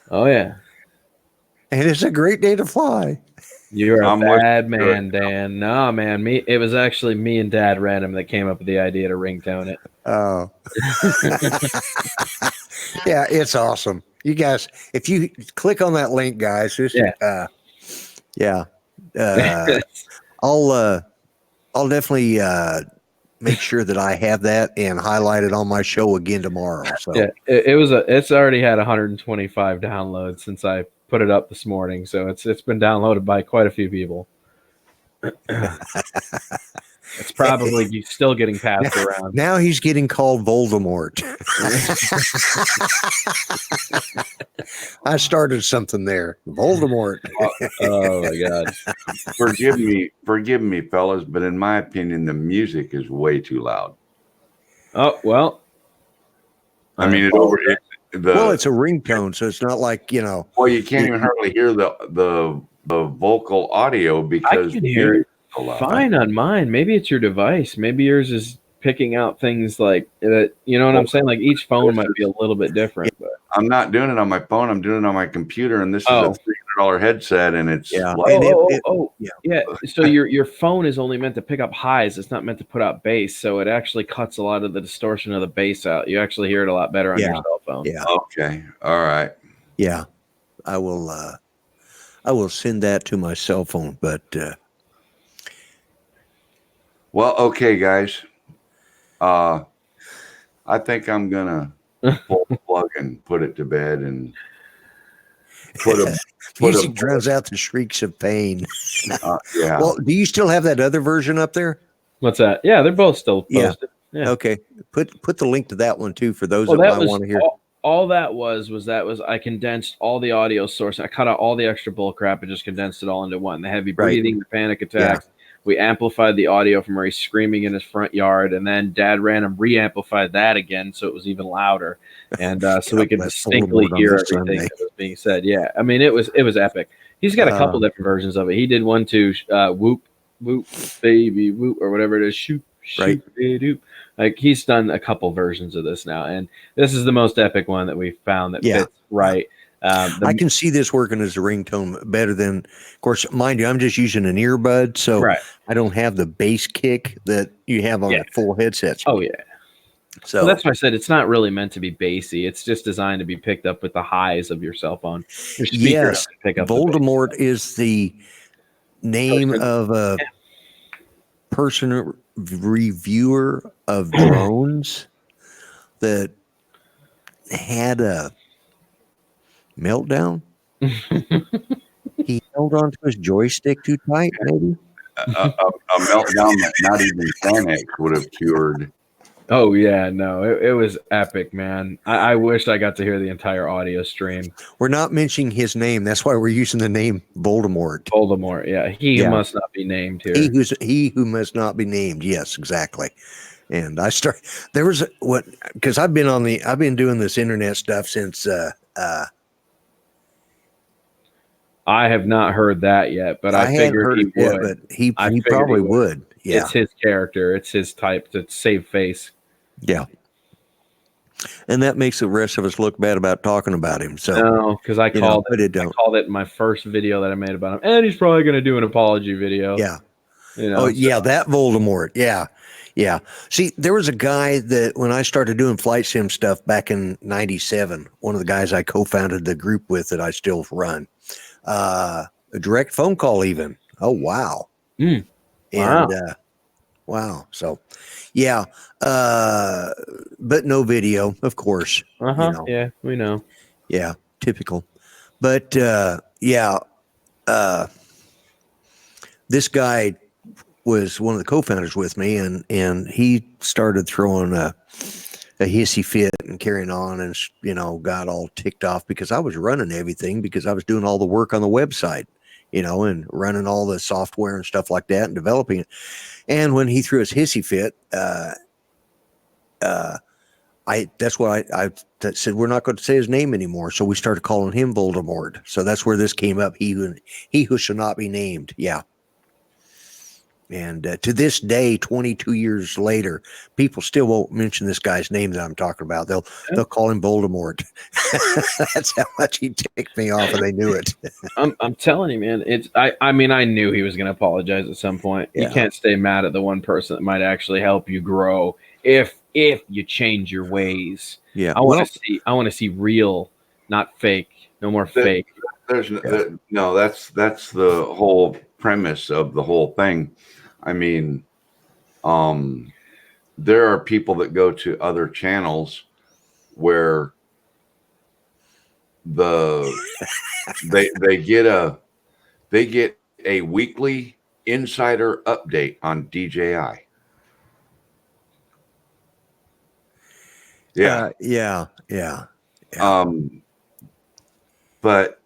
Oh yeah. And it's a great day to fly. You're a bad man, Dan. No, man. It was actually me and Dad Random that came up with the idea to ringtone it. Oh. Yeah, it's you guys, if you click on that link, guys, just, I'll definitely make sure that I have that and highlight it on my show again tomorrow. So yeah, it's already had 125 downloads since I put it up this morning, so it's been downloaded by quite a few people. It's probably still getting passed around. Now he's getting called Voldemort. I started something there. Voldemort. Oh my God. Forgive me, fellas, but in my opinion, the music is way too loud. Oh, well. I mean, it's a ringtone, so it's not like, Well, you can't even hardly hear the vocal audio because I can hear it fine on mine. Maybe it's your device. Maybe yours is picking out things like that. You know what I'm saying? Like each phone might be a little bit different. But I'm not doing it on my phone. I'm doing it on my computer, and this is a $300 headset, and it's yeah. So your phone is only meant to pick up highs. It's not meant to put out bass. So it actually cuts a lot of the distortion of the bass out. You actually hear it a lot better on your cell phone. Yeah. Okay. All right. Yeah. I will send that to my cell phone, but well, okay, guys. I think I'm gonna pull the plug and put it to bed and put a Music drowns out the shrieks of pain. yeah. Well, do you still have that other version up there? What's that? Yeah, they're both still posted. Yeah. Okay. Put the link to that one too for those Well, that that might was want to hear. all that was I condensed all the audio source. I cut out all the extra bull crap and just condensed it all into one. The heavy breathing, the panic attacks. Yeah. We amplified the audio from where he's screaming in his front yard, and then Dad ran and re-amplified that again, so it was even louder, and so we could distinctly hear everything that was being said. Yeah, I mean it was epic. He's got a couple different versions of it. He did one to whoop whoop baby whoop or whatever it is, shoot shoot doop. Like he's done a couple versions of this now, and this is the most epic one that we found that fits right. I can see this working as a ringtone better than, of course, mind you, I'm just using an earbud, so I don't have the bass kick that you have on the full headsets. Oh yeah. So well, that's why I said it's not really meant to be bassy. It's just designed to be picked up with the highs of your cell phone. Your yes, Voldemort is the name of a person reviewer of drones that had a meltdown. He held on to his joystick too tight, maybe. A meltdown that not even Xanax would have cured. Oh yeah, no, it was epic, man. I wish I got to hear the entire audio stream. We're not mentioning his name. That's why we're using the name Voldemort. Voldemort, yeah. He who must not be named here. He who must not be named. Yes, exactly. And because I've been doing this internet stuff since I have not heard that yet, but I figured he would. Yet, but he probably would. Yeah. It's his character. It's his type to save face. Yeah. And that makes the rest of us look bad about talking about him. So no, because I called it in my first video that I made about him, and he's probably going to do an apology video. Yeah. You know, oh yeah, that Voldemort. Yeah. Yeah. See, there was a guy that when I started doing flight sim stuff back in '97, one of the guys I co-founded the group with that I still run, a direct phone call even. Oh, wow. Mm. And, wow. So, yeah. But no video, of course. Uh-huh. You know. Yeah, we know. Yeah. Typical. But, this guy was one of the co-founders with me, and he started throwing a hissy fit and carrying on, and got all ticked off because I was running everything, because I was doing all the work on the website, and running all the software and stuff like that and developing it. And when he threw his hissy fit, that's what I said, we're not going to say his name anymore. So we started calling him Voldemort. So that's where this came up. He who shall not be named. Yeah. And to this day, 22 years later, people still won't mention this guy's name that I'm talking about. They'll call him Voldemort. That's how much he ticked me off, and they knew it. I'm telling you, man. I mean, I knew he was going to apologize at some point. Yeah. You can't stay mad at the one person that might actually help you grow if you change your ways. Yeah, I want to see real, not fake. No more fake. That's the whole premise of the whole thing. I mean, there are people that go to other channels where they get a weekly insider update on DJI. Yeah. Yeah. But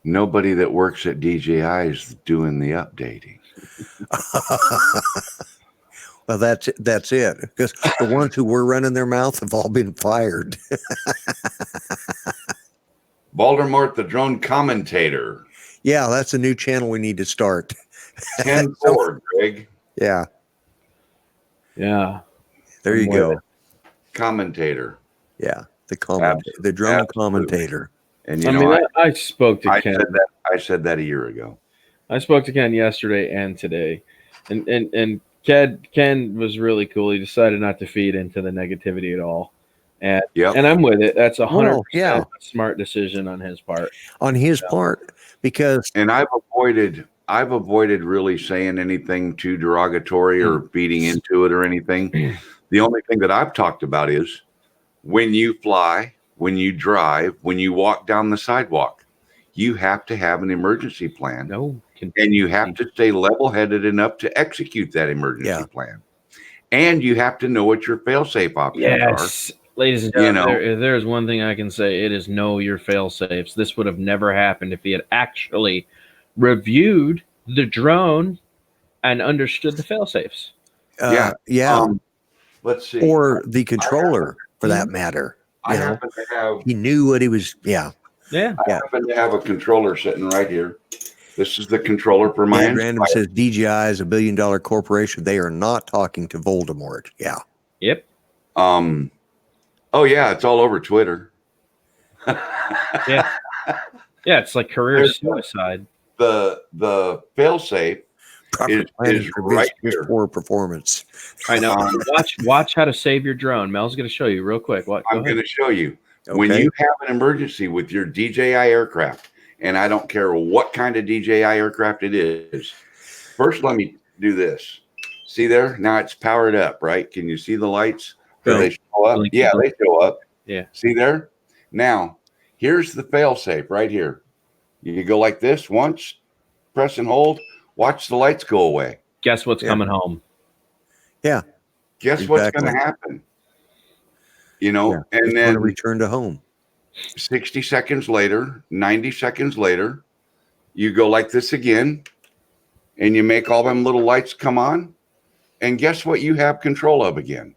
nobody that works at DJI is doing the updating. Well, that's it. Because the ones who were running their mouth have all been fired. Voldemort, the drone commentator. Yeah, that's a new channel we need to start. 10-4, Greg. Yeah. Yeah. There you go. Commentator. Yeah, the drone commentator. And I spoke to Ken. I said that a year ago. I spoke to Ken yesterday and today, and Ken was really cool. He decided not to feed into the negativity at all, and I'm with it. That's 100% smart decision on his part. Because I've avoided really saying anything too derogatory or feeding into it or anything. The only thing that I've talked about is when you fly, when you drive, when you walk down the sidewalk, you have to have an emergency plan. And you have to stay level-headed enough to execute that emergency plan. And you have to know what your fail-safe options are. Ladies and gentlemen, if there's one thing I can say, it is know your fail-safes. This would have never happened if he had actually reviewed the drone and understood the fail-safes. Let's see. Or the controller, for that matter. I happen to have. He knew what he was. I happen to have a controller sitting right here. This is the controller for my. Random says DJI is $1 billion corporation. They are not talking to Voldemort. Yeah. Yep. Oh yeah, it's all over Twitter. Yeah, it's like career suicide. The fail-safe is right here. Poor performance. I know. Watch how to save your drone. Mel's going to show you real quick. I'm going to show you. When you have an emergency with your DJI aircraft, and I don't care what kind of DJI aircraft it is, first let me do this. See there? Now it's powered up, right? Can you see the lights? Do they show up? Yeah, they show up. Yeah. See there? Now, here's the fail-safe right here. You go like this once, press and hold, watch the lights go away. Guess what's coming home? Yeah. Guess what's going to happen? And then return to home. 60 seconds later, 90 seconds later, you go like this again, and you make all them little lights come on, and guess what you have control of again?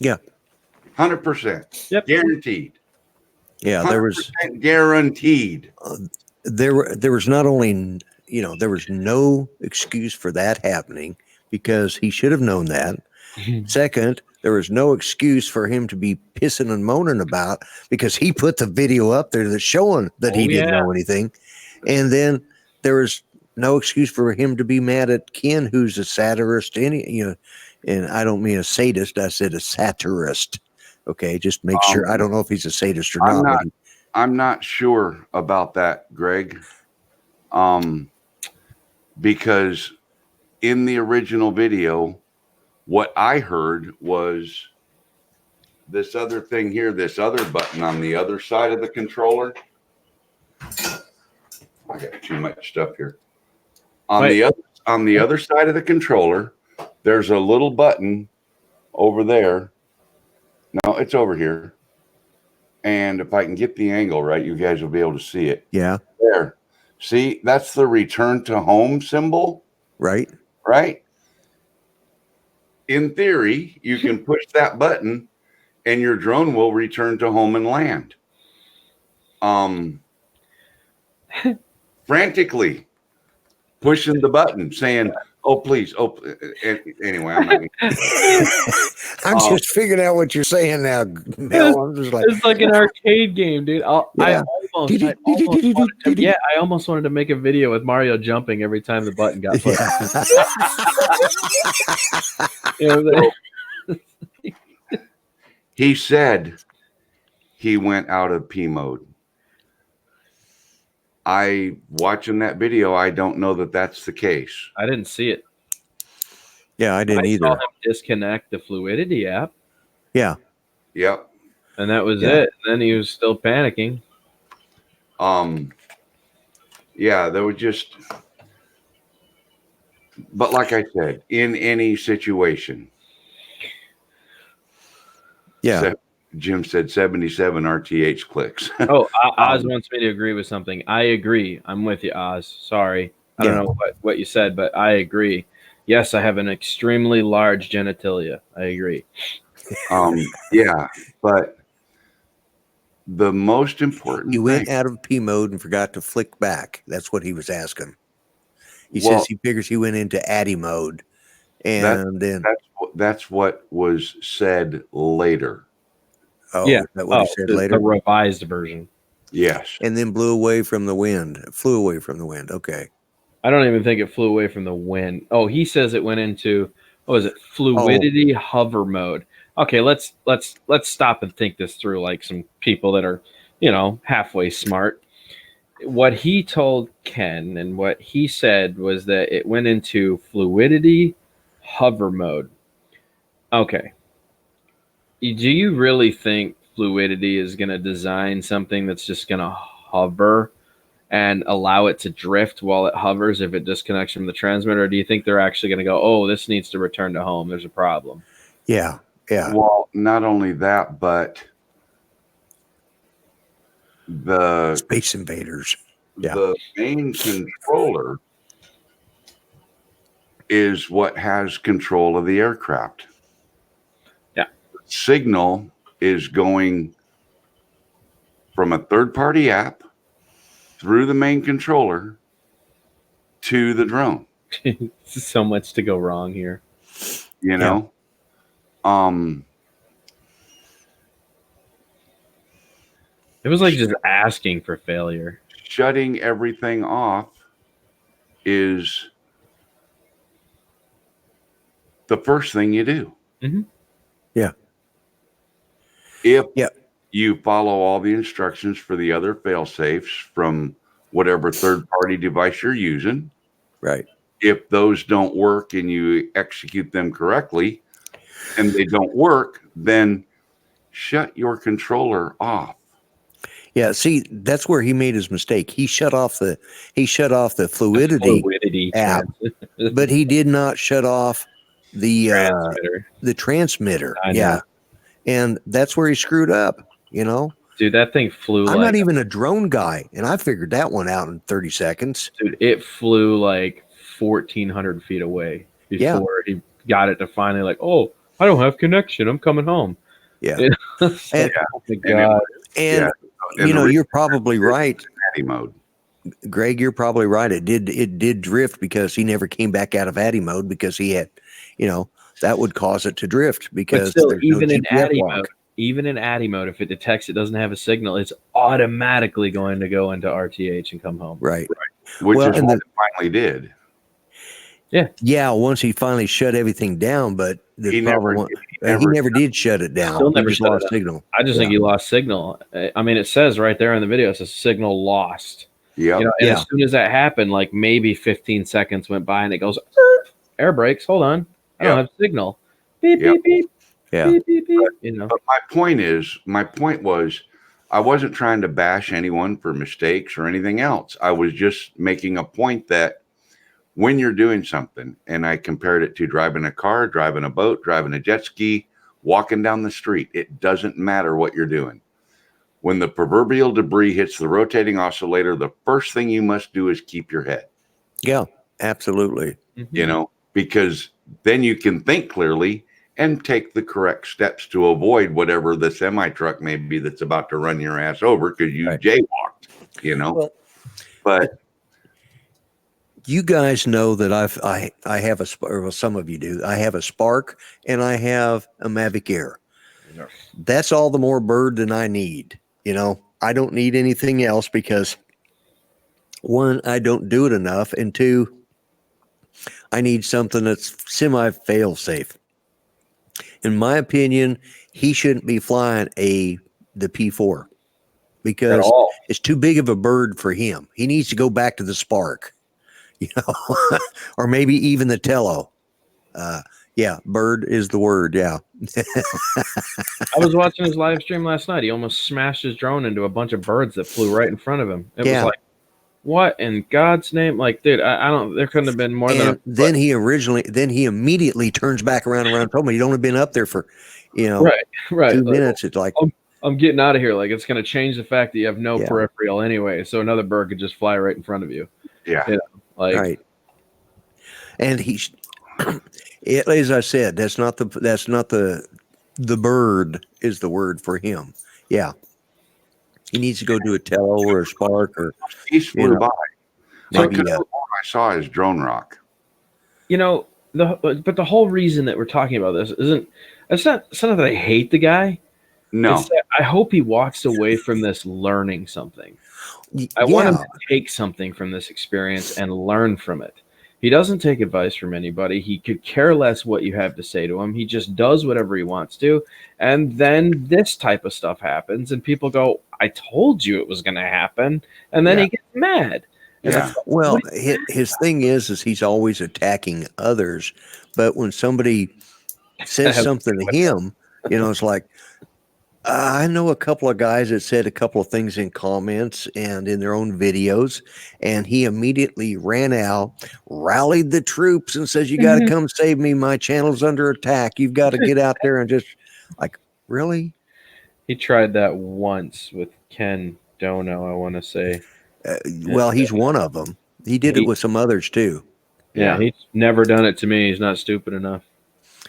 Yeah. 100%. Yep. Guaranteed. Yeah, there was guaranteed. There was not only, there was no excuse for that happening because he should have known that. Second, there was no excuse for him to be pissing and moaning about because he put the video up there that's showing that he didn't know anything. And then there was no excuse for him to be mad at Ken, who's a satirist. And I don't mean a sadist. I said a satirist. Okay, just make sure. I don't know if he's a sadist or not. I'm not sure about that, Greg. Because in the original video, what I heard was this other thing here, this other button on the other side of the controller. I got too much stuff here. On the other side of the controller, there's a little button over there. No, it's over here. And if I can get the angle right, you guys will be able to see it. Yeah. There. See, that's the return to home symbol. Right. Right. In theory, you can push that button and your drone will return to home and land. Frantically pushing the button saying, oh, please. Oh, anyway, I'm not I'm just figuring out what you're saying now, Mel. I'm just like, it's like an arcade game, dude. I almost wanted to make a video with Mario jumping every time the button got pushed. He said he went out of P mode. Watching that video, I don't know that that's the case. I didn't see it. Yeah, I didn't either. I saw him disconnect the Fluidity app. Yeah. Yep. And that was it. And then he was still panicking. Yeah, there was just, but like I said, in any situation. Yeah. Jim said 77 RTH clicks. Oh, Oz wants me to agree with something. I agree. I'm with you, Oz. Sorry. I don't know what you said, but I agree. Yes, I have an extremely large genitalia. I agree. Yeah, but the most important You went out of P mode and forgot to flick back. That's what he was asking. He Well, says he figures he went into Addy mode. And then that's what was said later. Yeah. Is that what he said the later? revised version. Yes. And then flew away from the wind. Okay. I don't even think it flew away from the wind. Oh, he says it went into, fluidity hover mode. Okay, let's stop and think this through like some people that are, halfway smart. What he told Ken and what he said was that it went into fluidity hover mode. Okay. Do you really think fluidity is going to design something that's just going to hover and allow it to drift while it hovers if it disconnects from the transmitter? Or do you think they're actually going to go, oh, this needs to return to home, there's a problem? Yeah. Well, not only that, but the Space Invaders. Yeah. the main controller is what has control of the aircraft. Yeah. Signal is going from a third-party app through the main controller to the drone. So much to go wrong here. You know, It was like just asking for failure. shutting everything off is the first thing you do. Mhm. Yeah. If Yeah. you follow all the instructions for the other fail safes from whatever third-party device you're using, Right. if those don't work and you execute them correctly and they don't work, then shut your controller off. Yeah. See, that's where he made his mistake. He shut off the fluidity app, but he did not shut off the transmitter. I know. Yeah. And that's where he screwed up, you know. Dude, that thing flew I'm like not even a drone guy, and I figured that one out in 30 seconds. dude, it flew like 1,400 feet away before he got it to finally like, oh, I don't have connection, I'm coming home. Yeah. It's And- like, oh my God. And And you the know, reason you're probably right, Addy mode. Greg. You're probably right. It did drift because he never came back out of Addy mode because he had, you know, that would cause it to drift But because still, there's even no in GPS Addy lock. mode, if it detects it doesn't have a signal, it's automatically going to go into RTH and come home. Right. Which Well, is and what it finally did. Yeah. Once he finally shut everything down, but the He never problem did. he never did shut it down. Still He never just shut it lost down. signal. I just think he lost signal. I mean, it says right there in the video, it says signal lost. Yep. You know, and Yeah. as soon as that happened, like maybe 15 seconds went by and it goes, air brakes, hold on. I don't Yep. have signal. Beep, Yep. beep, beep. Yeah. Beep, beep, beep. You know, But my point was, I wasn't trying to bash anyone for mistakes or anything else. I was just making a point that when you're doing something, and I compared it to driving a car, driving a boat, driving a jet ski, walking down the street, it doesn't matter what you're doing. When the proverbial debris hits the rotating oscillator, the first thing you must do is keep your head, Yeah. Absolutely. you know, because then you can think clearly and take the correct steps to avoid whatever the semi truck may be that's about to run your ass over because you Right. jaywalked, you know. Well, But you guys know that I have well, some of you do. I have a Spark and I have a Mavic Air. That's all the more bird than I need. You know, I don't need anything else because one, I don't do it enough, and two, I need something that's semi fail safe. In my opinion, he shouldn't be flying the P4 at because all. it's too big of a bird for him. He needs to go back to the Spark, you know, or maybe even the Tello. Yeah, bird is the word. Yeah. I was watching his live stream last night. He almost smashed his drone into a bunch of birds that flew right in front of him. It was like, what in God's name? Like, dude, I don't, there couldn't have been more than And then he immediately turns back around and told me you'd only been up there for, you know, right. 2 Like, minutes. It's like, I'm getting out of here. Like, it's going to change the fact that you have no Yeah. peripheral anyway. So another bird could just fly right in front of you. yeah, Yeah. Like, right. And as I said, that's not the bird is the word for him. Yeah. He needs to go do a Tello or a Spark or he flew know, by. So maybe, all I saw is drone rock. you know, but the whole reason that we're talking about this it's not that I hate the guy. No, It's that I hope he walks away from this learning something. I want him to take something from this experience and learn from it. He doesn't take advice from anybody. He could care less what you have to say to him. He just does whatever he wants to. And then this type of stuff happens and people go, I told you it was going to happen. And then Yeah. he gets mad. And Yeah. it's like, Well, what is his thing is he's always attacking others, but when somebody says something to him, you know, it's like, I know a couple of guys that said a couple of things in comments and in their own videos, and he immediately ran out, rallied the troops, and says, "You got to come save me. My channel's under attack. You've got to get out there and just like, really." He tried that once with Ken Dono, I want to say. Well, he's one of them. He did it with some others too. Yeah, he's never done it to me. He's not stupid enough.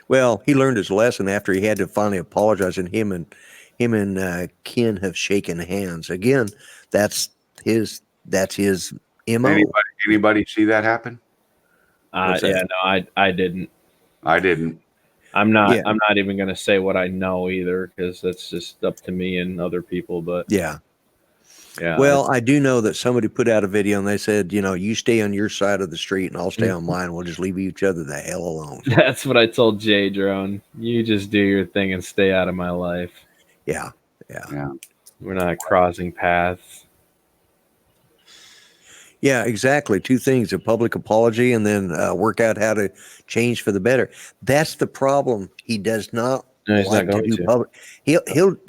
Well, he learned his lesson after he had to finally apologize, and him and Ken have shaken hands again. That's his MO. Anybody see that happen? What's Yeah, that? no, I didn't. I didn't. I'm not. Yeah. I'm not even going to say what I know either, because that's just up to me and other people. But Yeah. yeah. Well, I do know that somebody put out a video and they said, you stay on your side of the street and I'll stay on mine. We'll just leave each other the hell alone. That's what I told Jay Drone. You just do your thing and stay out of my life. Yeah. We're not crossing paths. Yeah, exactly. Two things: a public apology, and then work out how to change for the better. That's the problem. He does not No, he's like not going to do to. public.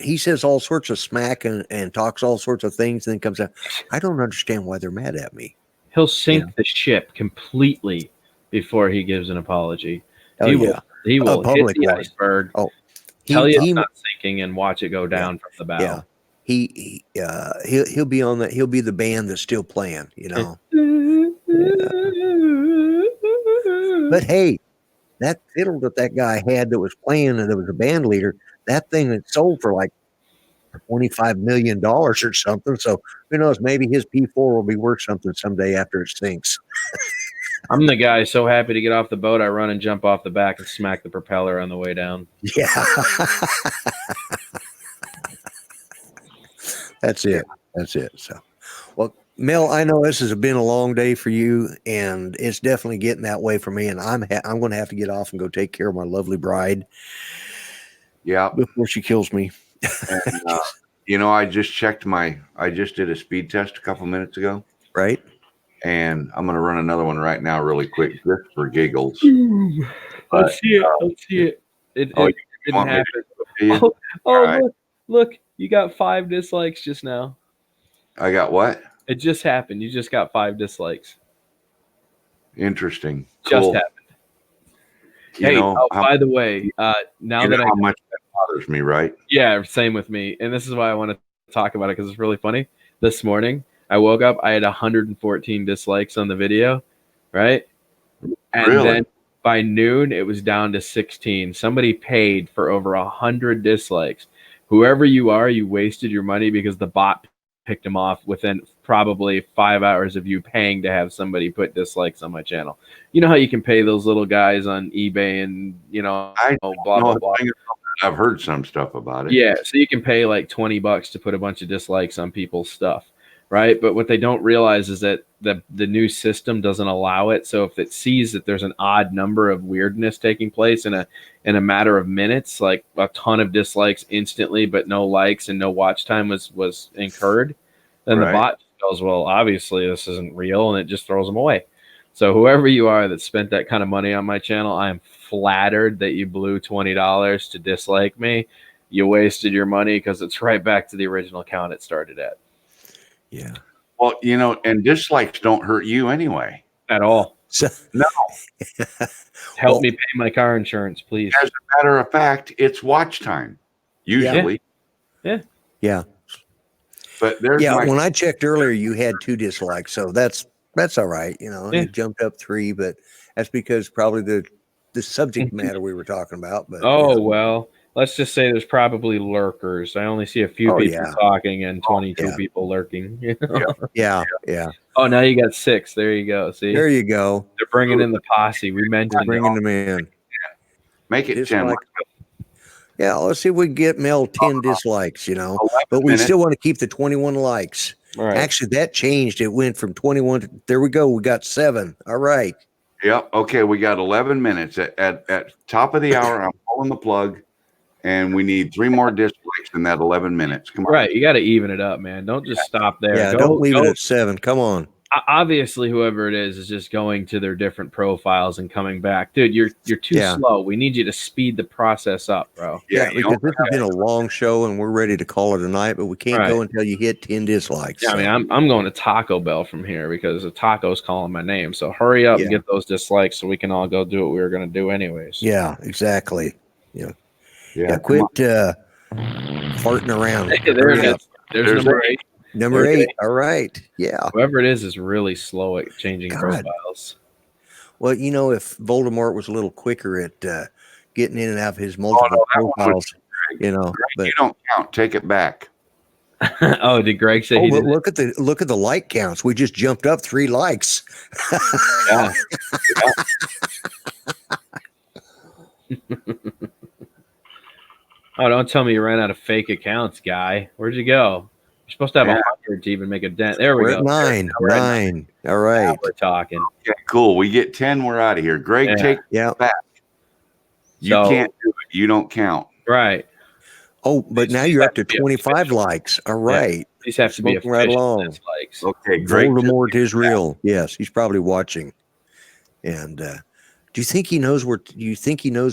He says all sorts of smack and talks all sorts of things, and then comes out, I don't understand why they're mad at me. He'll sink the ship completely before he gives an apology. Oh, he yeah. He will hit public the one. iceberg. Oh, Tell you it's not sinking and watch it go down from the bow. Yeah. He'll be on that. He'll be the band that's still playing, But hey, that fiddle that guy had that was playing and that was a band leader, that thing that sold for like $25 million or something. So who knows? Maybe his P4 will be worth something someday after it sinks. I'm the guy so happy to get off the boat, I run and jump off the back and smack the propeller on the way down. Yeah. That's it. So, well, Mel, I know this has been a long day for you, and it's definitely getting that way for me. And I'm going to have to get off and go take care of my lovely bride. Yeah. Before she kills me. And, I just did a speed test a couple minutes ago. Right. And I'm going to run another one right now really quick just for giggles. Let's see it. It didn't happen. Right. Look, you got 5 dislikes just now. I got what? It just happened. You just got 5 dislikes. Interesting. Just Cool. happened. By the way, now that how much that bothers me, right? Yeah, same with me. And this is why I want to talk about it, because it's really funny. This morning, I woke up, I had 114 dislikes on the video, right? And then by noon, it was down to 16. Somebody paid for over 100 dislikes. Whoever you are, you wasted your money because the bot picked them off within probably 5 hours of you paying to have somebody put dislikes on my channel. You know how you can pay those little guys on eBay and, blah, blah, blah. I've heard some stuff about it. Yeah, so you can pay like $20 to put a bunch of dislikes on people's stuff, right? But what they don't realize is that the new system doesn't allow it. So if it sees that there's an odd number of weirdness taking place in a matter of minutes, like a ton of dislikes instantly, but no likes and no watch time was incurred, then the bot goes, well, obviously this isn't real, and it just throws them away. So whoever you are that spent that kind of money on my channel, I am flattered that you blew $20 to dislike me. You wasted your money because it's right back to the original account it started at. Yeah. Well, and dislikes don't hurt you anyway. At all. So, No. Help me pay my car insurance, please. As a matter of fact, it's watch time. Usually. Yeah. But there's when I checked earlier, you had 2 dislikes. So that's all right. It jumped up 3, but that's because probably the subject matter we were talking about. But well, let's just say there's probably lurkers. I only see a few people talking and 22 people lurking. Yeah. Oh, now you got 6. There you go. See, there you go. They're bringing in the posse. We mentioned bringing them in. Make it 10. Yeah, let's see if we can get Mel 10 dislikes. But we still want to keep the 21 likes. Right. Actually, that changed. It went from 21 to, there we go. We got 7. All right. Yep. Okay. We got 11 minutes at top of the hour. I'm pulling the plug, and we need 3 more dislikes in that 11 minutes. Come on. Right. You got to even it up, man. Don't just stop there. Yeah. Don't leave it at 7. Come on. obviously whoever it is just going to their different profiles and coming back. Dude, you're too Yeah. slow. We need you to speed the process up, bro. Yeah, you because don't- this has been a long show and we're ready to call it a night, but we can't Right. go until you hit 10 dislikes. Yeah, I mean, I'm going to Taco Bell from here because the taco's calling my name. So hurry up and Yeah. get those dislikes so we can all go do what we were going to do anyways. Yeah, exactly. Yeah, yeah, quit farting around. There Hurry it up. is. There's There's number 8. Number Okay. 8. All right. Yeah. Whoever it is really slow at changing God. profiles. Well, you know, if Voldemort was a little quicker at getting in and out of his multiple that one was profiles, you know, Greg, but you don't count. Take it back. Oh, did Greg say he but did? look at the like counts. We just jumped up 3 likes. Yeah. Oh, don't tell me you ran out of fake accounts, guy. Where'd you go? You're supposed to have 100 to even make a dent. There we We're go. at 9. We're at 9. All Now right. we're talking. Okay, cool. We get 10. We're out of here. Greg, Yeah. take Yeah. back. You So- can't do it. You don't count. Right. Oh, but These now you're up to have to be 25 official. likes. All right. These have to be Smoking right official along. dislikes. Okay, Greg. Voldemort is real. Yes, he's probably watching. And do you think he knows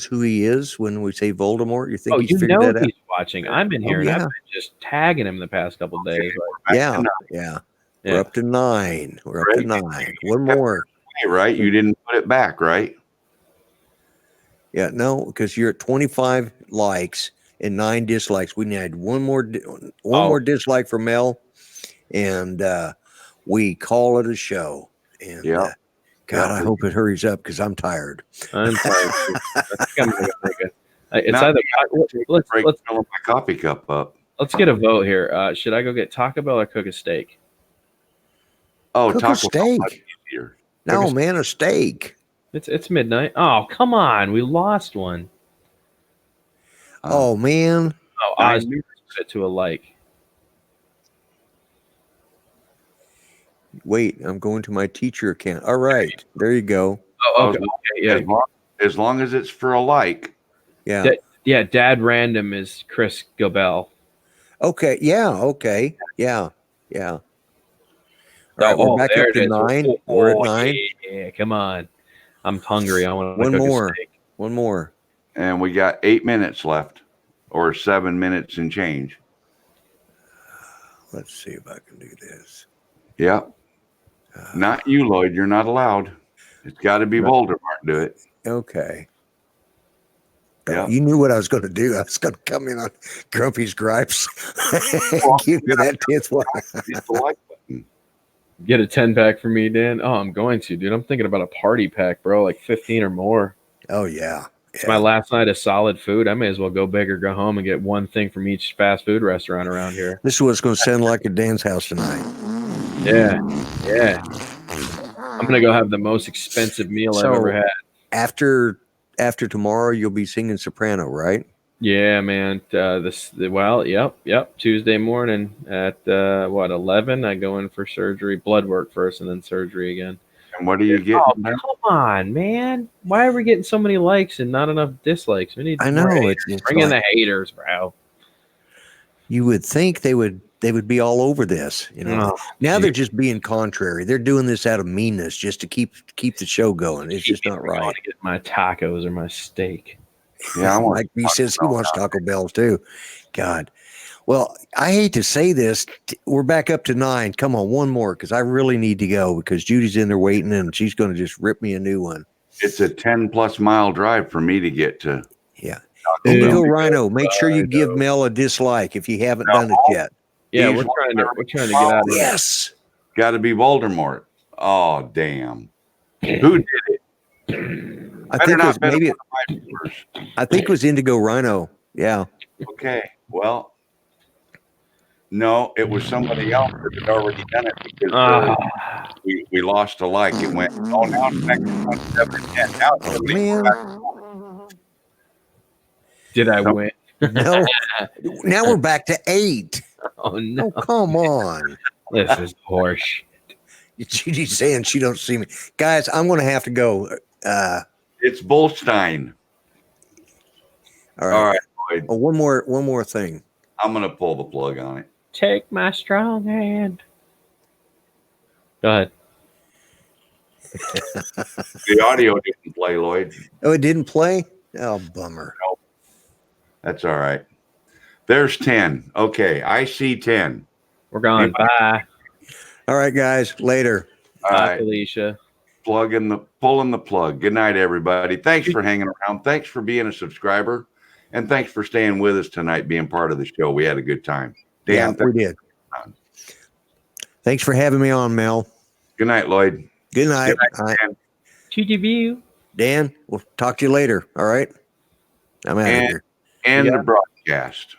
who he is when we say Voldemort? You think Oh, he's you figured know that out? he's watching. I've been here and I've yeah. been just tagging him the past couple days. Like, Back Yeah. to 9, Yeah. yeah. We're up to 9. We're up to Greg, 9. One more. right? You didn't put it back, right? Yeah, no, because you're at 25 likes and 9 dislikes. We need one more more dislike for Mel, and we call it a show. And Yeah. God, Yeah. I hope it hurries up because I'm tired. I'm tired. Too. I think I'm gonna make it. It's Now either let's Greg, let's filling my coffee cup up. let's get a vote here. Should I go get Taco Bell or cook a steak? Oh, Cook a Taco steak. Bell much easier. No, man, a steak. It's midnight. Oh, come on, we lost one. Oh man, Oh, I Oz fit to a like. wait, I'm going to my teacher account. All right, there you go. Oh, okay, yeah, As long as it's for a like. Yeah. yeah. Dad random is Chris Gobel. Okay. Yeah. Okay. Yeah. Yeah. All right, we're back there up it to is. 9. We're at 9. Yeah, come on. I'm hungry. I want One to cook more. a steak. One more. And we got 8 minutes left, or 7 minutes and change. Let's see if I can do this. Yeah. Not you, Lloyd. You're not allowed. It's got to be Voldemort do it. Okay. Yeah. You knew what I was going to do. I was going to come in on Grumpy's gripes. Give me that 10th one. Hit the like button. Get a 10-pack for me, Dan. Oh, I'm going to, dude. I'm thinking about a party pack, bro, like 15 or more. Oh yeah. It's my last night of solid food. I may as well go big or go home and get one thing from each fast food restaurant around here. This is what it's going to sound like at Dan's house tonight. Yeah, yeah. I'm gonna go have the most expensive meal I've ever had. After tomorrow, you'll be singing soprano, right? Yeah, man. Yep. Tuesday morning at 11. I go in for surgery, blood work first, and then surgery again. And what do you get? Oh, come on, man! Why are we getting so many likes and not enough dislikes? We need. I know, more it's haters. Bring in the haters, bro. You would think they would be all over this, you know. Oh, now geez. they're just being contrary. They're doing this out of meanness just to keep the show going. It's just not I right. want to get my tacos or my steak. Yeah, I want Like he says he wants Taco Bell too. God. Well, I hate to say this. We're back up to 9. Come on, one more, because I really need to go because Judy's in there waiting and she's going to just rip me a new one. It's a 10+ mile drive for me to get to. Yeah. Taco Indigo Bell. Rhino, make sure you give Mel a dislike if you haven't done it yet. Yeah, He's we're trying to get out of here. Yes. Got to be Voldemort. Oh, damn. Who did it? I Better think it not was been maybe one of my viewers. I think it was Indigo Rhino. Yeah. Okay, well, no, it was somebody else that had already done it because we lost a like. It went, oh, now it's back to 27 and 10. Now it's somebody Man. back. Did I win? No. Now we're back to 8. Oh no! Oh, come on. This is horse. Judy's saying she don't see me. Guys, I'm going to have to go. It's Bullstein. All right. All right, Lloyd, Oh, one more thing. I'm going to pull the plug on it. Take my strong hand. Go ahead. The audio didn't play, Lloyd. Oh, it didn't play? Oh, bummer. That's all right. There's 10. Okay, I see 10. We're gone. Bye. All right, guys. Later. All Bye, right, Felicia. pulling the plug. Good night, everybody. Thanks for hanging around. Thanks for being a subscriber, and thanks for staying with us tonight, being part of the show. We had a good time. Dan, Yeah, we did. Thanks for having me on, Mel. good night, Lloyd. Good night. Good All right. Dan. GTV. Dan, we'll talk to you later. All right. I'm out of And- here. And Yeah. the broadcast.